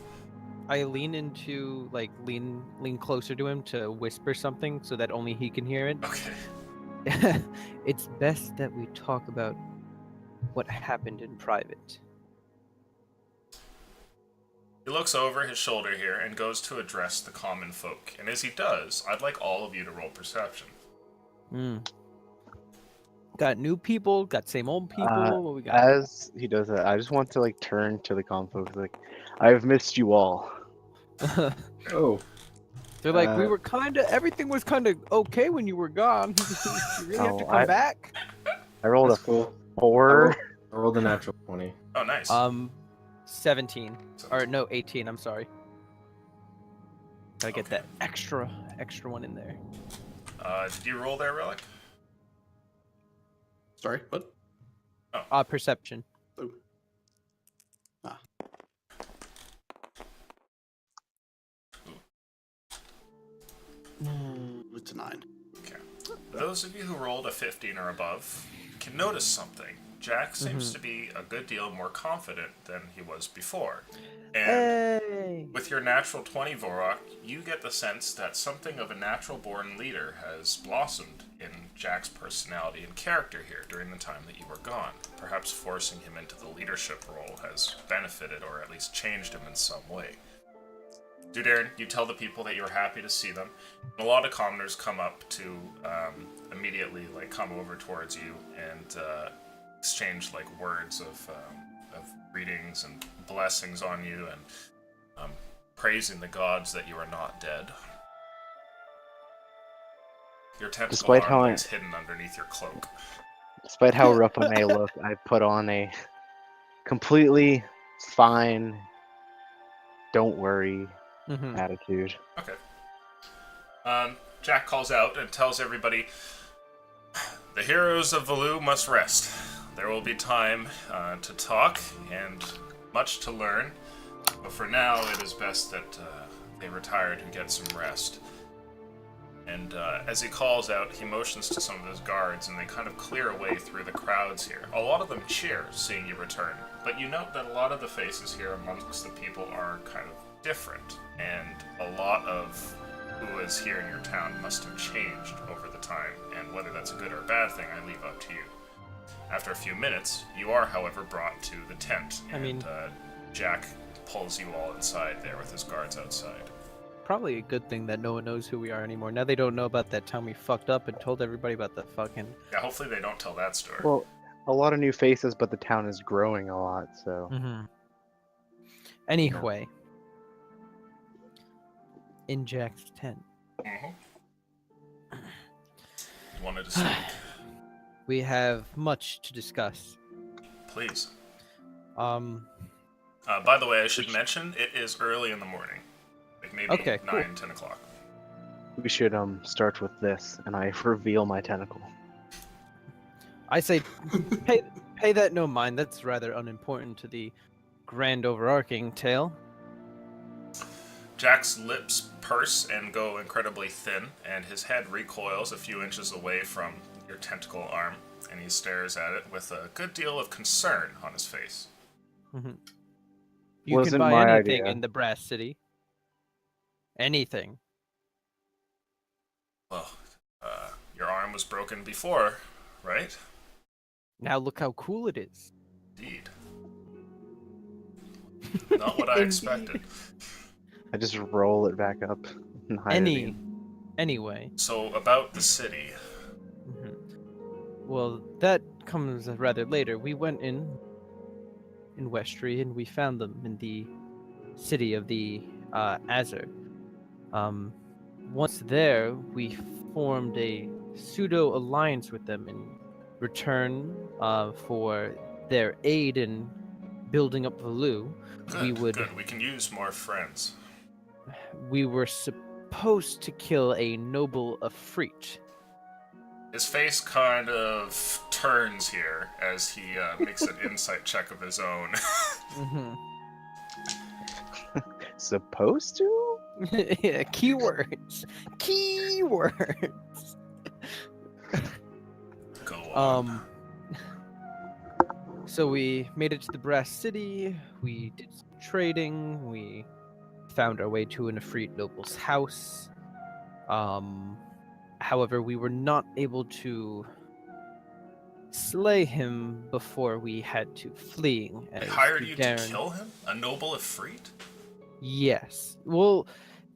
S2: I lean into lean closer to him to whisper something so that only he can hear it.
S1: Okay.
S2: It's best that we talk about what happened in private.
S1: He looks over his shoulder here and goes to address the common folk. And as he does, I'd like all of you to roll perception.
S2: Got new people, got same old people. What we got?
S3: As he does that, I just want to like turn to the comm folks like, I've missed you all.
S6: Oh,
S2: They're like, we
S5: Uh,
S2: were everything was kind of okay when you were gone. You really have to
S3: Oh,
S2: come back?
S3: I rolled
S5: that's
S3: a
S5: cool.
S3: 4.
S5: I rolled a natural 20.
S1: Oh, nice.
S2: 17. Or no, 18, I'm sorry. Gotta get
S1: Okay.
S2: that extra one in there.
S1: Did you roll there, Relic?
S4: Sorry, what?
S2: Perception.
S4: Oh. Ah. It's a 9.
S1: Okay. Those of you who rolled a 15 or above can notice something. Jack seems to be a good deal more confident than he was before. And
S2: Hey!
S1: with your natural 20, Vorok, you get the sense that something of a natural-born leader has blossomed in Jack's personality and character here during the time that you were gone. Perhaps forcing him into the leadership role has benefited or at least changed him in some way. Dudarin, you tell the people that you're happy to see them. And a lot of commoners come up to immediately come over towards you and exchange words of greetings and blessings on you and praising the gods that you are not dead. Your tentacle
S3: Despite
S1: arm
S3: how
S1: lays hidden underneath your cloak.
S3: Despite how rough I may look, I put on a completely fine, don't worry
S2: Mhm.
S3: attitude.
S1: Okay. Jack calls out and tells everybody, the heroes of Valu must rest. There will be time to talk and much to learn, but for now it is best that they retire to get some rest. And as he calls out, he motions to some of his guards, and they kind of clear away through the crowds here. A lot of them cheer, seeing you return, but you note that a lot of the faces here amongst the people are kind of different, and a lot of who is here in your town must have changed over the time, and whether that's a good or a bad thing, I leave up to you. After a few minutes, you are, however, brought to the tent, and Jack pulls you all inside there with his guards outside.
S2: Probably a good thing that no one knows who we are anymore. Now they don't know about that time we fucked up and told everybody about the fucking...
S1: Yeah, hopefully they don't tell that story.
S3: Well, a lot of new faces, but the town is growing a lot, so.
S2: Mm-hmm. Anyway. In Jack's tent.
S1: You wanted to speak?
S2: We have much to discuss.
S1: Please.
S2: By
S1: the way, I should mention, it is early in the morning. Maybe
S2: Okay,
S1: 9,
S2: cool.
S1: 10 o'clock.
S3: We should start with this, and I reveal my tentacle.
S2: I say pay that no mind. That's rather unimportant to the grand overarching tale.
S1: Jack's lips purse and go incredibly thin, and his head recoils a few inches away from your tentacle arm, and he stares at it with a good deal of concern on his face.
S2: Mm-hmm. You
S3: Wasn't
S2: can buy
S3: my
S2: anything
S3: idea.
S2: in the Brass City. Anything.
S1: Well, your arm was broken before, right?
S2: Now look how cool it is.
S1: Indeed. Not what I expected.
S3: I just roll it back up and hide it again.
S2: Anyway.
S1: So, about the city.
S2: Mhm. Well, that comes rather later. We went in Westry and we found them in the city of the Azur. Once there, we formed a pseudo alliance with them in return for their aid in building up Valu.
S1: Good. We can use more friends.
S2: We were supposed to kill a noble Efreet.
S1: His face kind of turns here as he makes an insight check of his own.
S2: Mm-hmm.
S3: Supposed to?
S2: Yeah, keywords.
S1: Go on.
S2: So we made it to the Brass City. We did some trading. We found our way to an Efreet noble's house. However, we were not able to slay him before we had to flee.
S1: They hired you to kill him? A noble Efreet?
S2: Yes. Well,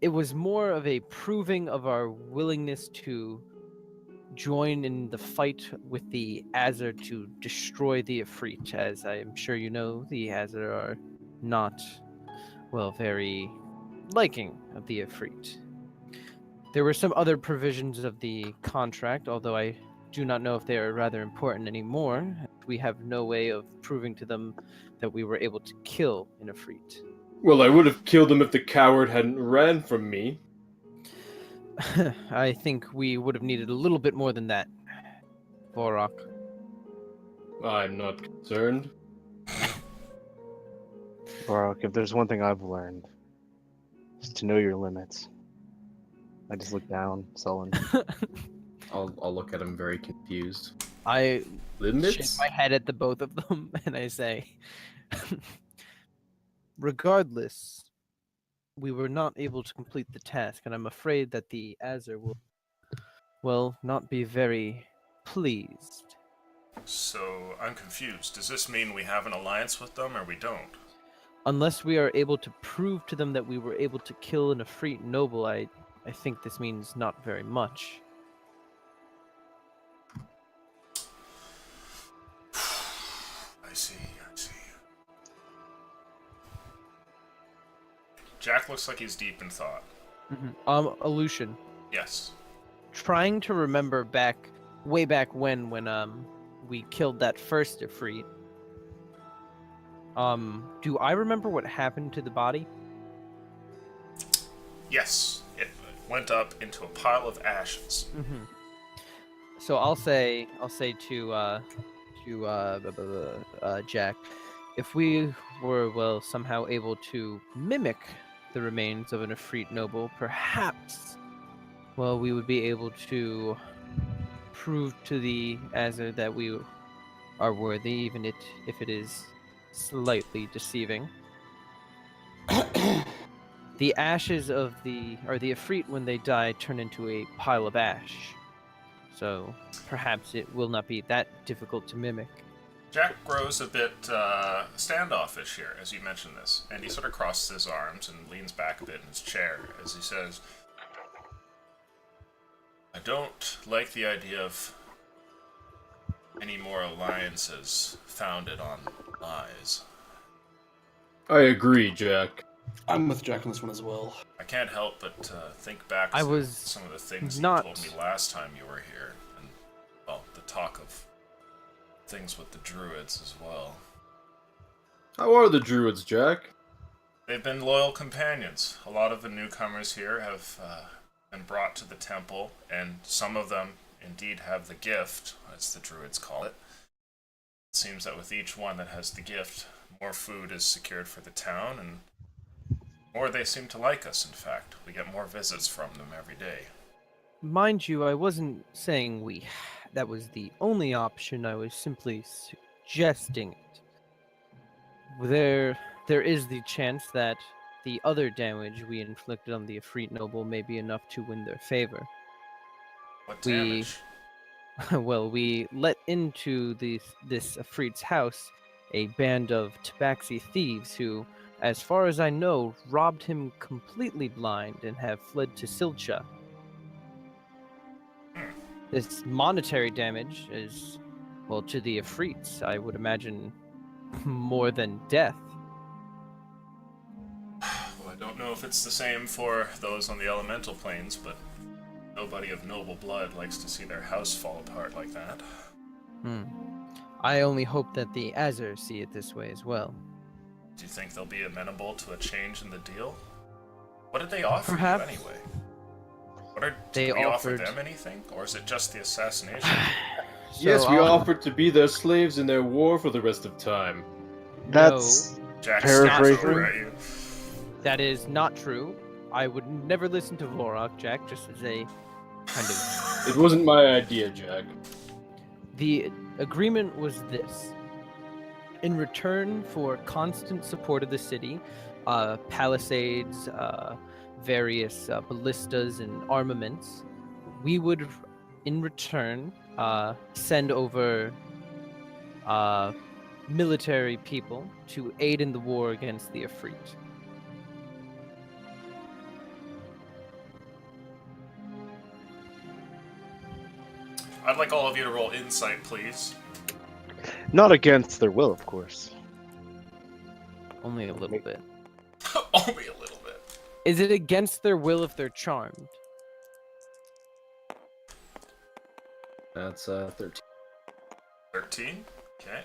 S2: it was more of a proving of our willingness to join in the fight with the Azir to destroy the Ifrit. As I'm sure you know, the Azir are not, well, very liking of the Ifrit. There were some other provisions of the contract, although I do not know if they are rather important anymore. We have no way of proving to them that we were able to kill an Ifrit.
S6: Well, I would have killed him if the coward hadn't ran from me.
S2: I think we would have needed a little bit more than that, Vorok.
S6: I'm not concerned.
S3: Barok, if there's one thing I've learned, it's to know your limits. I just look down, sullen.
S5: I'll look at him very confused.
S2: I shake
S5: Limits?
S2: my head at the both of them and I say, regardless, we were not able to complete the task, and I'm afraid that the Azir will, well, not be very pleased.
S1: So, I'm confused. Does this mean we have an alliance with them or we don't?
S2: Unless we are able to prove to them that we were able to kill an Ifrit noble, I think this means not very much.
S1: I see. Jack looks like he's deep in thought.
S2: Aleutian,
S1: Yes.
S2: trying to remember way back when we killed that first Ifrit. Do I remember what happened to the body?
S1: Yes. It went up into a pile of ashes.
S2: So I'll say to Jack, if we were, well, somehow able to mimic the remains of an Ifrit noble, perhaps, well, we would be able to prove to the Azir that we are worthy, even if it is slightly deceiving. The ashes of the Ifrit, when they die, turn into a pile of ash. So perhaps it will not be that difficult to mimic.
S1: Jack grows a bit standoffish here as you mention this, and he sort of crosses his arms and leans back a bit in his chair as he says, I don't like the idea of any more alliances founded on lies.
S6: I agree, Jack.
S4: I'm with Jack on this one as well.
S1: I can't help but think back
S2: I
S1: to
S2: was
S1: some of the things
S2: not-
S1: you told me last time you were here, and, well, the talk of things with the druids as well.
S6: How are the druids, Jack?
S1: They've been loyal companions. A lot of the newcomers here have been brought to the temple, and some of them indeed have the gift, as the druids call it. It seems that with each one that has the gift, more food is secured for the town, and more they seem to like us, in fact. We get more visits from them every day.
S2: Mind you, I wasn't saying that was the only option. I was simply suggesting it. There is the chance that the other damage we inflicted on the Ifrit noble may be enough to win their favor.
S1: What damage?
S2: Well, we let into this Ifrit's house a band of Tabaxi thieves who, as far as I know, robbed him completely blind and have fled to Silcha. This monetary damage is, well, to the Ifrits, I would imagine, more than death.
S1: Well, I don't know if it's the same for those on the elemental planes, but nobody of noble blood likes to see their house fall apart like that.
S2: I only hope that the Azir see it this way as well.
S1: Do you think they'll be amenable to a change in the deal? What did they offer
S2: Perhaps.
S1: you anyway?
S2: They
S1: did we offer
S2: offered-
S1: them anything, or is it just the assassination?
S6: Yes, we
S2: I'll-
S6: offered to be their slaves in their war for the rest of time.
S3: That's
S1: Jack
S3: Paraphrasing?
S1: snaps over at you.
S2: That is not true. I would never listen to Vorok, Jack, just as a kind of...
S6: It wasn't my idea, Jack.
S2: The agreement was this. In return for constant support of the city, palisades, various ballistas and armaments, we would, in return, send over military people to aid in the war against the Ifrit.
S1: I'd like all of you to roll insight, please.
S3: Not against their will, of course.
S2: Only a little bit.
S1: Only a little bit.
S2: Is it against their will if they're charmed?
S6: That's 13.
S1: 13. Okay.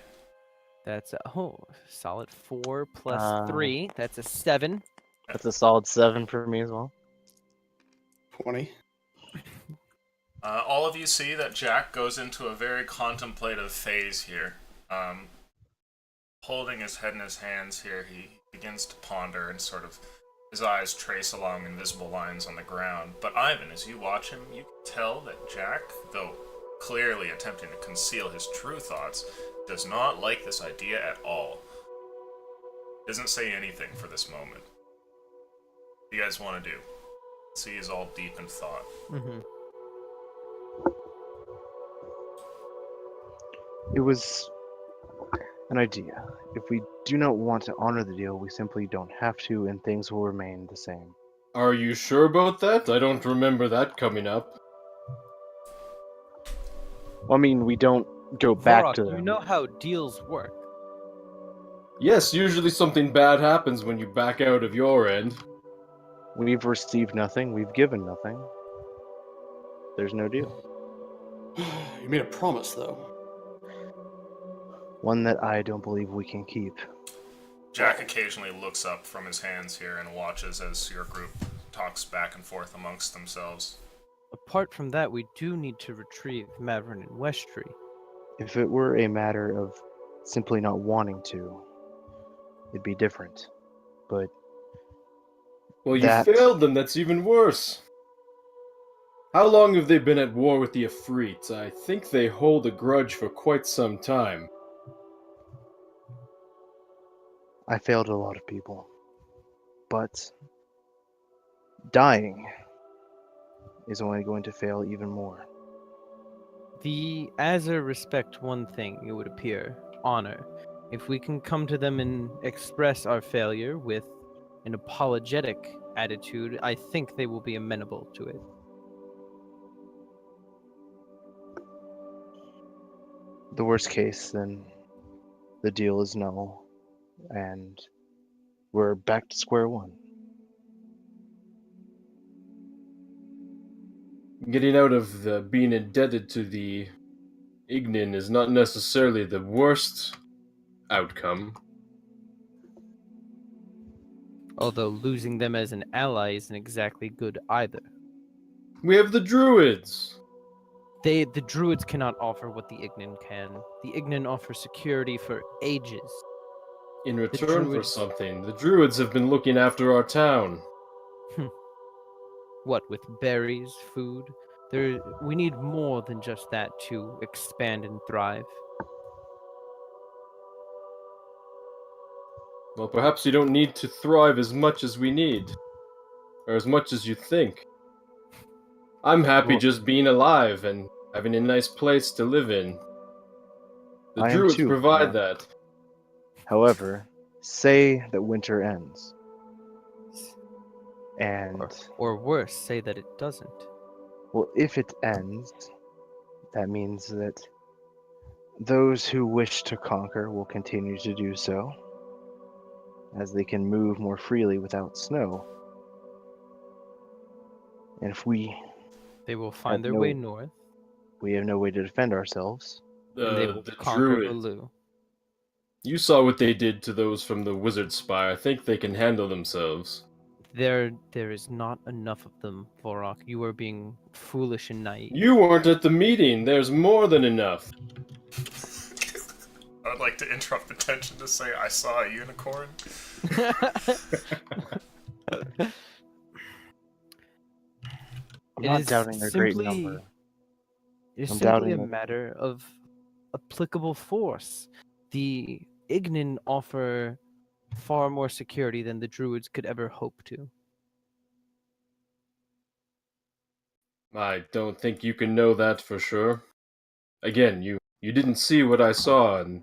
S2: That's a solid 4 plus 3. That's a 7.
S3: That's a solid 7 for me as well.
S4: 20.
S1: All of you see that Jack goes into a very contemplative phase here. Holding his head in his hands here, he begins to ponder and sort of his eyes trace along invisible lines on the ground. But Ivan, as you watch him, you can tell that Jack, though clearly attempting to conceal his true thoughts, does not like this idea at all. Doesn't say anything for this moment. What do you guys want to do? See, he's all deep in thought.
S2: Mm-hmm.
S3: It was an idea. If we do not want to honor the deal, we simply don't have to, and things will remain the same.
S6: Are you sure about that? I don't remember that coming up.
S3: Well, I mean, we don't go back
S2: Vorok,
S3: to
S2: you
S3: them.
S2: know how deals work.
S6: Yes, usually something bad happens when you back out of your end.
S3: We've received nothing. We've given nothing. There's no deal.
S4: You made a promise, though.
S3: One that I don't believe we can keep.
S1: Jack occasionally looks up from his hands here and watches as your group talks back and forth amongst themselves.
S2: Apart from that, we do need to retrieve Mavern and Westry.
S3: If it were a matter of simply not wanting to, it'd be different. But
S6: Well, you
S3: That-
S6: failed them, that's even worse. How long have they been at war with the Efreets? I think they hold a grudge for quite some time.
S3: I failed a lot of people. But dying is only going to fail even more.
S2: The Azir respect one thing, it would appear, honor. If we can come to them and express our failure with an apologetic attitude, I think they will be amenable to it.
S3: The worst case, then the deal is null, and we're back to square one.
S6: Getting out of being indebted to the Ignin is not necessarily the worst outcome.
S2: Although losing them as an ally isn't exactly good either.
S6: We have the Druids!
S2: The Druids cannot offer what the Ignin can. The Ignin offer security for ages.
S6: In return for
S2: Druids-
S6: something, the Druids have been looking after our town.
S2: What, with berries, food? We need more than just that to expand and thrive.
S6: Well, perhaps you don't need to thrive as much as we need. Or as much as you think. I'm happy
S3: Well-
S6: just being alive and having a nice place to live in. The
S3: I am
S6: Druids
S3: too,
S6: provide
S3: yeah.
S6: that.
S3: However, say that winter ends. And,
S2: Or worse, say that it doesn't.
S3: well, if it ends, that means that those who wish to conquer will continue to do so, as they can move more freely without snow. And if we
S2: They will find
S3: Have
S2: their way
S3: no-
S2: north,
S3: have no way to defend ourselves,
S2: and they will
S6: The
S2: conquer
S6: Druids.
S2: Baloo.
S6: You saw what they did to those from the Wizard Spire. I think they can handle themselves.
S2: There is not enough of them, Vorok. You are being foolish and naive.
S6: You weren't at the meeting. There's more than enough.
S1: I would like to interrupt the tension to say I saw a unicorn.
S3: I'm
S2: It
S3: not
S2: is
S3: doubting their great
S2: simply-
S3: number.
S2: It is
S3: I'm
S2: simply
S3: doubting
S2: a
S3: that-
S2: matter of applicable force. The Ignin offer far more security than the Druids could ever hope to.
S6: I don't think you can know that for sure. Again, you didn't see what I saw and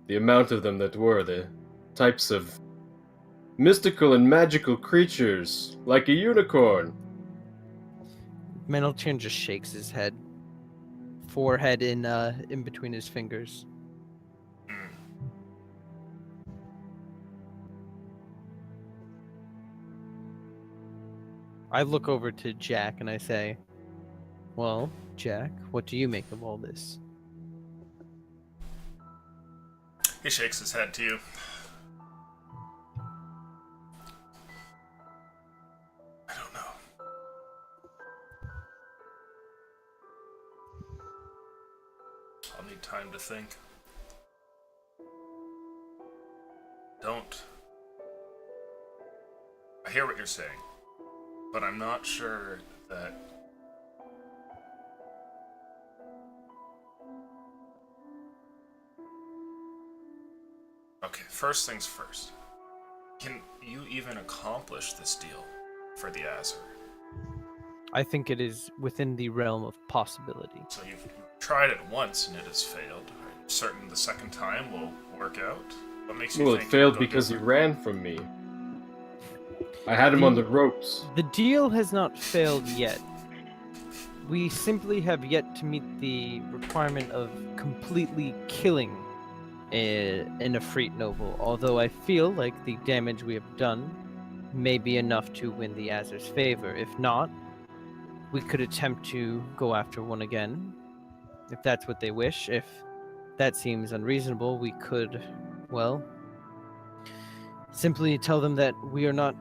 S6: the amount of them that were, the types of mystical and magical creatures, like a unicorn.
S2: Menelchan just shakes his head. forehead in between his fingers.
S1: Hmm.
S2: I look over to Jack and I say, "Well, Jack, what do you make of all this?"
S1: He shakes his head to you. I don't know. I'll need time to think. I hear what you're saying, but I'm not sure that. Okay, first things first. Can you even accomplish this deal for the Azure?
S2: I think it is within the realm of possibility.
S1: So you've tried it once and it has failed. Are you certain the second time will work out? What makes you
S6: Well,
S1: think
S6: it failed
S1: it'll go
S6: because he
S1: different?
S6: ran from me. I had him on the ropes.
S2: The deal has not failed yet. We simply have yet to meet the requirement of completely killing an Efreet noble, although I feel like the damage we have done may be enough to win the Azur's favor. If not, we could attempt to go after one again, if that's what they wish. If that seems unreasonable, we could, well, simply tell them that we are not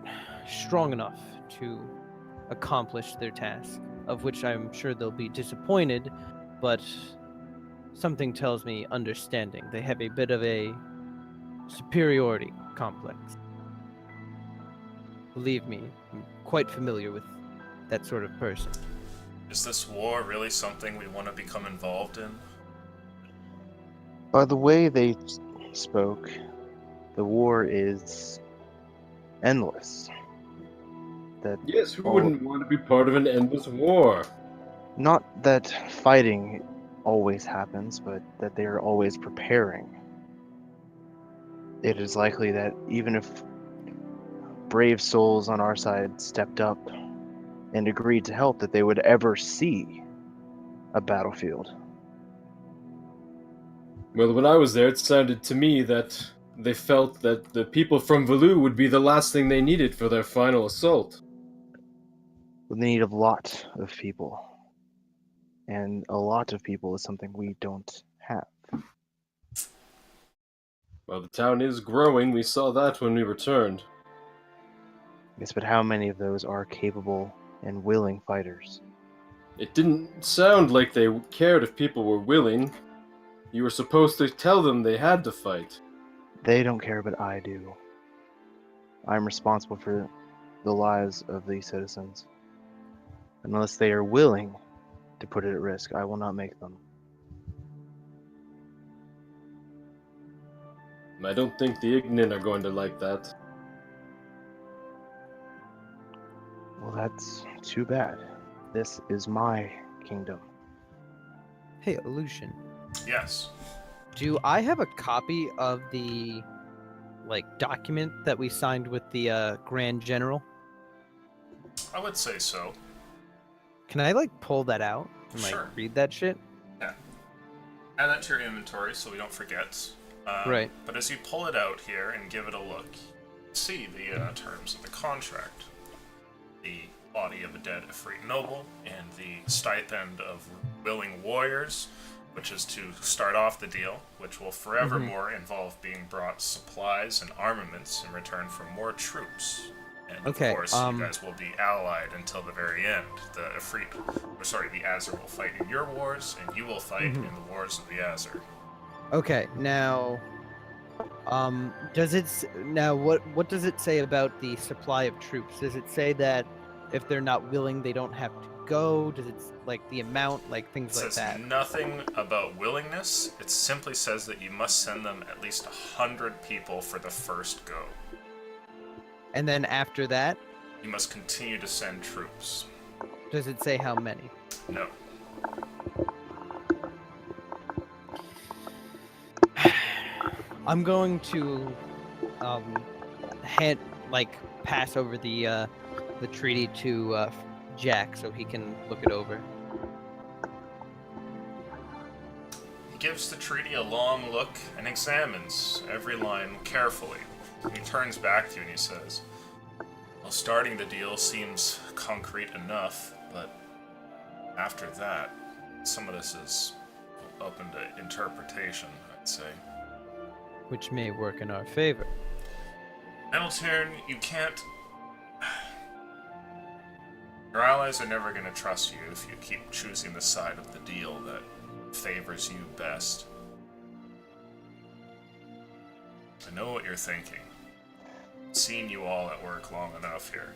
S2: strong enough to accomplish their task, of which I'm sure they'll be disappointed, but something tells me understanding. They have a bit of a superiority complex. Believe me, I'm quite familiar with that sort of person.
S1: Is this war really something we want to become involved in?
S3: By the way they spoke, the war is endless. That
S6: Yes, who
S3: all-
S6: wouldn't want to be part of an endless war?
S3: Not that fighting always happens, but that they are always preparing. It is likely that even if brave souls on our side stepped up and agreed to help, that they would ever see a battlefield.
S6: Well, when I was there, it sounded to me that they felt that the people from Valu would be the last thing they needed for their final assault.
S3: We need a lot of people. And a lot of people is something we don't have.
S6: Well, the town is growing. We saw that when we returned.
S3: Yes, but how many of those are capable and willing fighters?
S6: It didn't sound like they cared if people were willing. You were supposed to tell them they had to fight.
S3: They don't care, but I do. I'm responsible for the lives of these citizens. Unless they are willing to put it at risk, I will not make them.
S6: I don't think the Ignin are going to like that.
S3: Well, that's too bad. This is my kingdom.
S2: Hey, Aleutian,
S1: Yes.
S2: do I have a copy of the document that we signed with the Grand General?
S1: I would say so.
S2: Can I pull that out and
S1: Sure.
S2: read that shit?
S1: Add that to your inventory so we don't forget.
S2: Right.
S1: But as you pull it out here and give it a look, you see the terms of the contract. The body of a dead Efreet noble, and the stipend of willing warriors, which is to start off the deal, which will forevermore involve being brought supplies and armaments in return for more troops. And
S2: Okay,
S1: of course, you guys will be allied until the very end. The Azure will fight in your wars, and you will fight in the wars of the Azure.
S2: Okay, now, what does it say about the supply of troops? Does it say that if they're not willing, they don't have to go? Does it the amount, things
S1: It
S2: like
S1: says
S2: that?
S1: nothing about willingness. It simply says that you must send them at least 100 people for the first go.
S2: And then after that,
S1: You must continue to send troops.
S2: does it say how many?
S1: No.
S2: I'm going to pass over the treaty to Jack so he can look it over.
S1: He gives the treaty a long look and examines every line carefully. He turns back to you and he says, well, starting the deal seems concrete enough, but after that, some of this is open to interpretation, I'd say.
S2: Which may work in our favor.
S1: Eltern, you can't... Your allies are never going to trust you if you keep choosing the side of the deal that favors you best. I know what you're thinking. I've seen you all at work long enough here.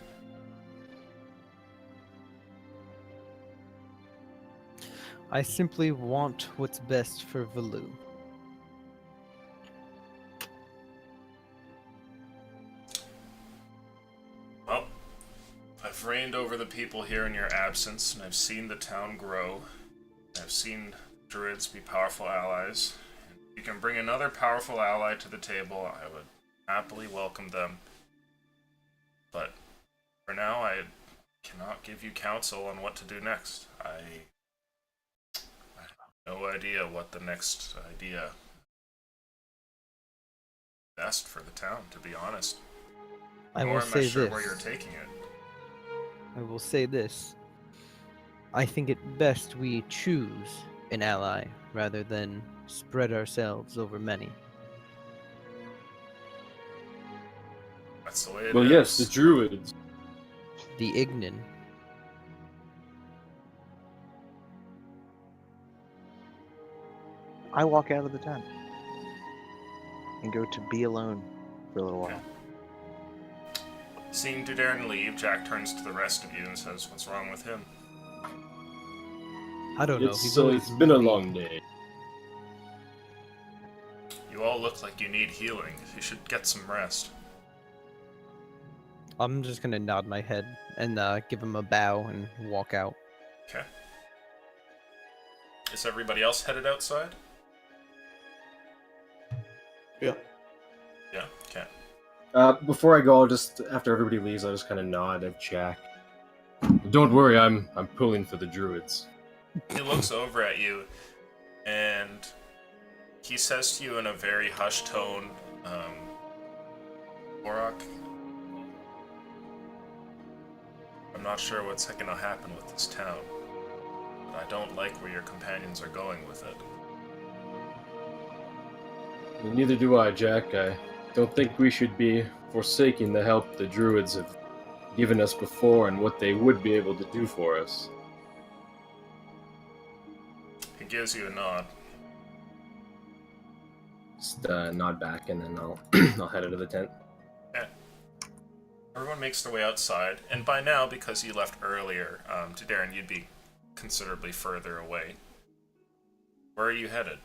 S2: I simply want what's best for Valu.
S1: Well, I've reigned over the people here in your absence, and I've seen the town grow. I've seen druids be powerful allies. If you can bring another powerful ally to the table, I would happily welcome them. But for now, I cannot give you counsel on what to do next. I have no idea what the next idea best for the town, to be honest.
S2: I
S1: Nor
S2: will
S1: am I
S2: say
S1: sure
S2: this.
S1: where you're taking it.
S2: I will say this. I think it best we choose an ally rather than spread ourselves over many.
S1: That's the way it is.
S6: Well, yes, the druids.
S2: The Ignin.
S3: I walk out of the tent and go to be alone for a little while.
S1: Seeing Dudarin leave, Jack turns to the rest of you and says, what's wrong with him?
S2: I don't know.
S6: It's been a long day.
S1: You all look like you need healing. You should get some rest.
S2: I'm just gonna nod my head and give him a bow and walk out.
S1: Okay. Is everybody else headed outside?
S4: Yeah.
S1: Yeah, okay.
S5: Before I go, after everybody leaves, I'll just kind of nod at Jack.
S6: Don't worry, I'm pulling for the druids.
S1: He looks over at you, and he says to you in a very hushed tone, Borak, I'm not sure what's gonna happen with this town, but I don't like where your companions are going with it.
S6: Well, neither do I, Jack. I don't think we should be forsaking the help the druids have given us before and what they would be able to do for us.
S1: He gives you a nod.
S5: Just nod back, and then I'll I'll head out of the tent.
S1: Everyone makes their way outside, and by now, because you left earlier, Dudarin, you'd be considerably further away. Where are you headed?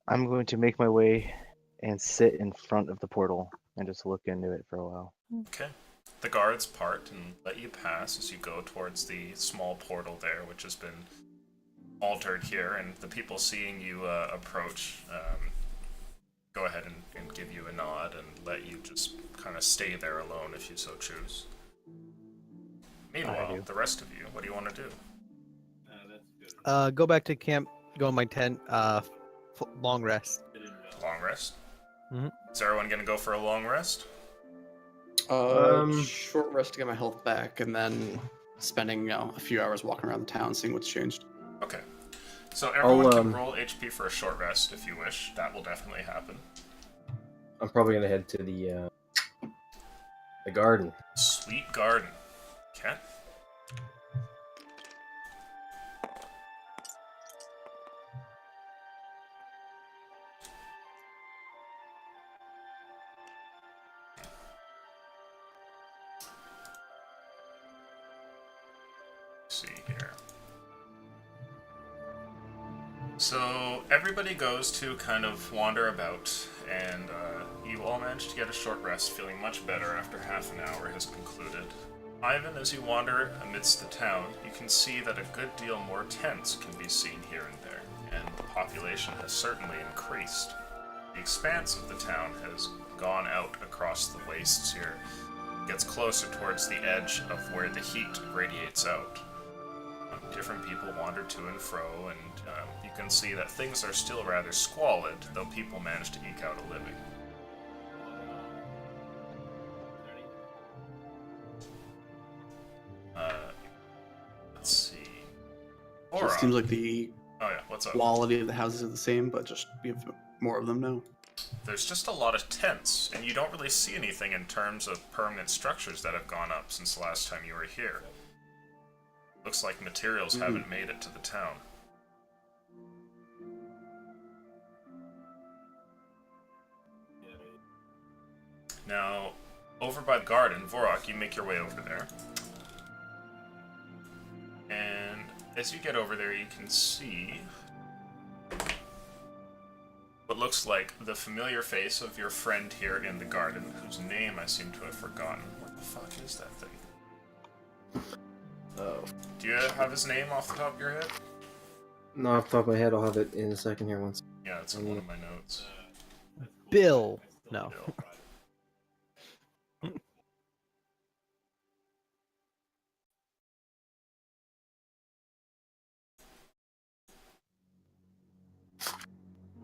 S3: I'm going to make my way and sit in front of the portal and just look into it for a while.
S1: Okay. The guards part and let you pass as you go towards the small portal there, which has been altered here, and the people seeing you approach go ahead and give you a nod and let you just kind of stay there alone if you so choose. Meanwhile,
S3: do.
S1: the rest of you, what do you want to do?
S2: Go back to camp. Go in my tent. Long rest.
S1: Long rest?
S2: Mhm.
S1: Is everyone going to go for a long rest?
S4: Short rest to get my health back, and then spending a few hours walking around the town, seeing what's changed.
S1: Okay. So everyone can
S5: I'll,
S1: roll HP for a short rest if you wish. That will definitely happen.
S5: I'm probably gonna head to the garden.
S1: Sweet garden. Okay. See here. So everybody goes to kind of wander about, and you all manage to get a short rest, feeling much better after half an hour has concluded. Ivan, as you wander amidst the town, you can see that a good deal more tents can be seen here and there, and the population has certainly increased. The expanse of the town has gone out across the wastes here, gets closer towards the edge of where the heat radiates out. different people wander to and fro, and you can see that things are still rather squalid, though people manage to eke out a living. Let's see.
S4: So it seems like the
S1: Oh yeah, what's up?
S4: quality of the houses are the same, but just we have more of them now.
S1: There's just a lot of tents, and you don't really see anything in terms of permanent structures that have gone up since the last time you were here. Looks like materials haven't made it to the town. Now, over by the garden, Vorok, you make your way over there. And as you get over there, you can see what looks like the familiar face of your friend here in the garden, whose name I seem to have forgotten. What the fuck is that thing?
S5: Oh.
S1: Do you have his name off the top of your head?
S5: No, off the top of my head, I'll have it in a second here once.
S1: Yeah, it's in one of my notes.
S2: Bill. No.
S1: Bill.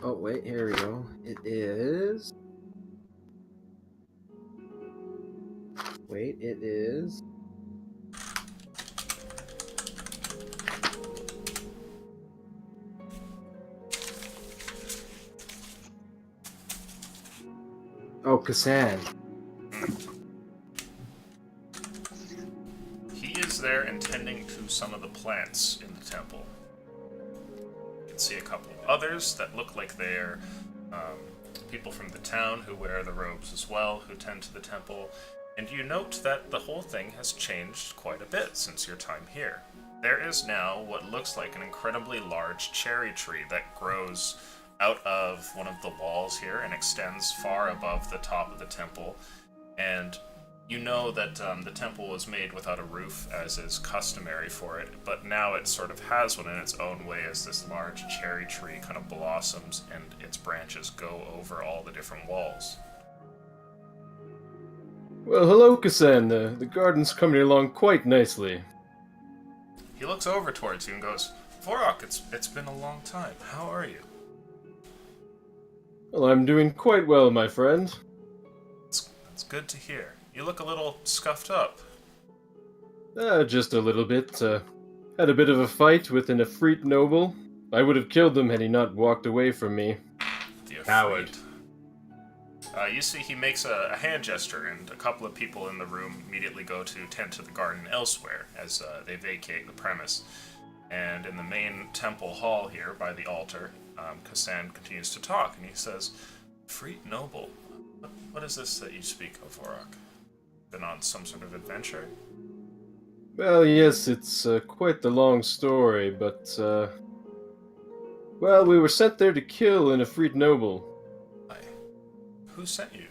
S5: Oh, wait, here we go. It is... Wait, it is... Oh, Kassan.
S1: He is there and tending to some of the plants in the temple. You can see a couple of others that look like they're people from the town who wear the robes as well, who tend to the temple. And you note that the whole thing has changed quite a bit since your time here. There is now what looks like an incredibly large cherry tree that grows out of one of the walls here and extends far above the top of the temple. And you know that the temple was made without a roof, as is customary for it, but now it sort of has one in its own way as this large cherry tree kind of blossoms and its branches go over all the different walls.
S6: Well, hello, Kassan. The garden's coming along quite nicely.
S1: He looks over towards you and goes, Vorok, it's been a long time. How are you?
S6: Well, I'm doing quite well, my friend.
S1: It's good to hear. You look a little scuffed up.
S6: Just a little bit. Had a bit of a fight with an Efreet noble. I would have killed him had he not walked away from me.
S1: The
S6: Coward.
S1: You see he makes a hand gesture, and a couple of people in the room immediately go to tend to the garden elsewhere as they vacate the premise. And in the main temple hall here, by the altar, Kassan continues to talk, and he says, Efreet noble, what is this that you speak of, Vorok? Been on some sort of adventure?
S6: Well, yes, it's quite the long story, but, well, we were sent there to kill an Efreet noble.
S1: Why? Who sent you?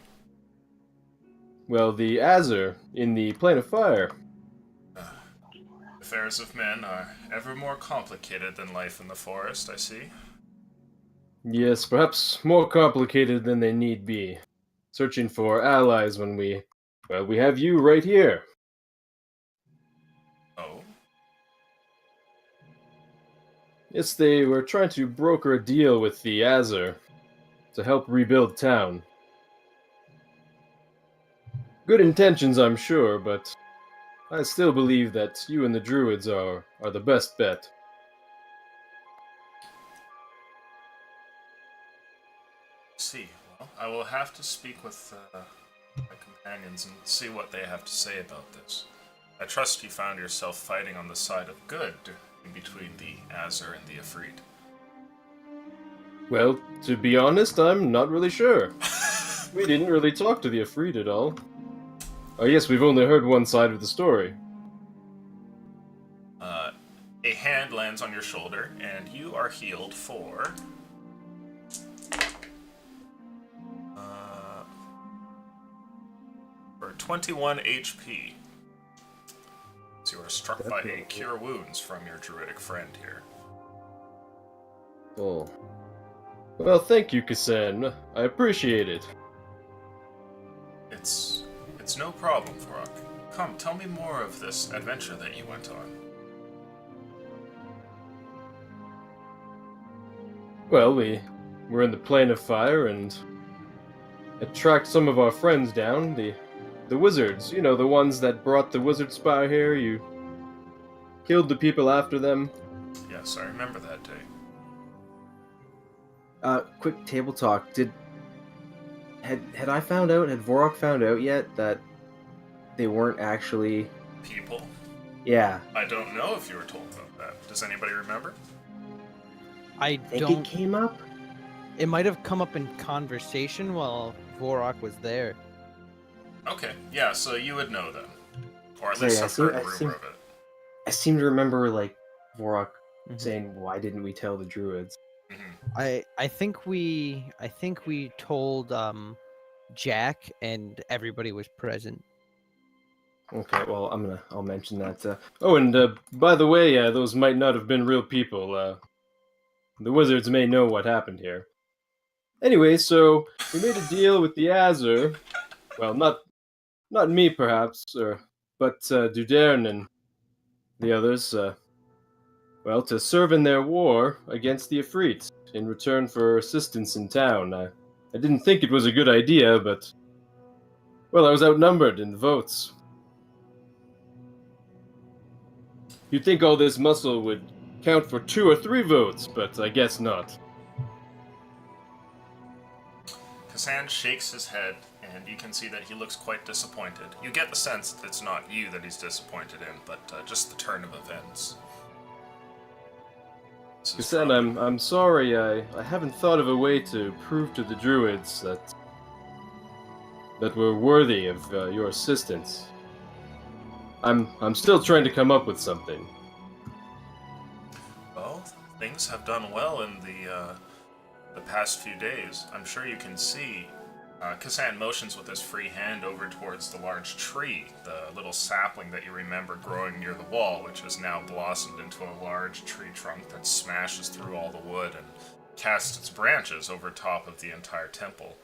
S6: Well, the Azur, in the Plane of Fire.
S1: Affairs of men are ever more complicated than life in the forest, I see.
S6: Yes, perhaps more complicated than they need be. Searching for allies when we have you right here.
S1: Oh?
S6: Yes, they were trying to broker a deal with the Azur to help rebuild town. Good intentions, I'm sure, but I still believe that you and the Druids are the best bet.
S1: See, well, I will have to speak with my companions and see what they have to say about this. I trust you found yourself fighting on the side of good in between the Azur and the Efreet.
S6: Well, to be honest, I'm not really sure. We didn't really talk to the Efreet at all. Oh yes, we've only heard one side of the story.
S1: A hand lands on your shoulder, and you are healed for 21 HP. So you are struck by a cure wounds from your druidic friend here.
S6: Oh. Well, thank you, Kassan. I appreciate it.
S1: It's no problem, Vorok. Come, tell me more of this adventure that you went on.
S6: Well, we were in the plane of fire and it tracked some of our friends down, the wizards, you know, the ones that brought the wizard spire here. You killed the people after them.
S1: Yes, I remember that day.
S5: Quick table talk. Had I found out, had Vorok found out yet that they weren't actually...
S1: People?
S5: Yeah.
S1: I don't know if you were told about that. Does anybody remember?
S2: I
S5: Think
S2: don't.
S5: it came up?
S2: It might have come up in conversation while Vorok was there.
S1: Okay, yeah, so you would know then. Or at
S5: So,
S1: least
S5: yeah,
S1: have heard a
S5: I
S1: rumor
S5: seem-
S1: of it.
S5: I seem to remember, like, Vorok
S2: Mhm.
S5: saying, why didn't we tell the druids?
S1: Mhm.
S2: I think we told Jack and everybody was present.
S5: Okay, well, I'll mention that.
S6: Oh, and by the way, those might not have been real people. The wizards may know what happened here. Anyway, so we made a deal with the Azur. Well, not me, perhaps, but Dudern and the others. Well, to serve in their war against the Ifrit in return for assistance in town. I didn't think it was a good idea, but well, I was outnumbered in the votes. You'd think all this muscle would count for 2 or 3 votes, but I guess not.
S1: Kassan shakes his head, and you can see that he looks quite disappointed. You get the sense that it's not you that he's disappointed in, but just the turn of events. This is
S6: Kassan,
S1: probably-
S6: I'm sorry, I haven't thought of a way to prove to the druids that we're worthy of your assistance. I'm still trying to come up with something.
S1: Well, things have done well in the past few days. I'm sure you can see. Kassan motions with his free hand over towards the large tree, the little sapling that you remember growing near the wall, which has now blossomed into a large tree trunk that smashes through all the wood and casts its branches over top of the entire temple.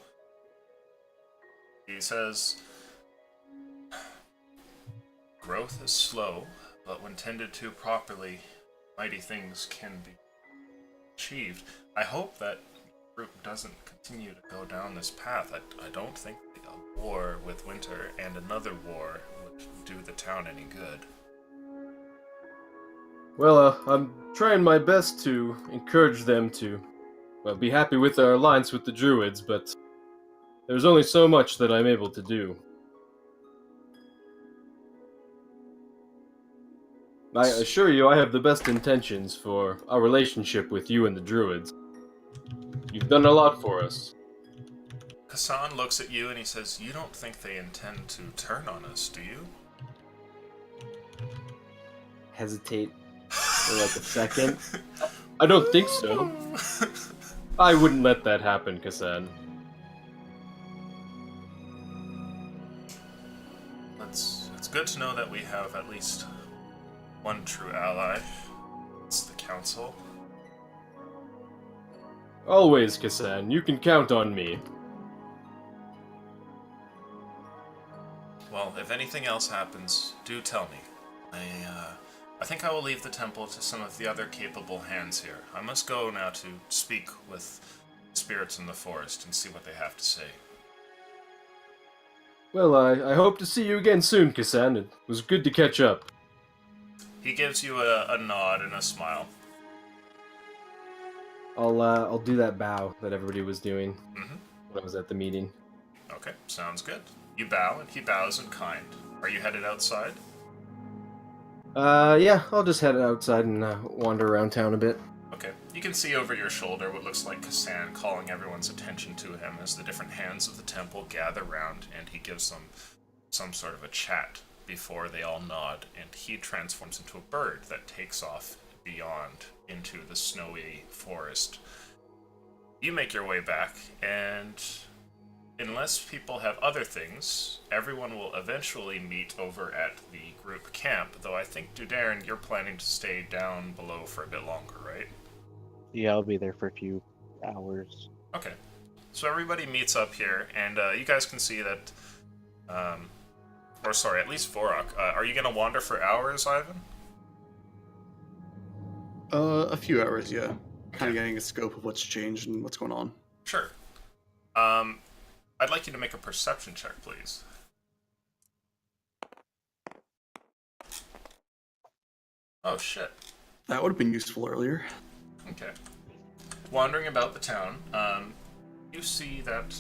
S1: He says, "Growth is slow, but when tended to properly, mighty things can be achieved. I hope that the group doesn't continue to go down this path. I don't think a war with Winter and another war would do the town any good."
S6: Well, I'm trying my best to encourage them to, well, be happy with our alliance with the druids, but there's only so much that I'm able to do. I assure you I have the best intentions for our relationship with you and the druids. You've done a lot for us.
S1: Kassan looks at you and he says, "You don't think they intend to turn on us, do you?"
S5: Hesitate for like a second.
S6: I don't think so. I wouldn't let that happen, Kassan.
S1: It's good to know that we have at least one true ally. It's the council.
S6: Always, Kassan. You can count on me.
S1: Well, if anything else happens, do tell me. I think I will leave the temple to some of the other capable hands here. I must go now to speak with spirits in the forest and see what they have to say.
S6: Well, I hope to see you again soon, Kassan. It was good to catch up.
S1: He gives you a nod and a smile.
S5: I'll do that bow that everybody was doing
S1: Mm-hmm.
S5: when I was at the meeting.
S1: Okay, sounds good. You bow, and he bows in kind. Are you headed outside?
S5: Yeah, I'll just head outside and wander around town a bit.
S1: Okay. You can see over your shoulder what looks like Kassan calling everyone's attention to him as the different hands of the temple gather round, and he gives them some sort of a chat before they all nod, and he transforms into a bird that takes off beyond into the snowy forest. You make your way back, and unless people have other things, everyone will eventually meet over at the group camp, though I think, Dudern, you're planning to stay down below for a bit longer, right?
S3: Yeah, I'll be there for a few hours.
S1: Okay. So everybody meets up here, and you guys can see that, or sorry, at least Vorok. Are you going to wander for hours, Ivan?
S4: A few hours, yeah. Kind of getting a scope of what's changed and what's going on.
S1: Sure. I'd like you to make a perception check, please. Oh, shit.
S4: That would have been useful earlier.
S1: Okay. Wandering about the town, you see that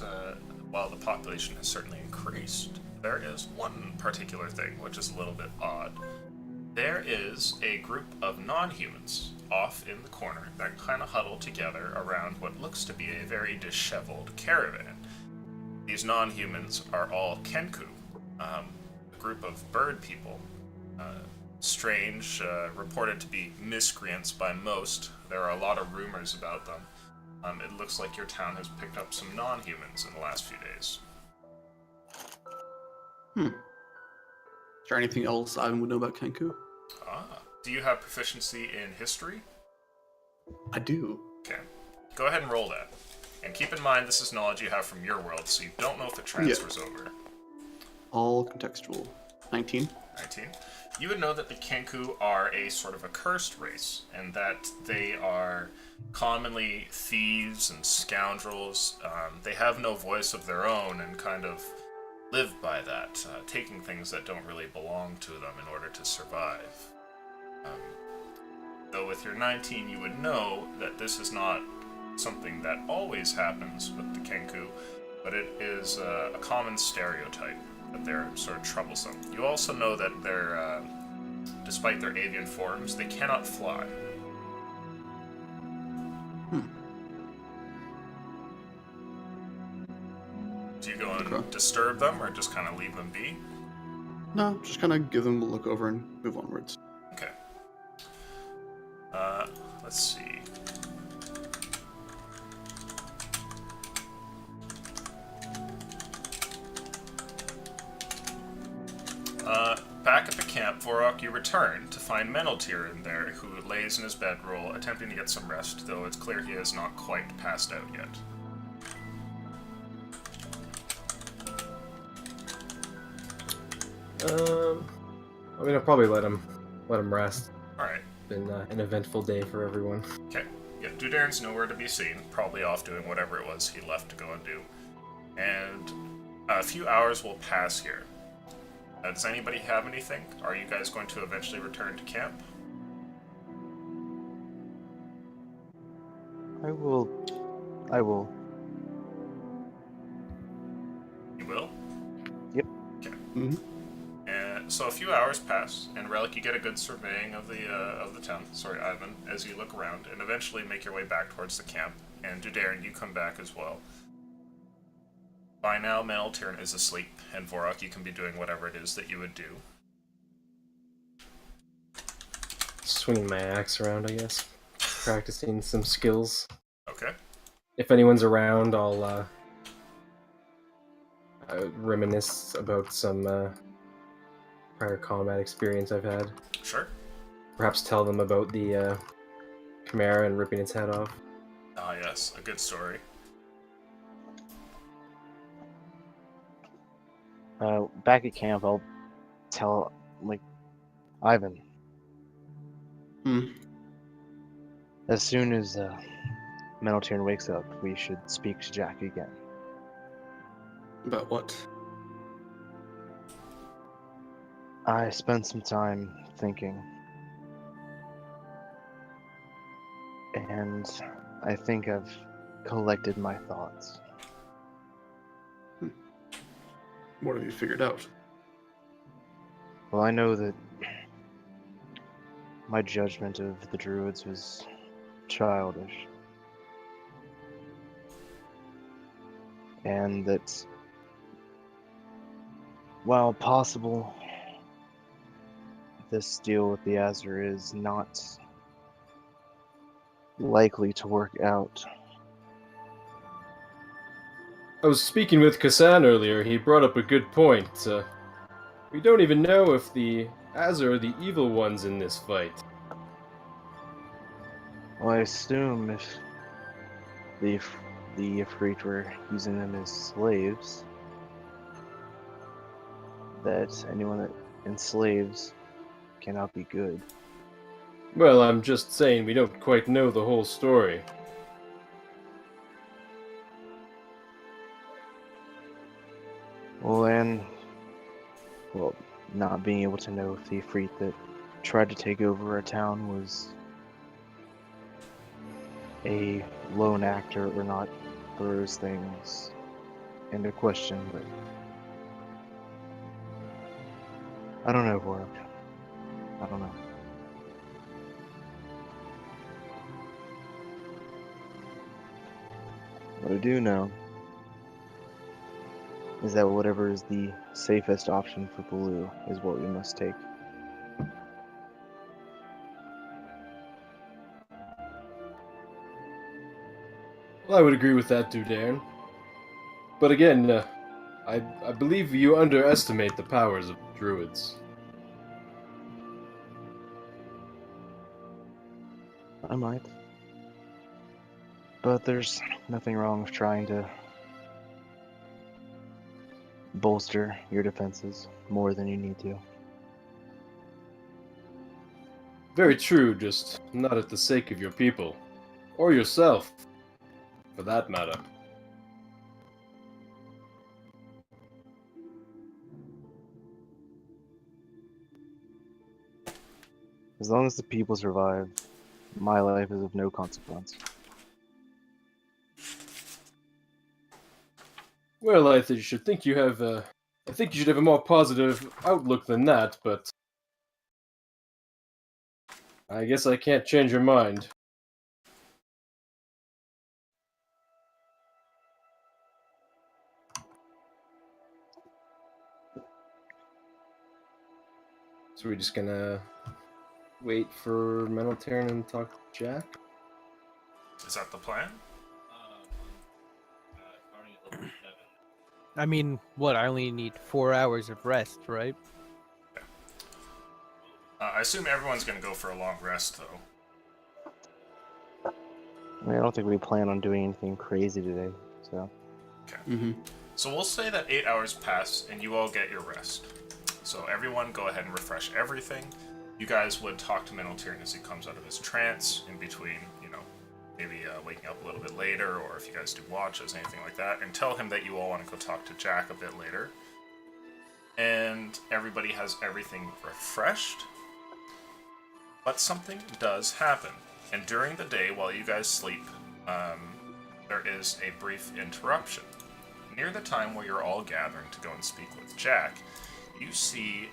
S1: while the population has certainly increased, there is one particular thing which is a little bit odd. There is a group of non-humans off in the corner that kind of huddle together around what looks to be a very disheveled caravan. These non-humans are all Kenku, a group of bird people. Strange, reported to be miscreants by most. There are a lot of rumors about them. It looks like your town has picked up some non-humans in the last few days.
S4: Is there anything else Ivan would know about Kenku?
S1: Do you have proficiency in history?
S4: I do.
S1: Okay. Go ahead and roll that. And keep in mind this is knowledge you have from your world, so you don't know if it transfers over.
S4: All contextual. 19.
S1: 19. You would know that the Kenku are a sort of a cursed race, and that they are commonly thieves and scoundrels. They have no voice of their own and kind of live by that, taking things that don't really belong to them in order to survive. Though with your 19, you would know that this is not something that always happens with the Kenku, but it is a common stereotype that they're sort of troublesome. You also know that they're, despite their avian forms, they cannot fly. Do you go and disturb them, or just kind of leave them be?
S4: No, just kind of give them a look over and move onwards.
S1: Okay. Let's see. Back at the camp, Vorok, you return to find Meneltyr in there, who lays in his bedroll, attempting to get some rest, though it's clear he has not quite passed out yet.
S5: I mean, I'll probably let him rest.
S1: Alright.
S5: Been an eventful day for everyone.
S1: Okay. Yeah, Dudaren's nowhere to be seen, probably off doing whatever it was he left to go and do. And a few hours will pass here. Does anybody have anything? Are you guys going to eventually return to camp?
S3: I will.
S1: You will?
S3: Yep.
S1: Okay.
S4: Mm-hmm.
S1: And so a few hours pass, and Relic, you get a good surveying of the town. Sorry, Ivan, as you look around, and eventually make your way back towards the camp. And Dudaren, you come back as well. By now, Meneltyr is asleep, and Vorok, you can be doing whatever it is that you would do.
S5: Swinging my axe around, I guess. Practicing some skills.
S1: Okay.
S5: If anyone's around, I'll reminisce about some prior combat experience I've had.
S1: Sure.
S5: Perhaps tell them about the Chimera and ripping its head off.
S1: Ah, yes, a good story.
S3: Back at camp, I'll tell, Ivan. As soon as Meneltyr wakes up, we should speak to Jack again.
S4: About what?
S3: I spent some time thinking, and I think I've collected my thoughts.
S4: What have you figured out?
S3: Well, I know that my judgment of the druids was childish, and that, while possible, this deal with the Azure is not likely to work out.
S6: I was speaking with Kassan earlier. He brought up a good point. We don't even know if the Azure are the evil ones in this fight.
S3: Well, I assume if the Ifrit were using them as slaves, that anyone that enslaves cannot be good.
S6: Well, I'm just saying we don't quite know the whole story.
S3: Well, and well, not being able to know if the Ifrit that tried to take over our town was a lone actor or not throws things into question, but I don't know, Vork. I don't know. What I do know is that whatever is the safest option for Baloo is what we must take.
S6: Well, I would agree with that, Dudairn. But again, I believe you underestimate the powers of druids.
S3: I might. But there's nothing wrong with trying to bolster your defenses more than you need to.
S6: Very true, just not at the sake of your people. Or yourself, for that matter.
S3: As long as the people survive, my life is of no consequence.
S6: Well, I think you should think you have I think you should have a more positive outlook than that, but I guess I can't change your mind. So we're just gonna wait for Mental Terran and talk to Jack?
S1: Is that the plan?
S2: I mean, what? I only need 4 hours of rest, right?
S1: I assume everyone's going to go for a long rest, though.
S3: I mean, I don't think we plan on doing anything crazy today, so.
S4: Mm-hmm.
S1: So we'll say that 8 hours pass and you all get your rest. So everyone go ahead and refresh everything. You guys would talk to Mental Tyrann as he comes out of his trance in between, you know, maybe waking up a little bit later, or if you guys do watches, anything like that, and tell him that you all want to go talk to Jack a bit later. And everybody has everything refreshed. But something does happen. And during the day, while you guys sleep, there is a brief interruption. Near the time where you're all gathering to go and speak with Jack, you see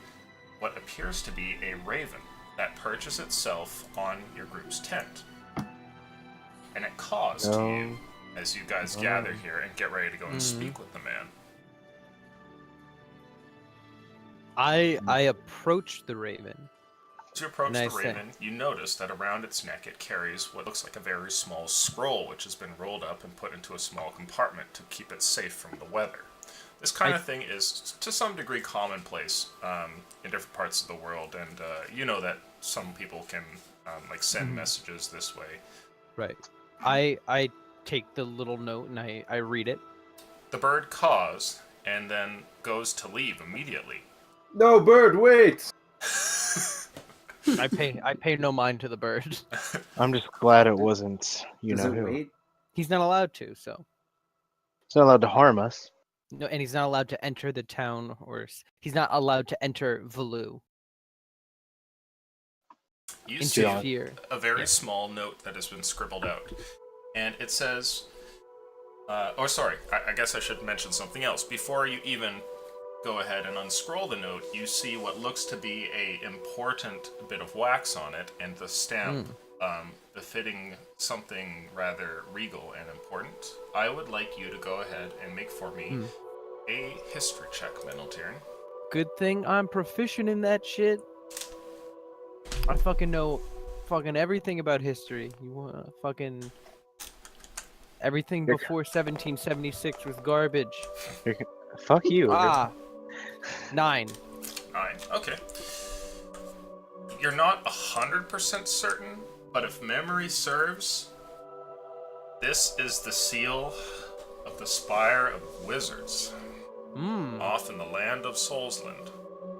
S1: what appears to be a raven that perches itself on your group's tent. And it caws to you as you guys gather here and get ready to go and speak with the man.
S2: I approach the raven.
S1: As you approach
S2: And
S1: the
S2: I say-
S1: raven, you notice that around its neck it carries what looks like a very small scroll, which has been rolled up and put into a small compartment to keep it safe from the weather. This kind of thing is, to some degree, commonplace in different parts of the world, and you know that some people can like send messages this way.
S2: Right. I take the little note and I read it.
S1: The bird caws and then goes to leave immediately.
S6: No, bird, wait!
S2: I pay no mind to the bird.
S3: I'm just glad it wasn't, you
S5: Does
S3: know
S5: it
S3: who.
S5: wait?
S2: He's not allowed to, so.
S3: It's not allowed to harm us.
S2: No, and he's not allowed to enter the town, he's not allowed to enter Valoo.
S1: You see
S2: Interfere.
S1: a very small note that has been scribbled out, and it says, oh sorry, I guess I should mention something else. Before you even go ahead and unscroll the note, you see what looks to be a important bit of wax on it, and the stamp befitting something rather regal and important. I would like you to go ahead and make for me a history check, Mental Tyrann.
S2: Good thing I'm proficient in that shit. I fucking know fucking everything about history. You want fucking everything
S3: You're-
S2: before 1776 was garbage.
S3: Fuck you.
S2: Ah, 9.
S1: 9. Okay. You're not 100% certain, but if memory serves, this is the seal of the Spire of Wizards, off in the land of Soulsland.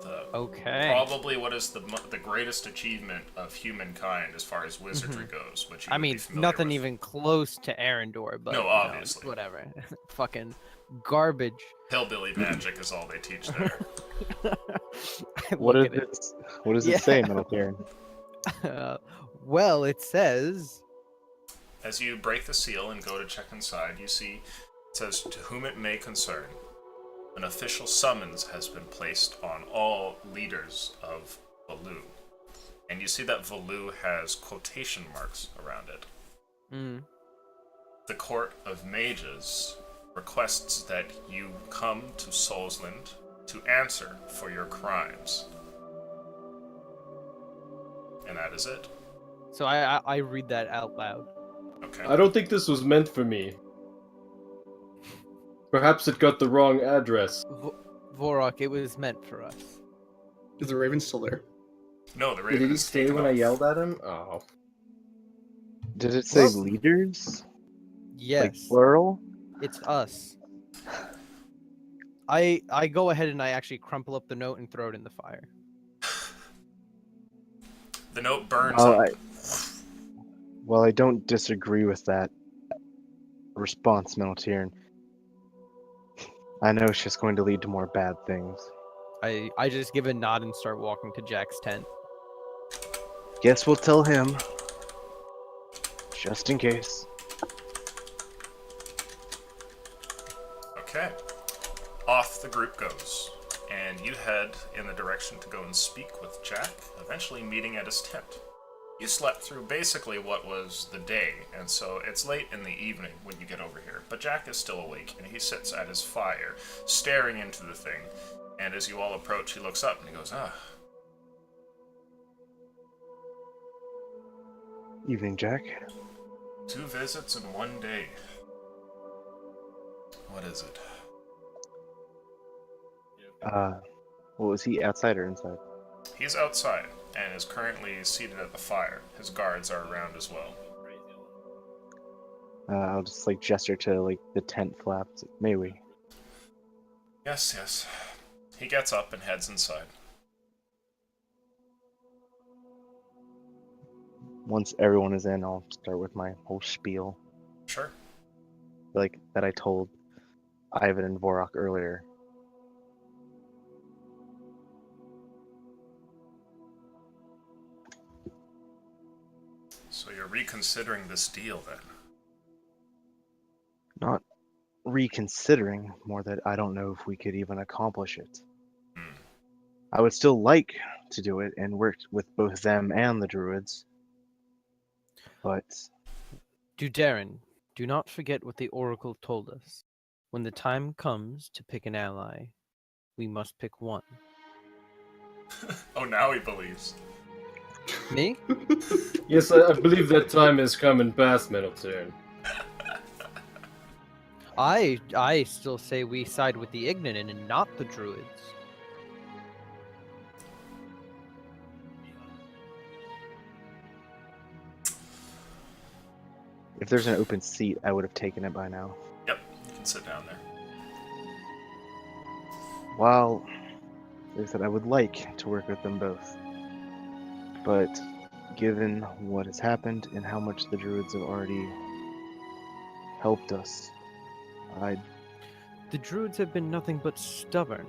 S1: The
S2: Okay.
S1: Probably what is the greatest achievement of humankind as far as wizardry goes, which you
S2: I
S1: would be
S2: mean,
S1: familiar
S2: nothing
S1: with.
S2: even close to Arendor, but
S1: No,
S2: you know,
S1: obviously.
S2: whatever. Fucking garbage.
S1: Hillbilly magic is all they teach there.
S3: What
S2: Look
S3: is
S2: at it.
S3: it? What does
S2: Yeah.
S3: it say, Metal Kieran?
S2: Well, it says.
S1: As you break the seal and go to check inside, you see it says, "To whom it may concern, an official summons has been placed on all leaders of Valoo." And you see that Valoo has quotation marks around it.
S2: Mm.
S1: The Court of Mages requests that you come to Solsland to answer for your crimes. And that is it.
S2: So I read that out loud.
S1: Okay.
S6: I don't think this was meant for me. Perhaps it got the wrong address.
S2: Vorok, it was meant for us.
S4: Is the Raven still there?
S1: No, the Raven
S5: Did he
S1: is
S5: stay
S1: taken
S5: when I
S1: off.
S5: yelled at him? Oh.
S3: Did it say
S2: Well-
S3: leaders?
S2: Yes,
S3: Like plural?
S2: it's us. I go ahead and I actually crumple up the note and throw it in the fire.
S1: The note burns
S3: Well,
S1: up.
S3: Well, I don't disagree with that response, Metal Kieran. I know it's just going to lead to more bad things.
S2: I just give a nod and start walking to Jack's tent.
S3: Guess we'll tell him. Just in case.
S1: Okay. Off the group goes, and you head in the direction to go and speak with Jack, eventually meeting at his tent. You slept through basically what was the day, and so it's late in the evening when you get over here. But Jack is still awake, and he sits at his fire, staring into the thing. And as you all approach, he looks up and he goes,
S3: Evening, Jack.
S1: 2 visits in 1 day. What is it?
S3: Was he outside or inside?
S1: He's outside, and is currently seated at the fire. His guards are around as well.
S3: I'll just like gesture to like the tent flaps. May we?
S1: Yes, yes. He gets up and heads inside.
S3: Once everyone is in, I'll start with my whole spiel,
S1: Sure.
S3: like that I told Ivan and Vorok earlier.
S1: So you're reconsidering this deal then?
S3: Not reconsidering, more that I don't know if we could even accomplish it.
S1: Hmm.
S3: I would still like to do it and work with both them and the druids. But
S2: Dudarin, do not forget what the Oracle told us. When the time comes to pick an ally, we must pick one.
S1: Oh, now he believes.
S2: Me?
S6: Yes, I believe that time has come and passed, Metal Turn.
S2: I still say we side with the Igniton and not the Druids.
S3: if there's an open seat, I would have taken it by now.
S1: Yep, you can sit down there.
S3: While I said I would like to work with them both, but given what has happened and how much the druids have already helped us,
S2: The Druids have been nothing but stubborn.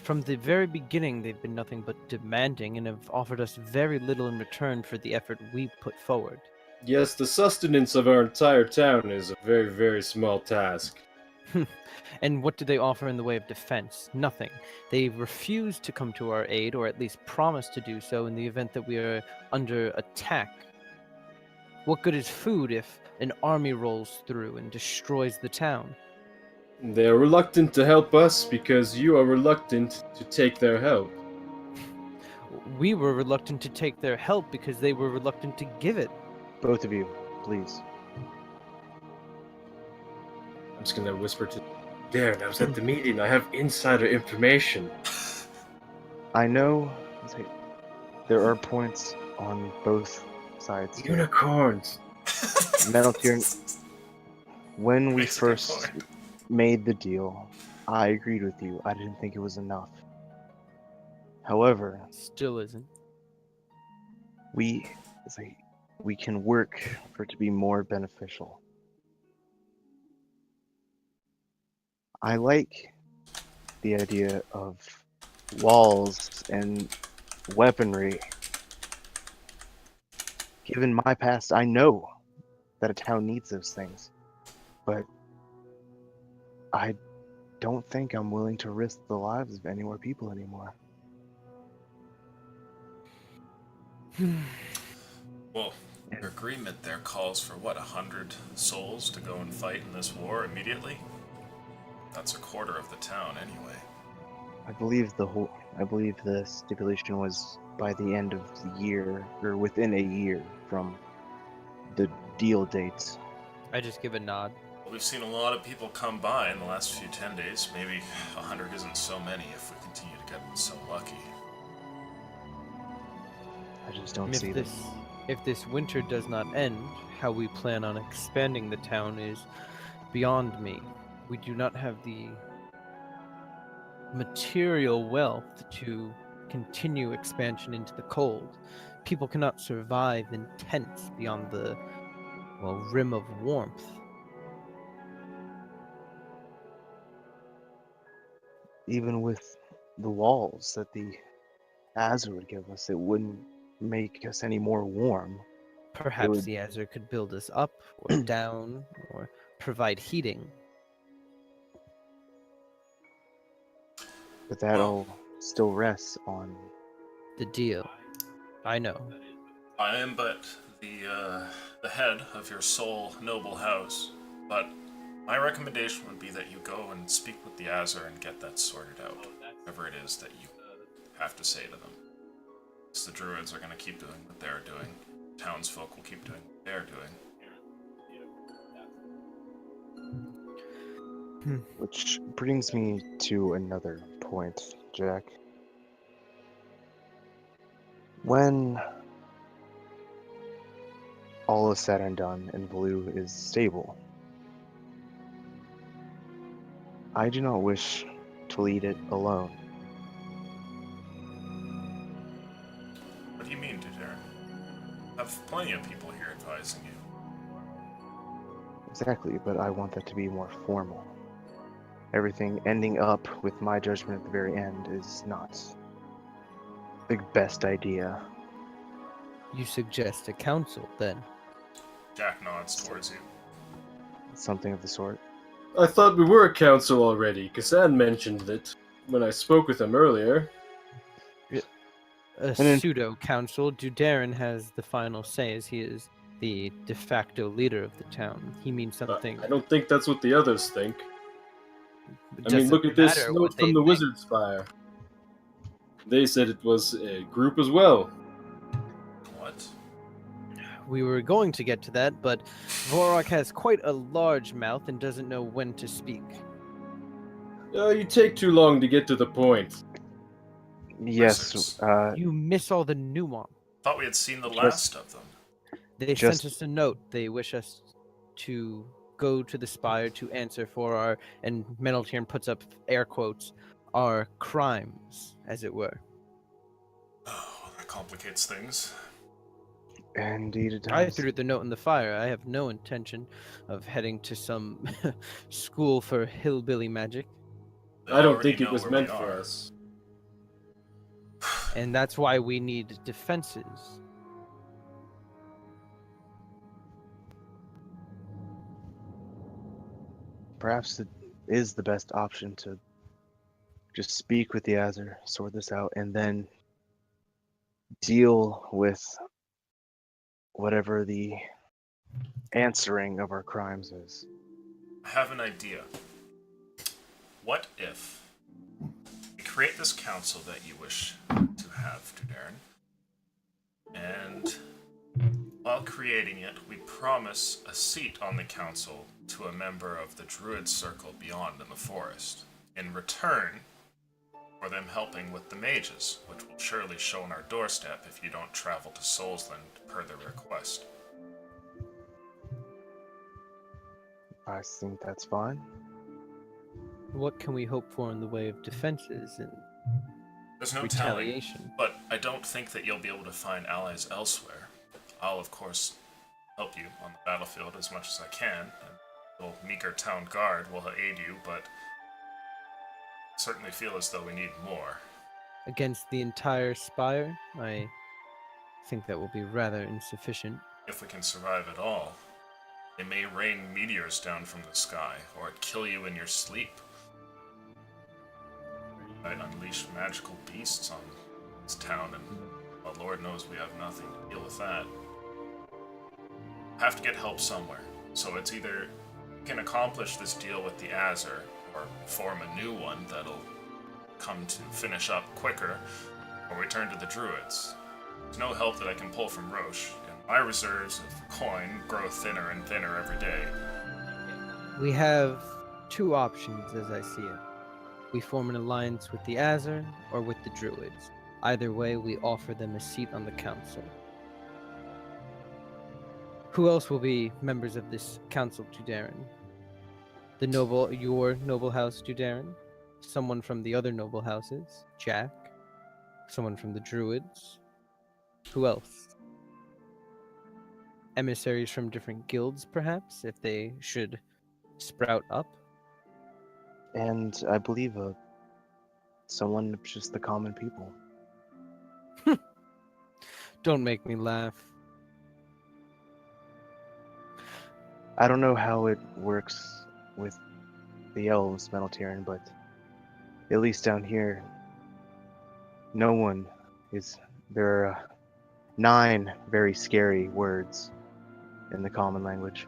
S2: From the very beginning, they've been nothing but demanding and have offered us very little in return for the effort we put forward.
S6: Yes, the sustenance of our entire town is a very, very small task.
S2: And what do they offer in the way of defense? Nothing. They refuse to come to our aid, or at least promise to do so in the event that we are under attack. What good is food if an army rolls through and destroys the town?
S6: They are reluctant to help us because you are reluctant to take their help.
S2: We were reluctant to take their help because they were reluctant to give it.
S3: both of you, please.
S6: I'm just gonna whisper to Darren, I was at the meeting, I have insider information.
S3: I know there are points on both sides. here.
S6: Unicorns!
S3: Metal Tier, when we
S1: Makes a good
S3: first
S1: point.
S3: made the deal, I agreed with you. I didn't think it was enough. However,
S2: Still isn't.
S3: we it's like we can work for it to be more beneficial. I like the idea of walls and weaponry. Given my past, I know that a town needs those things, but I don't think I'm willing to risk the lives of any more people anymore.
S1: Well, your agreement there calls for what, 100 souls to go and fight in this war immediately? That's a quarter of the town anyway.
S3: I believe the stipulation was by the end of the year, or within a year from the deal dates.
S2: I just give a nod.
S1: Well, we've seen a lot of people come by in the last few 10 days. Maybe 100 isn't so many if we continue to get so lucky.
S3: I just don't
S2: And
S3: see that.
S2: if this winter does not end, how we plan on expanding the town is beyond me. We do not have the material wealth to continue expansion into the cold. People cannot survive in tents beyond the, well, rim of warmth.
S3: Even with the walls that the Azure would give us, it wouldn't make us any more warm.
S2: Perhaps
S3: would-
S2: the Azure could build us up or down or provide heating.
S3: But that all still rests on.
S2: The deal. I know.
S1: I am but the head of your sole noble house, but my recommendation would be that you go and speak with the Azure and get that sorted out. Whatever it is that you have to say to them. Because the druids are going to keep doing what they're doing. Townsfolk will keep doing what they're doing.
S3: Which brings me to another point, Jack. When all is said and done and Blue is stable, I do not wish to lead it alone.
S1: What do you mean, Dudarin? I have plenty of people here advising you.
S3: Exactly, but I want that to be more formal. Everything ending up with my judgment at the very end is not the best idea.
S2: You suggest a council, then?
S1: Jack nods towards you.
S3: Something of the sort.
S6: I thought we were a council already. Kasan mentioned it when I spoke with him earlier.
S2: A
S3: then-
S2: pseudo-council. Dudarin has the final say, as he is the de facto leader of the town. He means something.
S6: I don't think that's what the others think. I mean,
S2: Doesn't
S6: look at this
S2: matter
S6: note
S2: what
S6: from
S2: they
S6: the
S2: think.
S6: Wizard's Spire. They said it was a group as well.
S1: What?
S2: We were going to get to that, but Vorok has quite a large mouth and doesn't know when to speak.
S6: You take too long to get to the point.
S3: Yes,
S1: Wizards.
S2: You miss all the nuance.
S1: Thought we had seen the
S3: Just-
S1: last of them.
S2: They
S3: Just-
S2: sent us a note. They wish us to go to the spire to answer for our, and Meneltiern puts up air quotes, our crimes, as it were.
S1: Oh, that complicates things.
S3: indeed it does.
S2: I threw the note in the fire. I have no intention of heading to some school for hillbilly magic,
S1: They
S6: I don't
S1: already
S6: think it
S1: know
S6: was
S1: where
S6: meant
S1: we
S6: for
S1: are.
S6: us.
S2: and that's why we need defenses.
S3: Perhaps it is the best option to just speak with the Azure, sort this out, and then deal with whatever the answering of our crimes is.
S1: I have an idea. What if we create this council that you wish to have, Dudarin, and while creating it, we promise a seat on the council to a member of the Druid Circle beyond in the forest, in return for them helping with the mages, which will surely show on our doorstep if you don't travel to Soulsland per their request.
S3: I think that's fine.
S2: What can we hope for in the way of defenses? And
S1: There's no telling,
S2: retaliation.
S1: but I don't think that you'll be able to find allies elsewhere. I'll, of course, help you on the battlefield as much as I can, and the meager town guard will aid you, but I certainly feel as though we need more.
S2: Against the entire spire, I think that will be rather insufficient.
S1: If we can survive at all. They may rain meteors down from the sky, or kill you in your sleep. Might unleash magical beasts on this town, and well, Lord knows we have nothing to deal with that. Have to get help somewhere. So it's either we can accomplish this deal with the Azur, or form a new one that'll come to finish up quicker, or we turn to the Druids. There's no help that I can pull from Roche, and my reserves of coin grow thinner and thinner every day.
S2: We have two options as I see it. We form an alliance with the Azur or with the Druids. Either way, we offer them a seat on the council. Who else will be members of this council, Dudarin? Your noble house, Dudarin? Someone from the other noble houses, Jack? Someone from the Druids? Who else? Emissaries from different guilds, perhaps, if they should sprout up?
S3: And I believe someone of just the common people.
S2: Don't make me laugh.
S3: I don't know how it works with the elves, Metal Tyrion, but at least down here, no one is. There are 9 very scary words in the common language.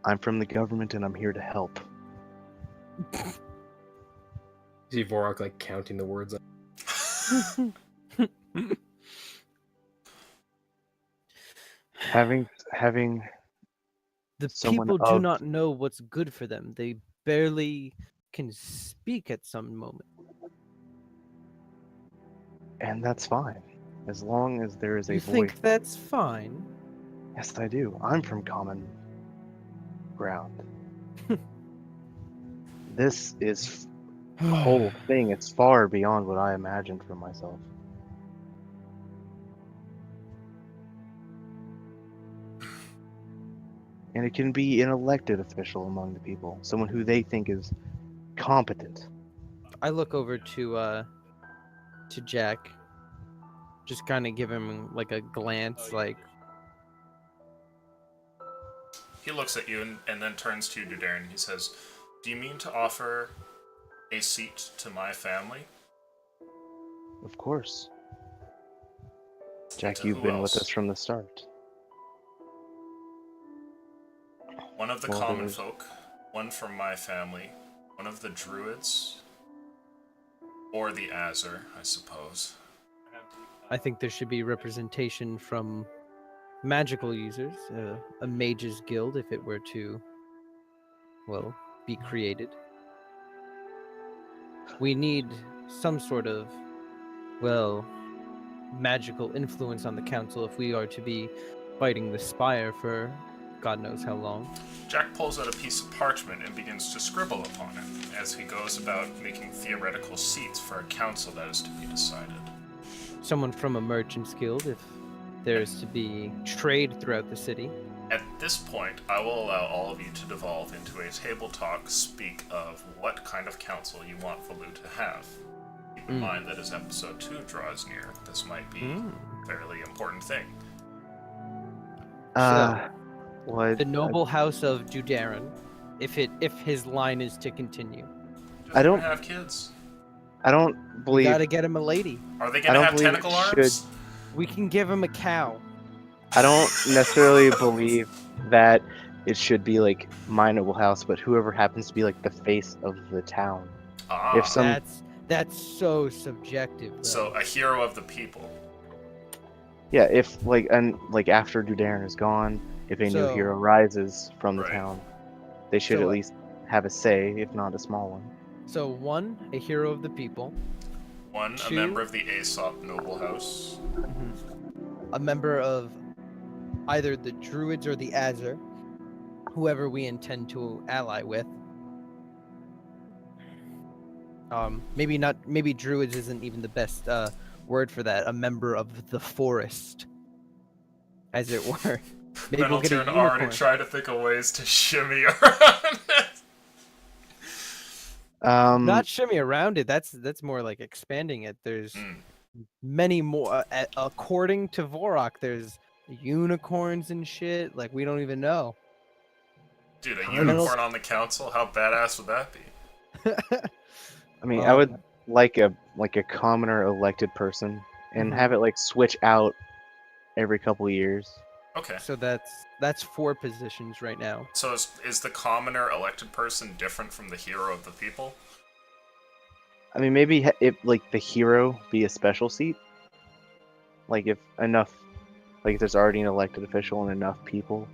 S3: I'm from the government and I'm here to help.
S6: See Vorak like counting the words.
S3: Having
S2: The
S3: someone
S2: people do
S3: of-
S2: not know what's good for them. They barely can speak at some moment.
S3: and that's fine, as long as there is a
S2: You
S3: voice.
S2: think that's fine?
S3: Yes, I do. I'm from common ground. This is a whole thing. It's far beyond what I imagined for myself. And it can be an elected official among the people, someone who they think is competent.
S2: I look over to Jack, just kind of give him like a glance, like,
S1: He looks at you and then turns to Dudarin. He says, "Do you mean to offer a seat to my family?"
S3: Of course. Jack,
S1: To
S3: you've
S1: who
S3: been with
S1: else?
S3: us from the start.
S1: One of the
S3: Well,
S1: common
S3: there's-
S1: folk, one from my family, one of the Druids, or the Azur, I suppose.
S2: I think there should be representation from magical users, a mage's guild if it were to, well, be created. We need some sort of, well, magical influence on the council if we are to be fighting the Spire for God knows how long.
S1: Jack pulls out a piece of parchment and begins to scribble upon it as he goes about making theoretical seats for a council that is to be decided.
S2: Someone from a merchant's guild if there is to be trade throughout the city.
S1: At this point, I will allow all of you to devolve into a table talk speak of what kind of council you want Valu to have. Keep in mind that as episode 2 draws near, this might be a fairly important thing.
S3: What?
S2: The noble house of Dudarin, if his line is to continue.
S1: Just
S3: I don't-
S1: gonna have kids.
S3: I don't
S2: We
S3: believe.
S2: gotta get him a lady.
S1: Are they
S3: I
S1: gonna
S3: don't
S1: have
S3: believe it
S1: tentacle
S3: should-
S1: arms?
S2: We can give him a cow.
S3: I don't necessarily believe that it should be like my noble house, but whoever happens to be like the face of the town.
S1: Ah,
S3: If some-
S2: That's so subjective. Though.
S1: so a hero of the people.
S3: Yeah, if like after Dudarin is gone, if a new
S2: So-
S3: hero rises from the
S1: Right.
S3: town, they should
S2: So,
S3: at least have a say, if not a small one.
S2: So 1, a hero of the people.
S1: One, a
S2: Two.
S1: member of the Aesop noble house.
S2: A member of either the Druids or the Azur, whoever we intend to ally with. Maybe not. Maybe druids isn't even the best word for that. A member of the forest, as it were. Maybe we'll get a
S1: Meneltern already
S2: unicorn.
S1: tried to think of ways to shimmy around it.
S2: Not shimmy around it. That's more like expanding it. There's
S1: Mm.
S2: many more. According to Vorok, there's unicorns and shit. Like we don't even know.
S1: Dude, a
S3: Tons.
S1: unicorn on the council? How badass would that be?
S3: I mean, I
S2: Um,
S3: would like a commoner elected person and
S2: Mhm.
S3: have it like switch out every couple years.
S1: Okay.
S2: So that's 4 positions right now.
S1: So is the commoner elected person different from the hero of the people?
S3: I mean, maybe if like the hero be a special seat. Like if enough, like if there's already an elected official and enough people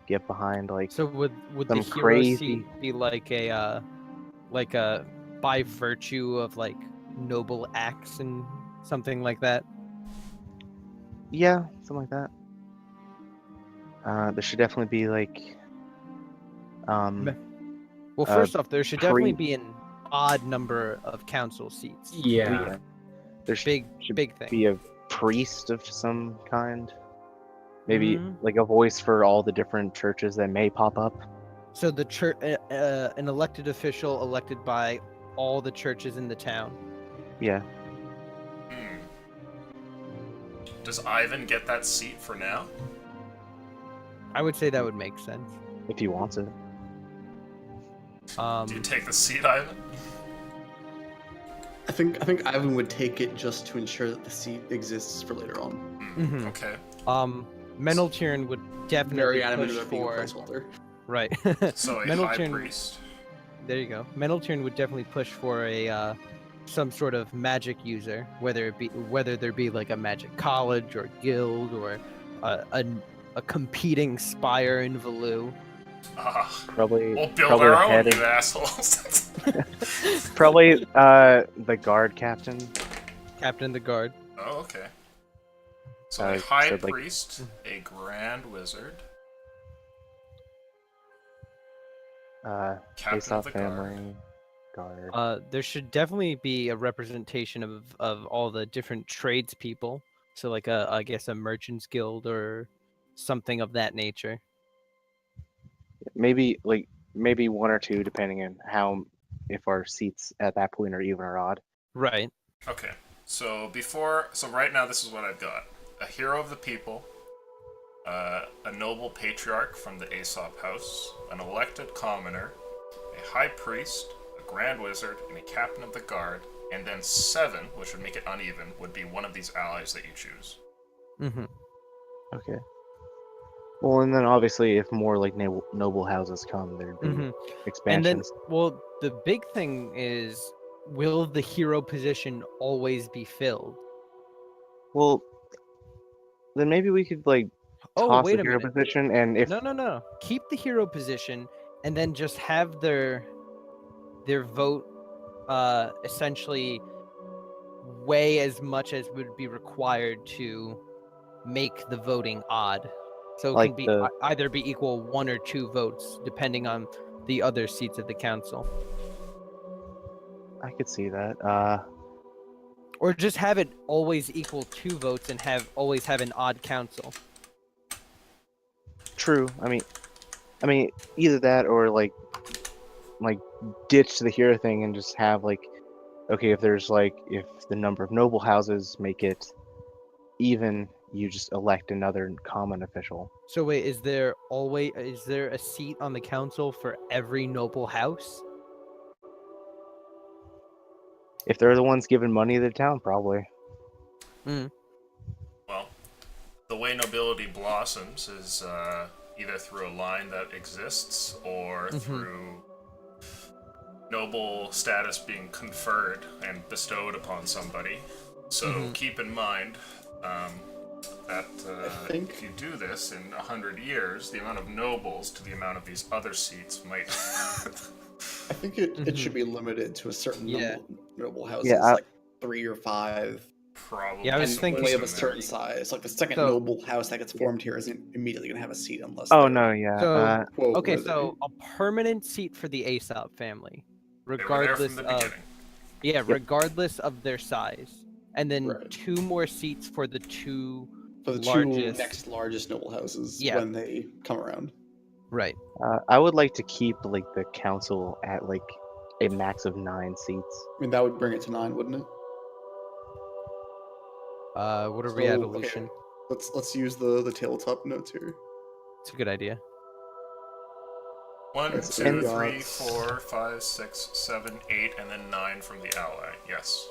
S3: get behind, like
S2: So would the
S3: some
S2: hero
S3: crazy.
S2: seat be like a by virtue of like noble acts and something like that?
S3: Yeah, something like that. There should definitely be like,
S2: Well, first off, there should definitely
S3: pre-
S2: be an odd number of council seats.
S5: Yeah.
S3: there should
S2: Big thing.
S3: be a priest of some kind. Maybe
S2: Mhm.
S3: like a voice for all the different churches that may pop up.
S2: So the church, an elected official elected by all the churches in the town.
S3: Yeah.
S1: Hmm. Does Ivan get that seat for now?
S2: I would say that would make sense.
S3: If he wants it.
S1: Do you take the seat, Ivan?
S4: I think Ivan would take it just to ensure that the seat exists for later on.
S2: Mhm.
S1: Okay.
S2: Meneltern would
S4: Very
S2: definitely
S4: adamant
S2: push
S4: about being a
S2: for
S4: placeholder.
S2: right.
S1: So a high
S2: Meneltern,
S1: priest.
S2: there you go. Meneltern would definitely push for a some sort of magic user, whether there be like a magic college or guild or a competing spire in Valoo.
S3: Probably.
S1: We'll build
S3: probably
S1: our
S3: the
S1: own,
S3: head
S1: you
S3: of-
S1: assholes.
S3: Probably the guard captain.
S2: Captain of the guard.
S1: Oh, okay. So a
S3: I
S1: high
S3: said, like-
S1: priest, a grand wizard, captain of
S3: Aesop
S1: the guard.
S3: family. Guard.
S2: There should definitely be a representation of all the different tradespeople. So like I guess a merchants guild or something of that nature.
S3: Maybe 1 or 2, depending on if our seats at that point are even or odd.
S2: Right.
S1: Okay. So right now this is what I've got. A hero of the people, a noble patriarch from the Aesop house, an elected commoner, a high priest, a grand wizard, and a captain of the guard, and then 7, which would make it uneven, would be one of these allies that you choose.
S2: Mm-hmm.
S3: Okay. Well, and then obviously, if more like noble houses come, there'd be
S2: Mm-hmm. And
S3: expansions.
S2: then, well, the big thing is, will the hero position always be filled?
S3: Well, then maybe we could like
S2: Oh,
S3: toss
S2: wait
S3: the
S2: a
S3: hero
S2: minute.
S3: position, and if
S2: No. Keep the hero position, and then just have their vote essentially weigh as much as would be required to make the voting odd. So it
S3: Like
S2: can be
S3: the-
S2: either be equal 1 or 2 votes, depending on the other seats of the council.
S3: I could see that.
S2: Or just have it always equal 2 votes and always have an odd council.
S3: True. I mean, either that or like ditch the hero thing and just have like, okay, if the number of noble houses make it even, you just elect another common official.
S2: So wait, is there a seat on the council for every noble house?
S3: If they're the ones giving money to the town, probably.
S1: Well, the way nobility blossoms is either through a line that exists or through noble status being conferred and bestowed upon somebody. So keep in mind that
S4: think-
S1: if you do this in 100 years, the amount of nobles to the amount of these other seats might...
S4: I think it should be limited to a certain
S2: Yeah.
S4: noble houses,
S3: Yeah,
S4: like 3 or 5.
S1: Probably.
S2: Yeah, I was
S4: And
S2: thinking-
S4: only of a
S1: some
S4: certain
S1: very-
S4: size. Like the second
S2: So-
S4: noble house that gets formed here isn't immediately going to have a seat unless.
S3: Oh
S4: they're,
S3: no, yeah.
S2: So-
S4: quote,
S2: Okay,
S4: worthy.
S2: so a permanent seat for the Aesop family,
S1: They were there
S2: regardless
S1: from the
S2: of
S1: beginning.
S2: Yeah, regardless of their size, and then
S4: Right.
S2: 2 more seats for the 2
S4: For the two
S2: largest.
S4: next largest noble houses
S2: Yeah.
S4: when they come around.
S2: Right.
S3: I would like to keep like the council at like a max of 9 seats.
S4: I mean, that would bring it to 9, wouldn't it?
S2: What are we at,
S4: So, okay.
S2: Evolution?
S4: Let's use the tabletop notes here.
S2: It's a good idea.
S1: 1,
S4: Yes,
S1: 2,
S4: we got-
S1: 3, 4, 5, 6, 7, 8, and then 9 from the ally. Yes.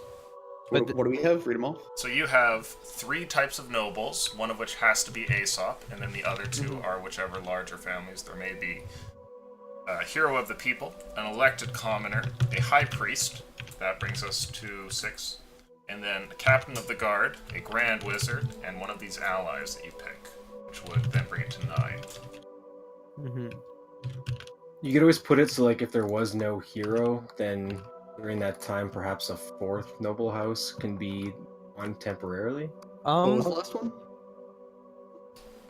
S2: But
S4: What do we have? Read them off.
S1: So you have 3 types of nobles, one of which has to be Aesop, and then the other 2
S2: Mm-hmm.
S1: are whichever larger families there may be. A hero of the people, an elected commoner, a high priest, that brings us to 6, and then a captain of the guard, a grand wizard, and one of these allies that you pick, which would then bring it to 9.
S2: Mm-hmm.
S6: You could always put it so, like, if there was no hero, then during that time, perhaps a 4th noble house can be on temporarily.
S4: What was the last one?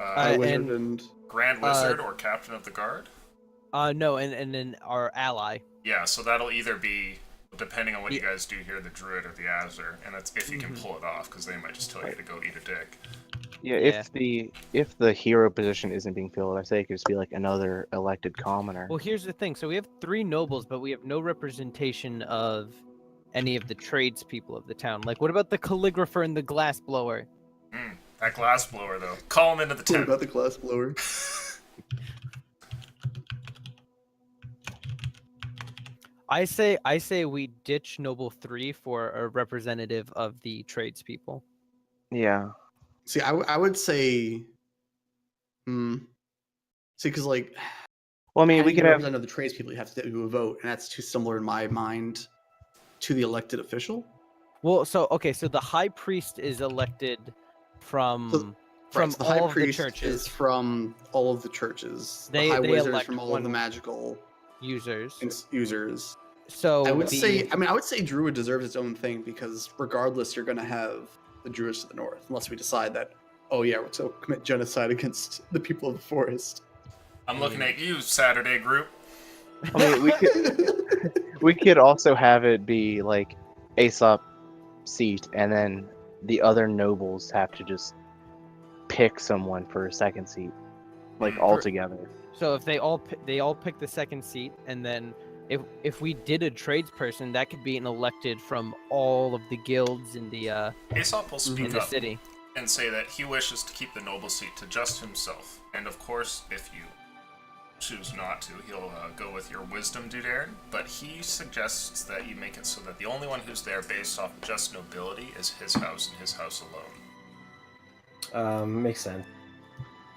S1: Uh,
S4: Wizard
S2: and-
S4: and
S1: grand wizard or captain of the guard?
S2: No, and then our ally.
S1: Yeah, so that'll either be, depending on what you guys do here, the druid or the azure, and that's if you can pull it off, because they might just tell you to go eat a dick.
S3: Yeah,
S2: Yeah.
S3: if the hero position isn't being filled, I say it could just be like another elected commoner.
S2: Well, here's the thing. So we have 3 nobles, but we have no representation of any of the tradespeople of the town. Like, what about the calligrapher and the glassblower?
S1: That glass blower, though. Call him into the
S4: what
S1: tent.
S4: about the glass blower?
S2: I say we ditch noble 3 for a representative of the tradespeople.
S3: Yeah.
S4: See, I would say, see, because like,
S3: Well, I mean, we
S4: having
S3: could
S4: a
S3: have.
S4: representative of the tradespeople, you have to do a vote, and that's too similar in my mind to the elected official.
S2: Well, so okay, so the high priest is elected from
S4: Right, so the high
S2: all of the
S4: priest
S2: churches
S4: is from all of the churches.
S2: They-
S4: the high
S2: they
S4: wizard is
S2: elect
S4: from all
S2: one-
S4: of the magical
S2: users.
S4: users.
S2: So
S4: I would
S2: the-
S4: say, I would say druid deserves its own thing because regardless, you're going to have the druids to the north, unless we decide that, oh yeah, we're to commit genocide against the people of the forest.
S1: I'm looking at you, Saturday group.
S3: I mean, we could also have it be like Aesop seat, and then the other nobles have to just pick someone for a second seat, like all together.
S2: So if they all pick the second seat, and then if we did a tradesperson, that could be an elected from all of the guilds in the
S1: Aesop will
S2: in
S1: speak
S2: the
S1: up
S2: city.
S1: and say that he wishes to keep the noble seat to just himself. And of course, if you choose not to, he'll go with your wisdom, Dudarin. But he suggests that you make it so that the only one who's there based off just nobility is his house and his house alone.
S6: Makes sense.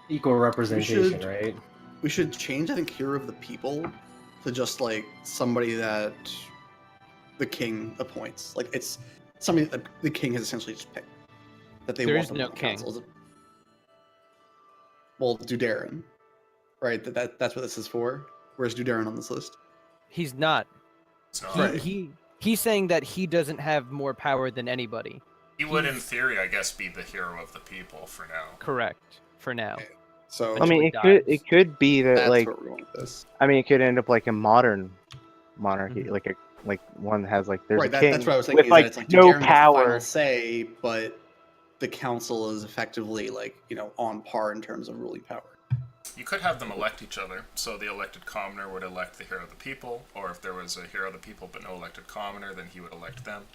S6: Equal representation,
S4: should-
S6: right?
S4: We should change, I think, hero of the people to just like somebody that the king appoints. Like it's somebody that the king has essentially just picked. That they
S2: There
S4: want
S2: is
S4: them
S2: no
S4: on the
S2: king.
S4: council. Well, Dudarin, right? That's what this is for. Where's Dudarin on this list?
S2: He's not.
S1: It's not.
S2: He,
S4: Right.
S2: he's saying that he doesn't have more power than anybody.
S1: He would, in theory, I guess, be the hero of the people for now.
S2: Correct. For now.
S4: Okay. So
S3: I mean,
S2: Until he
S3: it could be that
S4: that's
S3: like
S4: where we're going with this.
S3: I mean, it could end up like a modern monarchy,
S2: Mhm.
S3: like one that has like there's
S4: Right,
S3: a king
S4: that's what I was thinking.
S3: with
S4: is
S3: like
S4: that it's like
S3: no
S4: Dudarin gets the final
S3: power.
S4: say, but the council is effectively like on par in terms of ruling power.
S1: You could have them elect each other, so the elected commoner would elect the hero of the people, or if there was a hero of the people but no elected commoner, then he would elect them.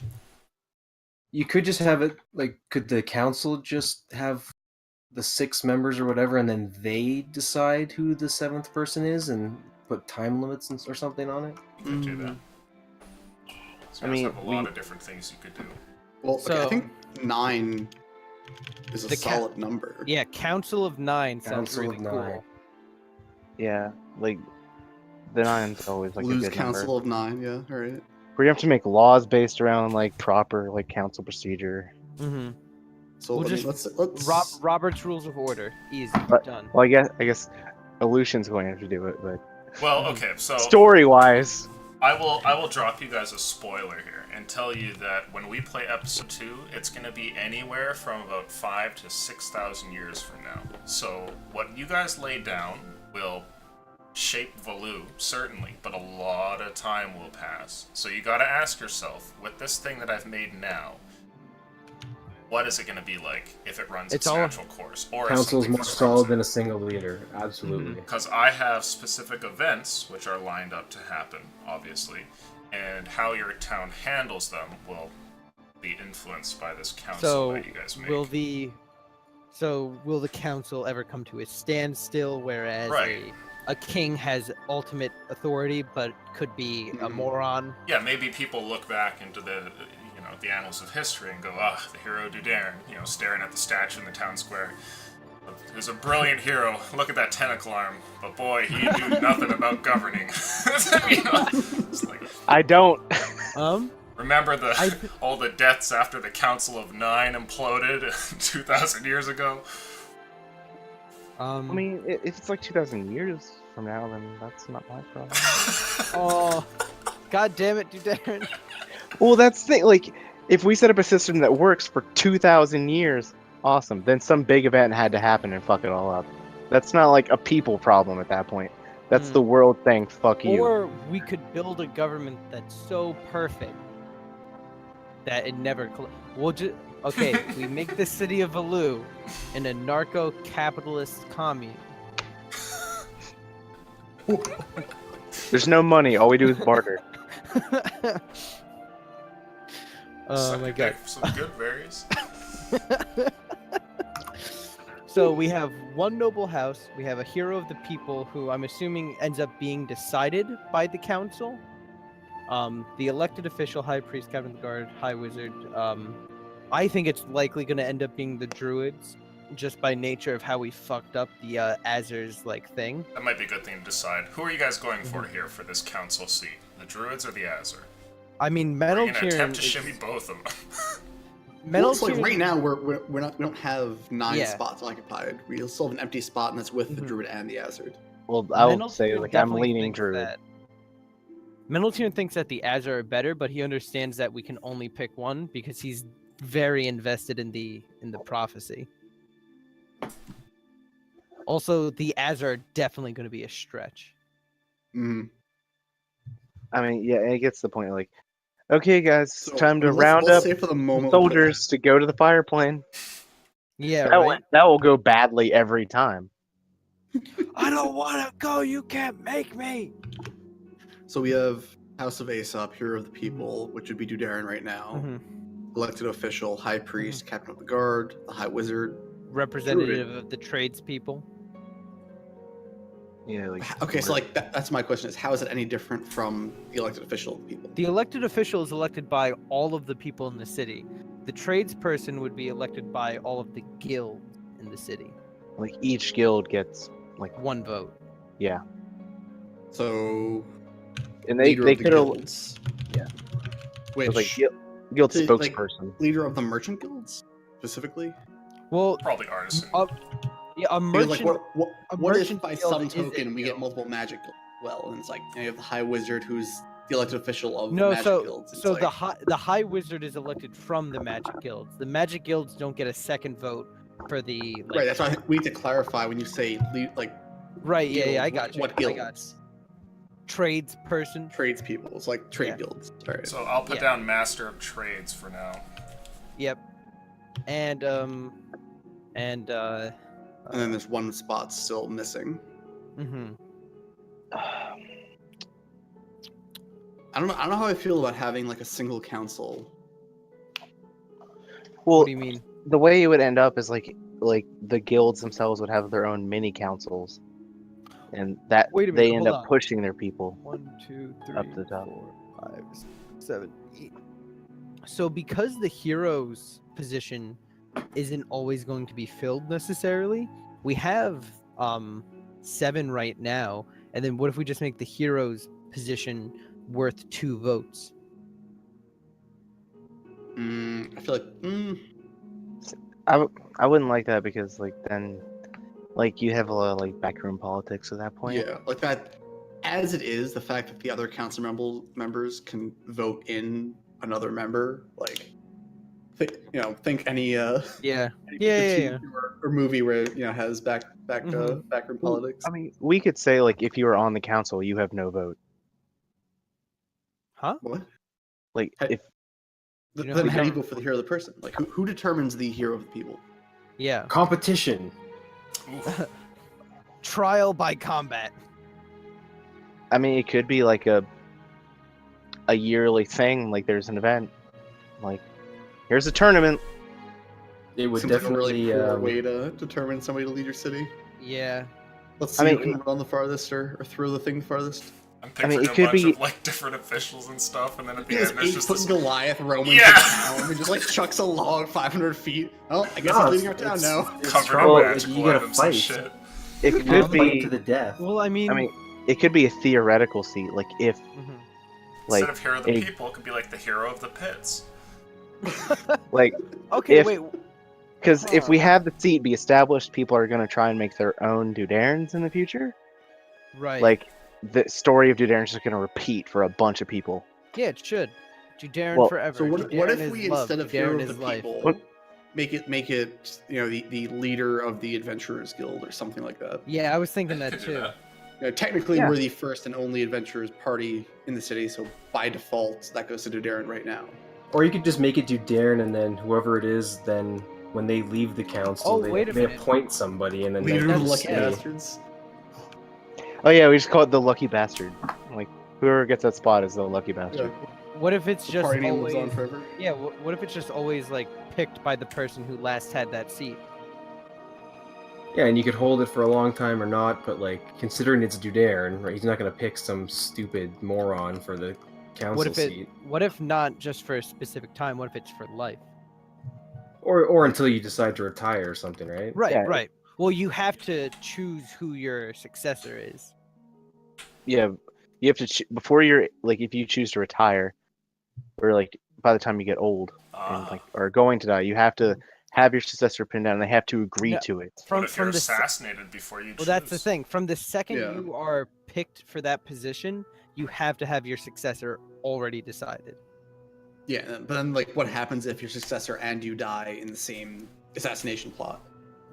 S6: You could just have it like, could the council just have the 6 members or whatever, and then they decide who the 7th person is, and put time limits or something on it?
S1: You could do that. So
S3: I
S1: you guys
S3: mean,
S1: have a lot
S3: we-
S1: of different things you could do.
S4: Well, okay, I
S2: So-
S4: think 9 is a
S2: The ca-
S4: solid number.
S2: Yeah, Council of 9 sounds
S6: Council
S2: really
S6: of
S2: cool.
S6: 9.
S3: Yeah, like the nine's always like
S4: Lose
S3: a good
S4: council
S3: number.
S4: of 9. Yeah, all right.
S3: We have to make laws based around like proper like council procedure.
S2: Mm-hmm.
S4: So
S2: We'll
S4: I mean,
S2: just-
S4: let's
S2: Robert's Rules of Order. Easy.
S3: But-
S2: Done.
S3: Well, I guess Illusion's going to have to do it, but
S1: Well, okay, so
S3: story wise,
S1: I will drop you guys a spoiler here and tell you that when we play episode 2, it's going to be anywhere from about 5,000 to 6,000 years from now. So what you guys lay down will shape Valoo, certainly, but a lot of time will pass. So you gotta ask yourself, with this thing that I've made now, what is it going to be like if it runs its
S2: It's all-
S1: natural course? Or if
S5: Council's
S1: something
S5: more
S1: disrupts
S5: solid
S1: it?
S5: than a single leader. Absolutely.
S1: Because I have specific events which are lined up to happen, obviously, and how your town handles them will be influenced by this council
S2: So
S1: that you guys make.
S2: will the council ever come to a standstill, whereas
S1: Right.
S2: a king has ultimate authority, but could be a moron?
S1: Yeah, maybe people look back into the annals of history and go, the hero Dudarin, staring at the statue in the town square. He was a brilliant hero. Look at that tentacle arm. But boy, he knew nothing about governing. It's like,
S3: I don't.
S1: remember
S2: I-
S1: all the deaths after the Council of Nine imploded 2,000 years ago?
S3: I mean, if it's like 2,000 years from now, then that's not my problem.
S2: Oh, god damn it, dude, Darren.
S3: Well, that's the thing. Like, if we set up a system that works for 2,000 years, awesome. Then some big event had to happen and fuck it all up. That's not like a people problem at that point. That's
S2: Hmm.
S3: the world thing. Fuck you.
S2: Or we could build a government that's so perfect that it never. Okay, we make the city of Valoo in a narco-capitalist commune.
S3: There's no money. All we do is barter.
S2: Oh
S1: Suck
S2: my
S1: a
S2: god.
S1: dick for some good berries.
S2: So we have one noble house, we have a hero of the people who I'm assuming ends up being decided by the council. The elected official, high priest, captain of the guard, high wizard. I think it's likely going to end up being the druids, just by nature of how we fucked up the Azer's thing.
S1: That might be a good thing to decide. Who are you guys going for here for this council seat? The Druids or the Azer?
S2: I mean,
S1: Are
S2: Metal
S1: you gonna attempt to
S2: Tyrion.
S1: shimmy both of them?
S2: Metal
S4: Well, it's like
S2: Tyrion-
S4: right now we don't have 9
S2: Yeah.
S4: spots occupied. We still have an empty spot, and that's with the
S2: Mhm.
S4: druid and the Azard.
S3: Well, I'll
S2: Mental
S3: say
S2: Tyrion
S3: like I'm
S2: definitely
S3: leaning
S2: thinks
S3: druid.
S2: that- Mental Tyrion thinks that the Azer are better, but he understands that we can only pick one because he's very invested in the prophecy. Also, the Azer are definitely going to be a stretch.
S4: Mm.
S3: I mean, yeah, it gets to the point. Like, okay, guys,
S4: So,
S3: it's time to
S4: let's
S3: round up
S4: say for the moment
S3: soldiers to go to the fire plane.
S2: Yeah,
S3: That,
S2: right.
S3: that will go badly every time.
S2: I don't want to go. You can't make me.
S4: So we have House of Aesop, Hero of the People, which would be Dudarin right now.
S2: Mhm.
S4: Elected official, High Priest, Captain of the Guard, the High Wizard.
S2: Representative of the tradespeople.
S3: Yeah, like
S4: Okay, so like that's my question: is how is it any different from the elected official people?
S2: The elected official is elected by all of the people in the city. The tradesperson would be elected by all of the guilds in the city.
S3: like each guild gets like,
S2: One vote.
S4: So
S3: and they
S4: leader of the
S3: could have
S4: guilds.
S3: yeah.
S4: Which
S3: like guild
S4: to, like,
S3: spokesperson.
S4: leader of the merchant guilds specifically?
S2: Well,
S1: Probably artisan.
S2: yeah, a
S4: Because,
S2: merchant.
S4: like,
S2: a
S4: what if
S2: merchant
S4: by
S2: guild
S4: some
S2: is a
S4: token we get
S2: guild.
S4: multiple magic guilds? Well, and it's like you have the High Wizard, who's the elected official of the
S2: No,
S4: magic
S2: so
S4: guilds. It's
S2: so
S4: like,
S2: the high wizard is elected from the magic guilds. The magic guilds don't get a second vote for the
S4: right. That's why we need to clarify when you say like
S2: right. Yeah,
S4: guilds,
S2: I got you.
S4: What
S2: I
S4: guilds?
S2: got you. Tradesperson.
S4: Tradespeople. It's like trade
S2: Yeah.
S4: guilds. All right.
S1: So I'll put
S2: Yeah.
S1: down Master of Trades for now.
S2: Yep. And
S4: And then there's one spot still missing.
S2: mhm.
S4: I don't know how I feel about having like a single council.
S3: Well,
S2: What do you mean?
S3: the way it would end up is like the guilds themselves would have their own mini councils, and that
S2: Wait a
S3: they
S2: minute,
S3: end
S2: hold
S3: up
S2: on.
S3: pushing their people.
S2: 1, 2, 3,
S3: Up the top.
S2: 4, 5, 7, 8. So because the hero's position isn't always going to be filled necessarily, we have 7 right now, and then what if we just make the hero's position worth 2 votes?
S4: I feel like
S3: I wouldn't like that because like then like you have a lot of like backroom politics at that point.
S4: yeah, like that. As it is, the fact that the other council members can vote in another member, like, think any
S2: Yeah.
S4: any
S2: Yeah,
S4: TV
S2: yeah.
S4: or movie where has back backroom politics.
S3: I mean, we could say like if you are on the council, you have no vote.
S2: Huh?
S4: What?
S3: Like
S4: Hey.
S3: if
S2: You know
S4: Then
S2: who
S4: how do you
S2: don't-
S4: go for the hero of the person? Like who determines the hero of the people?
S2: Yeah.
S5: Competition.
S1: Oof.
S2: Trial by combat.
S3: I mean, it could be like a yearly thing. Like there's an event. Like here's a tournament.
S5: It would
S4: Seems like a
S5: definitely.
S4: really poor way to determine somebody to lead your city.
S2: Yeah.
S4: Let's
S3: I
S4: see
S3: mean,
S4: who can run the farthest or throw the thing farthest.
S1: I'm
S3: I
S1: picturing
S3: mean, it
S1: a
S3: could
S1: bunch
S3: be-
S1: of like different officials and stuff, and then at the
S4: This
S1: end there's
S4: 8
S1: just
S4: foot
S1: this.
S4: Goliath roaming
S1: Yeah.
S4: the town and just like chucks a log 500 feet. Oh, I guess
S5: No,
S4: he's leading our
S5: it's-
S4: town now.
S5: It's
S1: Covered
S5: trouble.
S1: in
S5: Like,
S1: magical
S5: you gotta
S1: items and
S5: fight.
S1: shit.
S3: It
S5: You
S3: could
S5: gotta fight
S3: be.
S5: to the death.
S2: Well, I mean.
S3: I mean, it could be a theoretical seat. Like if
S2: Mhm.
S3: like
S1: Instead of hero of the
S3: a-
S1: people, it could be like the hero of the pits.
S3: like
S2: Okay,
S3: if-
S2: wait.
S3: because if we
S2: Huh.
S3: have the seat be established, people are gonna try and make their own Duderns in the future.
S2: Right.
S3: Like the story of Duderns is gonna repeat for a bunch of people.
S2: Yeah, it should. Juderan
S3: Well,
S2: forever.
S4: So what
S2: Juderan
S4: if
S2: is
S4: we
S2: love.
S4: instead of
S2: Juderan
S4: hero of
S2: is
S4: the
S2: life.
S4: people
S3: What-
S4: make it the leader of the Adventurers Guild or something like that?
S2: Yeah, I was thinking that
S1: Could do
S2: too.
S1: that.
S4: Technically,
S3: Yeah.
S4: we're the first and only adventurers party in the city, so by default, that goes to Duderan right now.
S5: Or you could just make it do Darren, and then whoever it is, then when they leave the council,
S2: Oh,
S5: they,
S2: wait a
S5: they
S2: minute.
S5: appoint somebody, and then
S4: Leader
S5: they
S4: of the
S5: can
S4: Lucky
S5: stay.
S4: Bastards.
S3: Oh yeah, we just call it the lucky bastard. Like whoever gets that spot is the lucky
S4: Yeah.
S3: bastard.
S2: What if it's
S4: The
S2: just
S4: party name
S2: always?
S4: lives on forever.
S2: Yeah. What if it's just always like picked by the person who last had that seat?
S5: Yeah, and you could hold it for a long time or not, but like considering it's Dudarn, right? He's not gonna pick some stupid moron for the council
S2: What if it?
S5: seat,
S2: What if not just for a specific time? What if it's for life?
S5: or until you decide to retire or something, right?
S2: Right.
S3: Yeah.
S2: Right. Well, you have to choose who your successor is.
S3: Yeah, you have to before you're like if you choose to retire, or like by the time you get old and like are going to die, you have to have your successor pinned down. And they have to agree
S2: No,
S3: to it.
S1: What
S2: From
S1: if you're
S2: the se-
S1: assassinated before you choose?
S2: well, that's the thing. From the second
S4: Yeah.
S2: you are picked for that position, you have to have your successor already decided.
S4: Yeah, but then like, what happens if your successor and you die in the same assassination plot?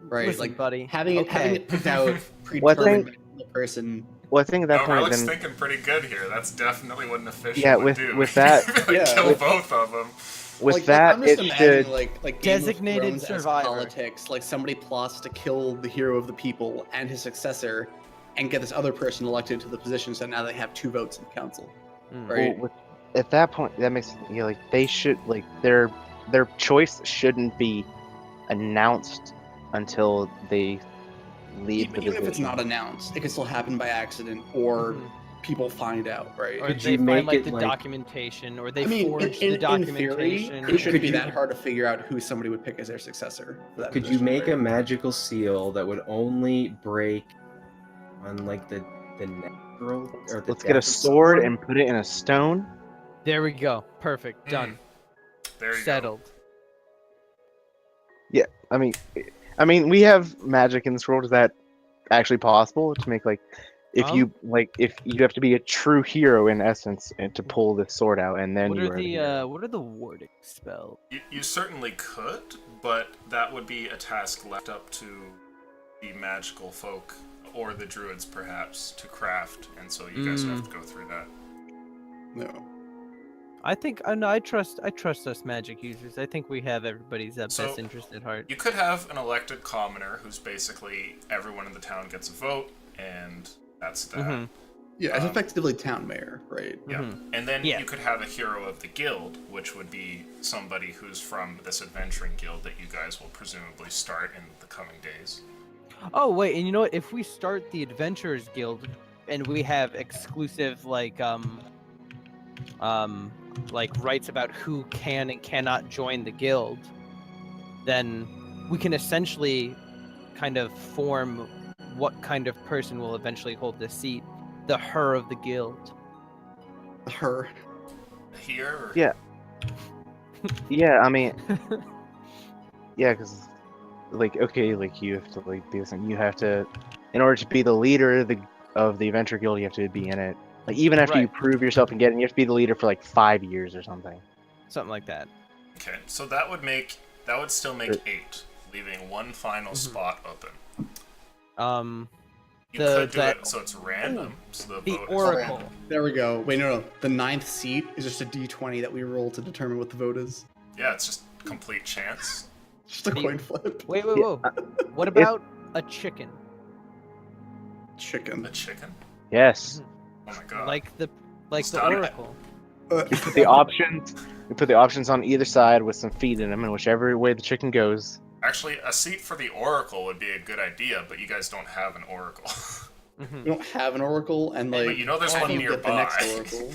S4: Right,
S2: Listen,
S4: like
S2: buddy.
S4: having
S2: okay.
S4: it picked out
S3: Well, I
S4: predetermined
S3: think-
S4: by the person.
S3: Well, I think at that
S1: No,
S3: point,
S1: Relic's
S3: then
S1: thinking pretty good here. That's definitely what an official
S3: Yeah,
S1: would
S3: with-
S1: do.
S3: with that-
S1: Like,
S4: Yeah,
S1: kill
S4: with-
S1: both of them.
S3: with
S4: like,
S3: that
S4: I'm just
S3: it
S4: imagining,
S3: should.
S4: like Game of
S2: Designated
S4: Thrones as
S2: survivor.
S4: politics. Like somebody plots to kill the hero of the people and his successor, and get this other person elected to the position. So now they have 2 votes in the council.
S2: Mm.
S4: Right.
S3: Well, at that point, that makes like they should like their choice shouldn't be announced until they leave the
S4: Even if it's
S3: position.
S4: not announced, it could still happen by accident, or
S2: Mhm.
S4: people find out. Right.
S2: Or
S5: Could
S2: they
S5: you
S2: find
S5: make
S2: like
S5: it,
S2: the
S5: like-
S2: documentation, or they
S4: I mean,
S2: forge
S4: in
S2: the
S4: theory,
S2: documentation.
S4: it shouldn't
S5: Could
S4: be
S5: you-
S4: that hard to figure out who somebody would pick as their successor. For that
S5: Could you
S4: position,
S5: make
S4: right?
S5: a magical seal that would only break on like the natural or the
S3: Let's get a
S5: death of
S3: sword
S5: someone?
S3: and put it in a stone.
S2: There we go. Perfect. Done.
S1: There you
S2: Settled.
S3: I mean, we have magic in this world. Is that actually possible to make like, if you have to be a true hero in essence and to pull this sword out, and then
S2: What
S3: you
S2: are
S3: are the
S2: the
S3: hero.
S2: what are the warding spells?
S1: go. You certainly could, but that would be a task left up to the magical folk or the druids, perhaps, to craft, and so you guys would have to go through that.
S4: No.
S2: I think I trust us magic users. I think we have everybody's
S1: So-
S2: best interest at heart.
S1: You could have an elected commoner who's basically everyone in the town gets a vote, and that's that.
S2: Mhm.
S4: Yeah, it's
S1: Um,
S4: effectively town mayor, right?
S1: Yeah.
S2: Mhm.
S1: And then
S2: Yeah.
S1: you could have a hero of the guild, which would be somebody who's from this adventuring guild that you guys will presumably start in the coming days.
S2: Oh wait, and you know what? If we start the Adventurers Guild and we have exclusive like rights about who can and cannot join the guild, then we can essentially kind of form what kind of person will eventually hold the seat, the her of the guild.
S4: Her.
S1: Here? Or...
S3: Yeah. Yeah, I mean, yeah, because like okay, like you have to like do something. You have to, in order to be the leader of the Adventure Guild, you have to be in it. Like even after you
S2: Right.
S3: prove yourself and get in, you have to be the leader for like 5 years or something.
S2: Something like that.
S1: Okay, so that would still make 8, leaving one final spot open. You
S2: The-
S1: could do
S2: that-
S1: it so it's random. So
S2: the
S1: vote is
S2: oracle.
S1: random.
S4: There we go. Wait, no. The 9th seat is just a d20 that we roll to determine what the vote is.
S1: Yeah, it's just complete chance.
S4: Just a
S2: The-
S4: coin flip.
S2: Wait,
S3: Yeah,
S2: whoa. What about a chicken?
S4: Chicken.
S1: The chicken?
S3: Yes.
S1: Oh my god.
S2: Like the
S1: It's done.
S2: oracle.
S3: We put the options. We put the options on either side with some feet in them, and whichever way the chicken goes.
S1: Actually, a seat for the oracle would be a good idea, but you guys don't have an oracle.
S2: Mhm.
S4: We don't have an oracle, and like,
S1: But you know there's
S4: how
S1: one
S4: do you get the
S1: nearby.
S4: next oracle?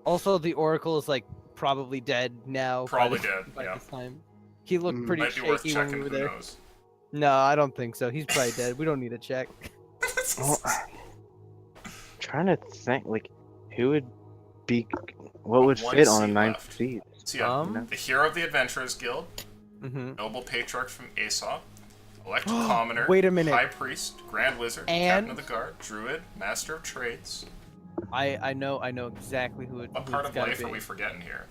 S2: Also, the oracle is like probably dead now. by
S1: Probably
S2: the-
S1: dead,
S2: by
S1: yeah.
S2: this time. He looked pretty
S1: Might be worth
S2: shaky when
S1: checking,
S2: we were
S1: who
S2: there.
S1: knows?
S2: No, I don't think so. He's probably dead. We don't need to check.
S3: Well, trying to think, like, who would be, what would
S1: One
S3: fit on a
S1: seat
S3: 9th
S1: left.
S3: seat?
S1: So yeah,
S2: Um,
S1: the hero of the Adventurers Guild,
S2: Mm-hmm.
S1: noble patriarch from Aesop, elected commoner,
S2: Wait a minute.
S1: high priest, grand wizard,
S2: And-
S1: captain of the guard, druid, master of trades.
S2: I know exactly who it.
S1: What
S2: who
S1: part
S2: it's
S1: of
S2: gotta
S1: life
S2: be.
S1: are we forgetting here?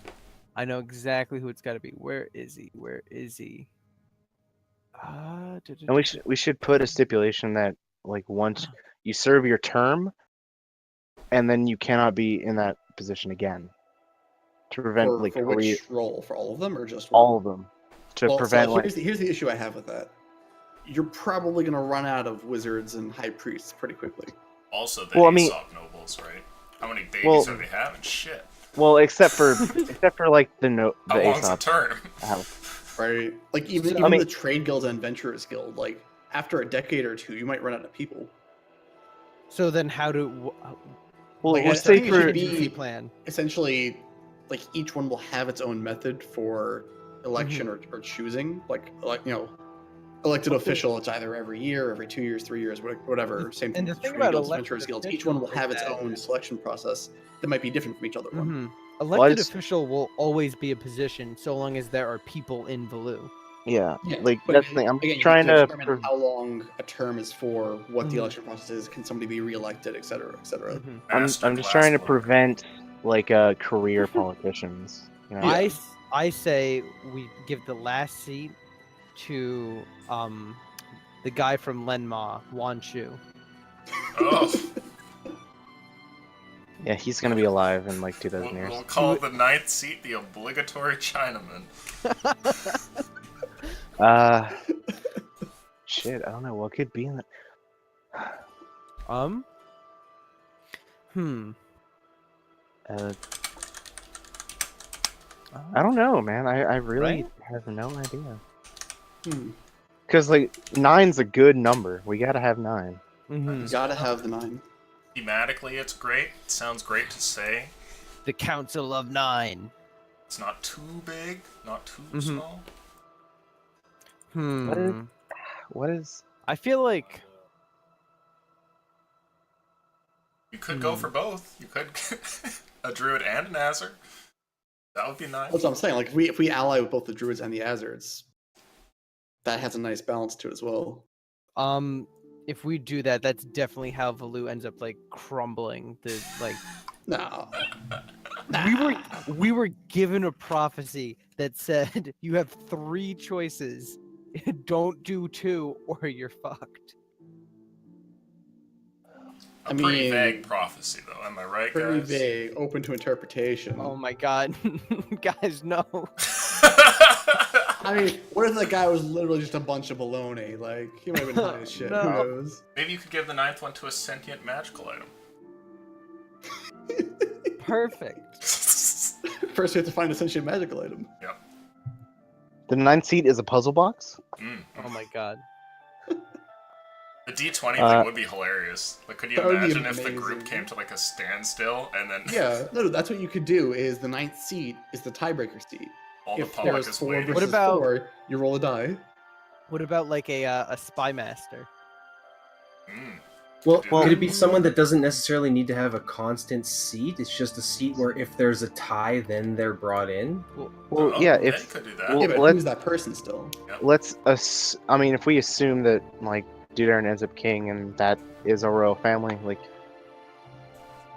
S2: I know exactly who it's got to be. Where is he? Where is he?
S3: And we should put a stipulation that, like, once you serve your term, and then you cannot be in that position again. To prevent,
S4: For,
S3: like,
S4: for
S3: career,
S4: which role? For all of them, or just one?
S3: all of them. To
S4: Well,
S3: prevent,
S4: so
S3: like,
S4: here's the issue I have with that. You're probably gonna run out of wizards and high priests pretty quickly.
S1: Also, the
S3: Well, I mean-
S1: Aesop nobles, right? How many babies
S3: Well-
S1: are they having? Shit.
S3: well, except for like the
S1: How long's
S3: Aesop
S1: the term?
S3: house.
S4: Right? Like even,
S2: So-
S4: even
S3: I mean-
S4: the Trade Guild and Adventurers Guild, like after a decade or two, you might run out of people.
S2: So then, how do?
S3: Well,
S4: Like,
S3: let's
S4: I
S3: say
S4: think it
S3: for
S4: should be-
S2: contingency plan?
S4: Essentially, like each one will have its own method for election or choosing. Like elected official. It's either every year, every 2 years, 3 years, whatever. Same thing
S2: And the
S4: with
S2: thing
S4: Trade
S2: about
S4: Guilds,
S2: elected
S4: Adventurers Guilds. Each one will
S2: officials
S4: have
S2: is
S4: its
S2: that-
S4: own selection process that might be different from each other one.
S2: Mhm.
S3: I
S2: Elected
S3: just-
S2: official will always be a position so long as there are people in Valoo.
S3: yeah,
S4: Yeah,
S3: like
S4: but
S3: that's the thing. I'm
S4: again, you
S3: trying
S4: need to
S3: to.
S4: determine how long a term is for, what the
S2: Mhm.
S4: election process is, can somebody be reelected, et cetera, et cetera.
S2: Mhm.
S3: I'm
S1: Master
S3: just trying to
S1: Glassblower.
S3: prevent like career politicians. You know?
S4: Yeah.
S2: I say we give the last seat to the guy from Lenma, Wan Chu.
S1: Oh,
S3: Yeah, he's gonna be alive in like 2,000
S1: we'll,
S3: years.
S1: we'll call the 9th seat the obligatory Chinaman.
S3: Shit, I don't know what could be in that. Uh, I don't know, man. I really
S2: Right?
S3: have no idea.
S4: Hmm.
S3: Cause like 9's a good number. We gotta have 9.
S2: Mhm.
S4: You gotta have the 9.
S1: Thematically, it's great. It sounds great to say.
S2: The Council of Nine.
S1: It's not too big, not too
S2: Mhm.
S1: small.
S2: Hmm.
S3: What is?
S2: I feel like
S1: You could go for both. You could a druid and an Azure. That would be nice.
S4: That's what I'm saying. Like if we ally with both the Druids and the Azards, that has a nice balance to it as well.
S2: if we do that, that's definitely how Valoo ends up like crumbling. The like
S4: No.
S2: we were given a prophecy that said you have 3 choices. Don't do 2 or you're fucked.
S1: A
S4: I
S1: pretty
S4: mean,
S1: vague prophecy, though. Am I right,
S4: Pretty
S1: guys?
S4: vague, open to interpretation.
S2: Oh my god. Guys, no.
S4: I mean, what if that guy was literally just a bunch of baloney? Like, he might have been high as shit.
S2: No.
S4: Who knows?
S1: Maybe you could give the 9th one to a sentient magical item.
S2: Perfect.
S4: First, we have to find a sentient magical item.
S3: The 9th seat is a puzzle box.
S1: Mm.
S2: Oh my god.
S1: The D20
S3: Uh,
S1: thing would be hilarious. Like, could you
S4: that would be
S1: imagine if the group
S4: amazing.
S1: came to like a standstill and then
S4: Yeah, no, that's what you could do. Is the 9th seat is the tiebreaker seat.
S1: all the
S4: If
S1: public
S4: there's
S1: is
S4: 4
S1: waiting?
S4: versus
S2: What about-
S4: 4, you roll a die.
S2: What about like a spy master?
S1: Mm.
S5: Well,
S1: do
S5: could
S1: that.
S5: it be someone that doesn't necessarily need to have a constant seat? It's just a seat where if there's a tie, then they're brought in.
S3: Well,
S1: Oh,
S3: yeah.
S1: you
S3: If
S1: could do that.
S3: well,
S4: Yeah, but
S3: let's-
S4: who's that person still?
S3: I mean, if we assume that like Dudarin ends up king and that is a royal family, like,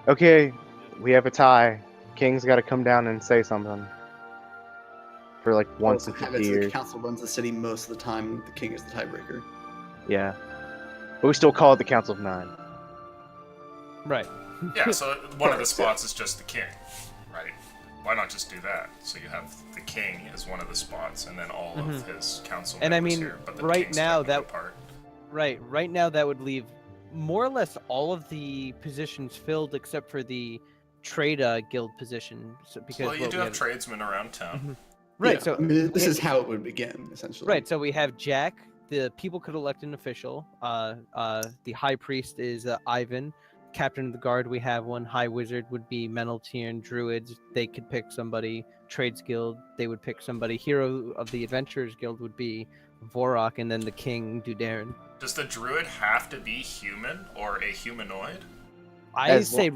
S3: okay, we have a tie. King's got to come down and say something for like once in
S4: Have
S3: 50
S4: it so the
S3: years.
S4: council runs the city most of the time. The king is the tiebreaker.
S3: Yeah. But we still call it the Council of Nine.
S2: Right.
S1: Yeah, so one of the
S4: Correct,
S1: spots is just the king, right? Why not just do that? So you have the king as one of the spots, and then all of his council
S2: And I
S1: members
S2: mean,
S1: here. But the
S2: right
S1: king's
S2: now
S1: technically
S2: that-
S1: part.
S2: Right now that would leave more or less all of the positions filled except for the trade guild position. So, because
S1: Well, you
S2: what
S1: do
S2: we
S1: have tradesmen around town.
S2: right.
S4: Yeah,
S2: So
S4: I mean, this is how it would begin, essentially.
S2: right. So we have Jack. The people could elect an official. The high priest is Ivan. Captain of the guard, we have one. High wizard would be Meneltiern. Druids, they could pick somebody. Trades guild, they would pick somebody. Hero of the adventurers guild would be Vorok, and then the king Dudarin.
S1: Does the druid have to be human or a humanoid?
S2: I say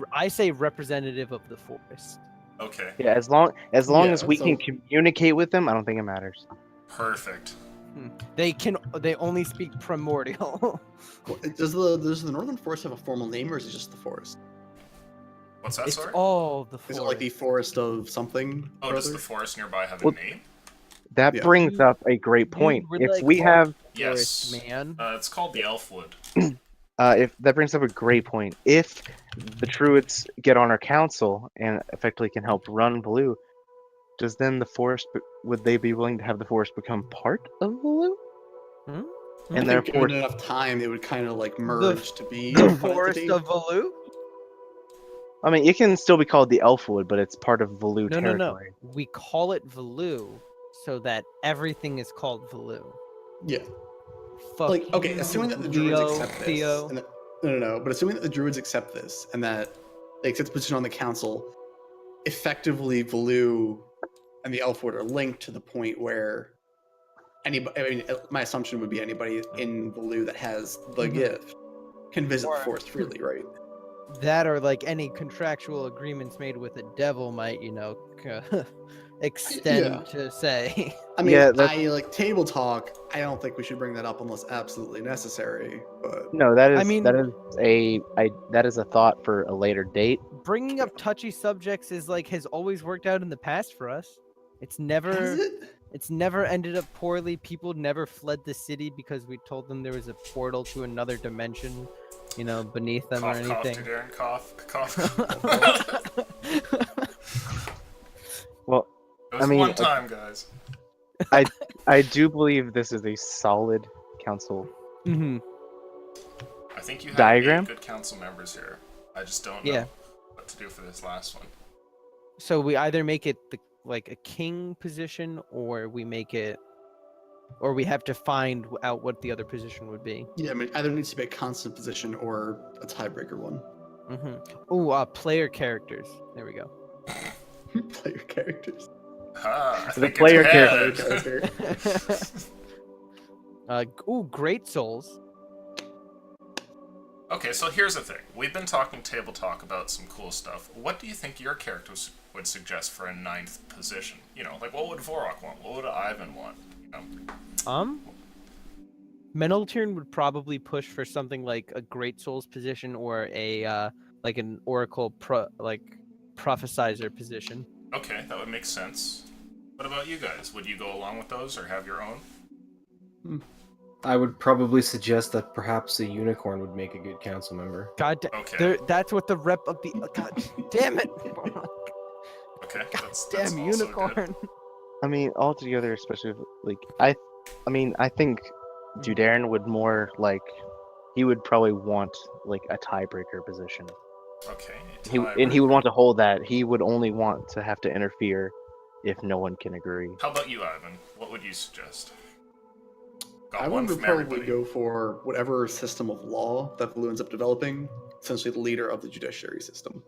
S2: representative of the forest.
S1: Okay,
S3: Yeah, as long as
S4: Yeah,
S3: we
S4: so-
S3: can communicate with them, I don't think it matters.
S1: perfect.
S2: They only speak primordial.
S4: Well, does the Northern Forest have a formal name, or is it just the forest?
S1: What's that,
S2: It's
S1: sorry?
S2: all the
S4: Is
S2: forest.
S4: it like the forest of something?
S1: Oh,
S4: or
S1: does
S4: other?
S1: the forest nearby have a
S3: Well-
S1: name?
S3: That
S4: Yeah.
S3: brings up a great point.
S2: we're
S3: If
S2: like
S3: we
S2: all-
S3: have,
S1: Yes.
S2: forest, man.
S1: It's called the Elfwood.
S3: if that brings up a great point. If the Druids get on our council and effectively can help run Blue, does then the forest? Would they be willing to have the forest become part of Blue?
S2: Hmm?
S3: And
S4: I think
S3: therefore,
S4: given enough time, they would kind of like merge to be
S2: The
S4: one
S2: forest
S4: entity.
S2: of Valu?
S3: I mean, it can still be called the Elfwood, but it's part of Velu
S2: No.
S3: territory.
S2: We call it Valu so that everything is called Valu.
S4: Yeah.
S2: Fuck
S4: Like, okay,
S2: you,
S4: assuming that the druids
S2: Leo,
S4: accept this,
S2: Theo.
S4: and that, no, but assuming that the druids accept this and that they accept the position on the council, effectively Velu and the Elfwood are linked to the point where anybody, I mean, my assumption would be anybody in Velu that has the
S2: Mhm.
S4: gift can visit
S2: Or-
S4: the forest freely, right?
S2: That or like any contractual agreements made with the devil might, extend
S4: Yeah.
S2: to say.
S4: I mean,
S3: Yeah, that's-
S4: I like table talk. I don't think we should bring that up unless absolutely necessary. But
S3: No, that is
S2: I mean-
S3: that is a thought for a later date.
S2: Bringing up touchy subjects has always worked out in the past for us. It's never
S4: has it?
S2: It's never ended up poorly. People never fled the city because we told them there was a portal to another dimension, beneath them or
S1: Cough, cough,
S2: anything.
S1: Darren, cough, cough.
S3: Well,
S1: It was
S3: I mean,
S1: one time, guys.
S3: I do believe this is a solid council.
S2: hmm
S1: I think you have
S3: Diagram?
S1: 8 good council members here. I just don't know
S2: Yeah.
S1: what to do for this last one.
S2: So we either make it like a king position, or we have to find out what the other position would be.
S4: Yeah, I mean, either needs to be a constant position or a tiebreaker one.
S2: Oh, player characters. There we go.
S4: Player characters.
S1: Ah, I
S3: The
S1: think
S3: player
S1: it's
S4: Player
S1: head.
S4: character.
S2: Great souls.
S1: Okay, so here's the thing. We've been talking table talk about some cool stuff. What do you think your characters would suggest for a 9th position? Like what would Vorok want? What would Ivan want?
S2: Meneltiern would probably push for something like a Great Souls position or a like an Oracle prophesizer position.
S1: Okay, that would make sense. What about you guys? Would you go along with those or have your own?
S5: I would probably suggest that perhaps a unicorn would make a good council member.
S2: God,
S1: Okay.
S2: that's what the rep of the. God damn it!
S1: Okay, that's
S2: Damn
S1: also
S2: unicorn.
S1: good.
S3: I mean, altogether, especially I think Dudarin would more he would probably want a tiebreaker position.
S1: Okay.
S3: He would want to hold that. He would only want to have to interfere if no one can agree.
S1: How about you, Ivan? What would you suggest? Got
S4: I
S1: one
S4: would
S1: from
S4: probably
S1: everybody.
S4: go for whatever system of law that Blue ends up developing, essentially the leader of the judiciary system.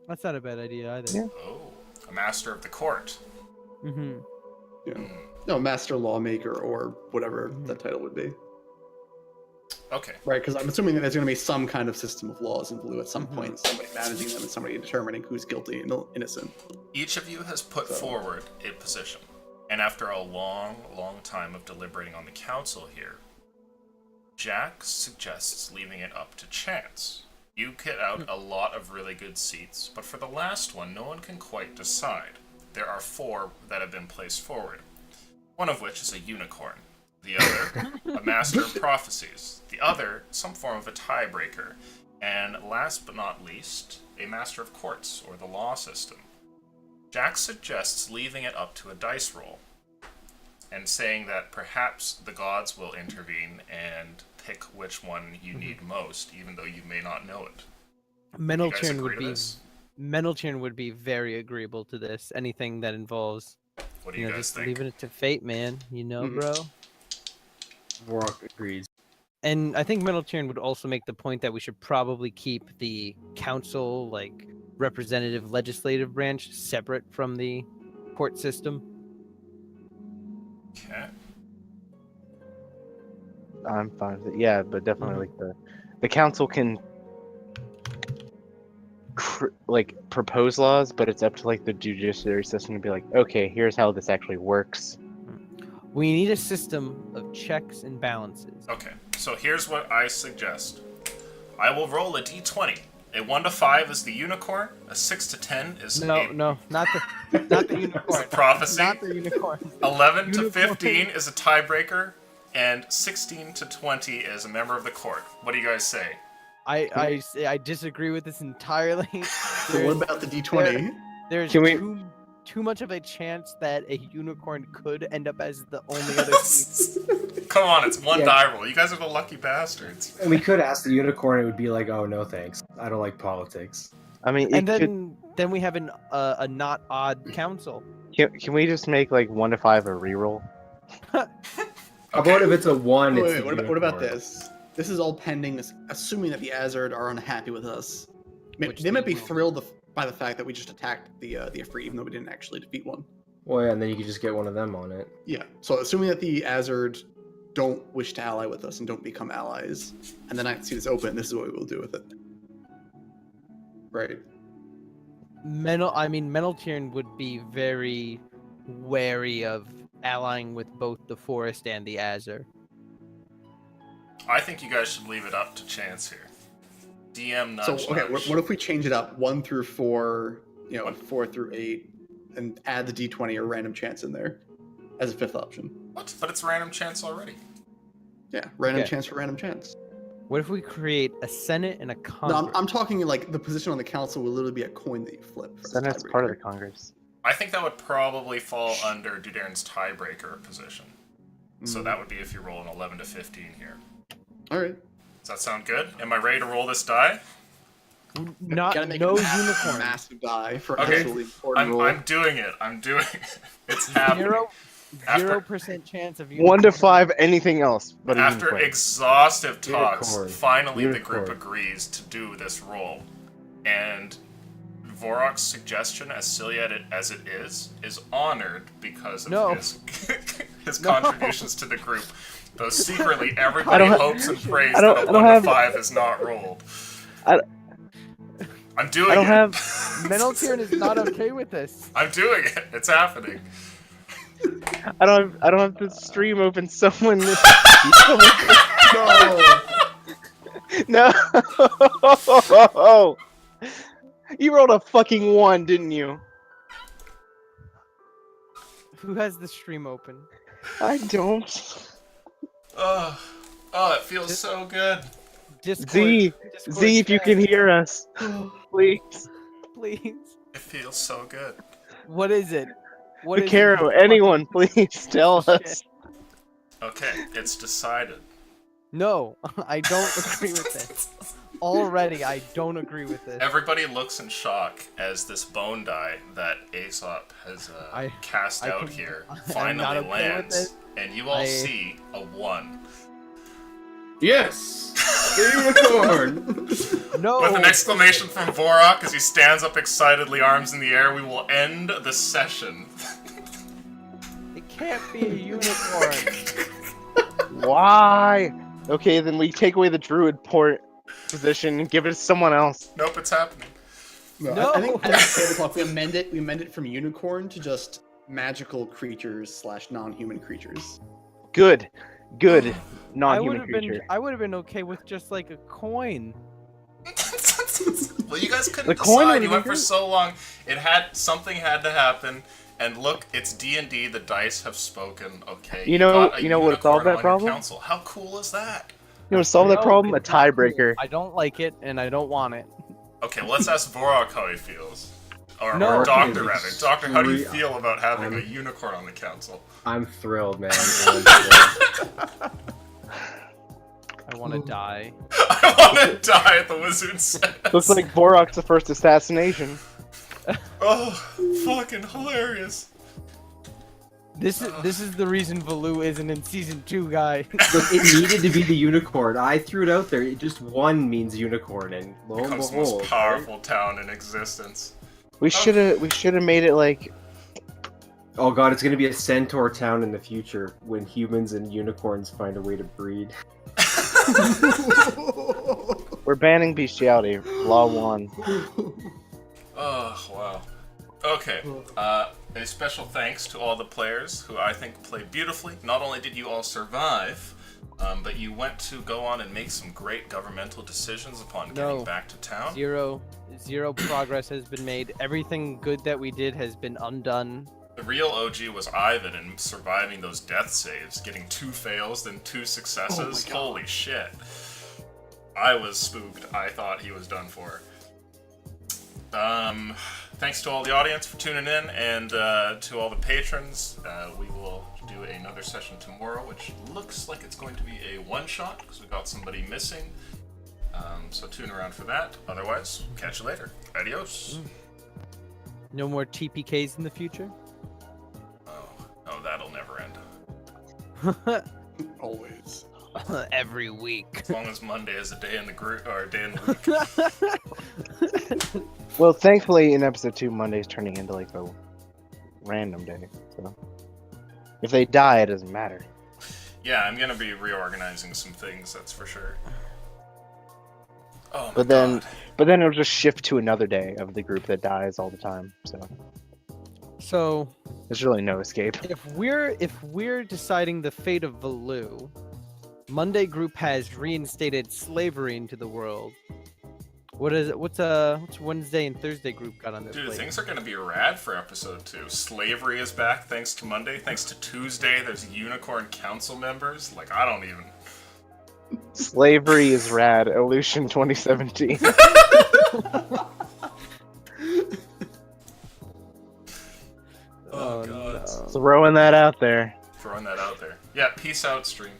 S2: That's not a bad idea either.
S3: Yeah.
S1: Oh, a master of the court.
S2: Mm-hmm.
S4: Yeah.
S1: Hmm.
S4: No, master lawmaker or whatever
S2: Mhm.
S4: that title would be.
S1: Okay.
S4: Right, because I'm assuming that there's going to be some kind of system of laws in Blue at some
S2: Mhm.
S4: point, somebody managing them and somebody determining who's guilty and innocent.
S1: Each of you has put
S4: So-
S1: forward a position. And after a long, long time of deliberating on the council here, Jack suggests leaving it up to chance. You get out a lot of really good seats, but for the last one, no one can quite decide. There are 4 that have been placed forward, one of which is a unicorn. The other, a master of prophecies. The other, some form of a tiebreaker. And last but not least, a master of courts, or the law system. Jack suggests leaving it up to a dice roll, and saying that perhaps the gods will intervene and pick which one you need most, even though you may not know it. You guys
S2: Menelchern
S1: agree
S2: would
S1: to
S2: be
S1: this?
S2: Menelchern would be very agreeable to this. Anything that involves,
S1: What do you guys
S2: just
S1: think?
S2: leaving it to fate, man. You know,
S4: Mhm.
S2: bro.
S5: Vorok agrees.
S2: And I think Menelchern would also make the point that we should probably keep the council, like representative legislative branch, separate from the court system.
S1: Okay.
S3: I'm fine with it. Yeah, but definitely like the council can like propose laws, but it's up to like the judiciary system to be like, okay, here's how this actually works.
S2: We need a system of checks and balances.
S1: Okay, so here's what I suggest. I will roll a d20. A 1 to 5 is the unicorn. A 6 to 10 is
S2: No, not the unicorn.
S1: prophecy.
S2: Not the unicorn.
S1: 11 to
S2: Unicorn.
S1: 15 is a tiebreaker. And 16 to 20 is a member of the court. What do you guys say?
S2: I disagree with this entirely.
S4: So what about the D20?
S2: There's
S3: Can we-
S2: too much of a chance that a unicorn could end up as the only other piece.
S1: Come on, it's one
S5: Yeah.
S1: die roll. You guys are the lucky bastards.
S5: And we could ask the unicorn, it would be like, oh, no thanks. I don't like politics.
S3: I mean,
S2: And
S3: it could,
S2: then we have a not odd council.
S3: can we just make like 1 to 5 a reroll?
S5: How about if it's a 1, it's
S4: Wait,
S5: the
S4: what about
S5: unicorn?
S4: this? This is all pending, assuming that the Azard are unhappy with us.
S2: Which
S4: They might
S2: they
S4: be
S2: will.
S4: thrilled by the fact that we just attacked the Ifrit, even though we didn't actually defeat one.
S5: Well, yeah, and then you could just get one of them on it.
S4: Yeah. So assuming that the Azard don't wish to ally with us and don't become allies, and then I see this open, this is what we will do with it. Right.
S2: Menelchern would be very wary of allying with both the Forest and the Azure.
S1: I think you guys should leave it up to chance here. DM nudge.
S4: So okay,
S1: nudge.
S4: what if we change it up 1 through 4, 4 through 8, and add the D20 or random chance in there as a 5th option?
S1: What? But it's random chance already.
S4: Yeah, random
S2: Okay.
S4: chance for random chance.
S2: What if we create a Senate and a
S4: No,
S2: Congress?
S4: I'm talking like the position on the council will literally be a coin that you flip. for the
S3: Senate's part of the
S4: tiebreaker.
S3: Congress.
S1: I think that would probably fall under Dudaren's tiebreaker position. So that would be if you roll an 11 to 15 here.
S4: All right.
S1: Does that sound good? Am I ready to roll this die?
S4: Gotta make
S2: no
S4: a massive,
S2: unicorn.
S4: massive die for
S1: Okay,
S4: actually important roll.
S1: I'm doing it. I'm doing it. It's happening. After-
S2: 0% chance of
S3: 1 to 5, anything else but a
S1: After
S3: unicorn.
S1: exhaustive talks,
S5: Unicorn.
S1: finally the group
S5: Unicorn.
S1: agrees to do this roll. And Vorok's suggestion, as silly as it is honored because of
S2: No.
S1: his
S2: No.
S1: contributions to the group. Though secretly everybody
S3: have-
S1: hopes and prays
S3: I don't-
S1: that a
S3: I
S1: 1
S3: don't
S1: to
S3: have-
S1: 5 is not rolled.
S3: I-
S1: I'm doing
S3: I don't
S1: it.
S3: have-
S2: Menelchern is not okay with this.
S1: I'm doing it. It's happening.
S3: I don't have the stream open. Someone.
S4: No.
S3: No. You rolled a fucking 1, didn't you?
S2: Who has the stream open?
S3: I don't.
S1: Oh, it feels so good.
S2: Discord.
S3: Z,
S2: Discord
S3: Z, if you
S2: chat,
S3: can hear us, please.
S2: please.
S1: It feels so good.
S2: What is it? What is it?
S3: Caro, anyone, please tell
S2: Shit.
S3: us.
S1: Okay, it's decided.
S2: No, I don't agree with this. Already, I don't agree with this.
S1: Everybody looks in shock as this bone die that Aesop has cast
S2: I
S1: out
S2: can-
S1: here
S2: I'm not
S1: finally
S2: okay with
S1: lands,
S2: it.
S1: and you all
S2: I-
S1: see a 1.
S5: Yes! The unicorn!
S2: No.
S1: With an exclamation from Vorok as he stands up excitedly, arms in the air, we will end the session.
S2: It can't be a unicorn.
S3: Why? Okay, then we take away the druid port position and give it to someone else.
S1: Nope, it's happening.
S2: No.
S4: I think at tabletop we amend it from unicorn to just magical creatures / non-human creatures.
S3: Good. Good.
S2: I would
S3: Non-human
S2: have
S3: creature.
S2: been. I would have been okay with just like a coin.
S1: Well, you guys couldn't
S3: The coin
S1: decide.
S3: would
S1: You
S3: have
S1: went
S3: been
S1: for
S3: good.
S1: so long. Something had to happen, And look, it's D&D. The dice have spoken. Okay.
S3: You know-
S1: got a
S3: you know what solved
S1: unicorn
S3: that
S1: on your
S3: problem?
S1: Council. How cool is that?
S3: You know, solve that
S2: No,
S3: problem. A
S2: it's not cool.
S3: tiebreaker.
S2: I don't like it, and I don't want it.
S1: Okay, well, let's ask Vorok how he feels. Or
S2: No.
S1: Doctor,
S5: It's
S1: rather. Doctor, how do you
S5: extreme-
S1: feel about having a
S5: I'm-
S1: unicorn on the council?
S5: I'm thrilled, man. I'm thrilled.
S2: I want to die.
S1: I want to die at the wizard says.
S3: Looks like Borok's the first assassination.
S1: Oh, fucking hilarious.
S2: This is the reason Valoo isn't in season 2, guy.
S5: Look, it needed to be the unicorn. I threw it out there. It just one means unicorn, and lo and
S1: Becomes the
S5: behold,
S1: most powerful town in existence.
S3: We should have made it like
S5: oh god, it's gonna be a centaur town in the future when humans and unicorns find a way to breed.
S3: we're banning bestiality. Law 1.
S1: Oh, wow. Okay, a special thanks to all the players who I think played beautifully. Not only did you all survive, but you went to go on and make some great governmental decisions upon getting
S2: No.
S1: back to town.
S2: Zero progress has been made. Everything good that we did has been undone.
S1: The real OG was Ivan and surviving those death saves, getting 2 fails, then 2 successes. Holy shit. I was spooked. I thought he was done for. Thanks to all the audience for tuning in, and to all the patrons. We will do another session tomorrow, which looks like it's going to be a one-shot, because we got somebody missing. So tune around for that. Otherwise, catch you later. Adios.
S2: No more TPKs in the future.
S1: Oh, that'll never end.
S4: Always.
S2: Every week.
S1: As long as Monday is a day in the group or a day in the week.
S3: Well, thankfully, in episode 2, Monday's turning into like a random day. So if they die, it doesn't matter.
S1: Yeah, I'm gonna be reorganizing some things. That's for sure. Oh my
S3: But then,
S1: god.
S3: but then it'll just shift to another day of the group that dies all the time. So
S2: So
S3: there's really no escape.
S2: if we're deciding the fate of Valoo, Monday Group has reinstated slavery into the world. What is it? What's Wednesday and Thursday Group got on their
S1: Dude,
S2: plate?
S1: things are gonna be rad for episode 2. Slavery is back thanks to Monday. Thanks to Tuesday, there's Unicorn Council members. Like, I don't even.
S3: Slavery is rad. Illusion 2017.
S1: Oh, god.
S2: no.
S3: Throwing that out there.
S1: Throwing that out there. Yeah, peace out, stream.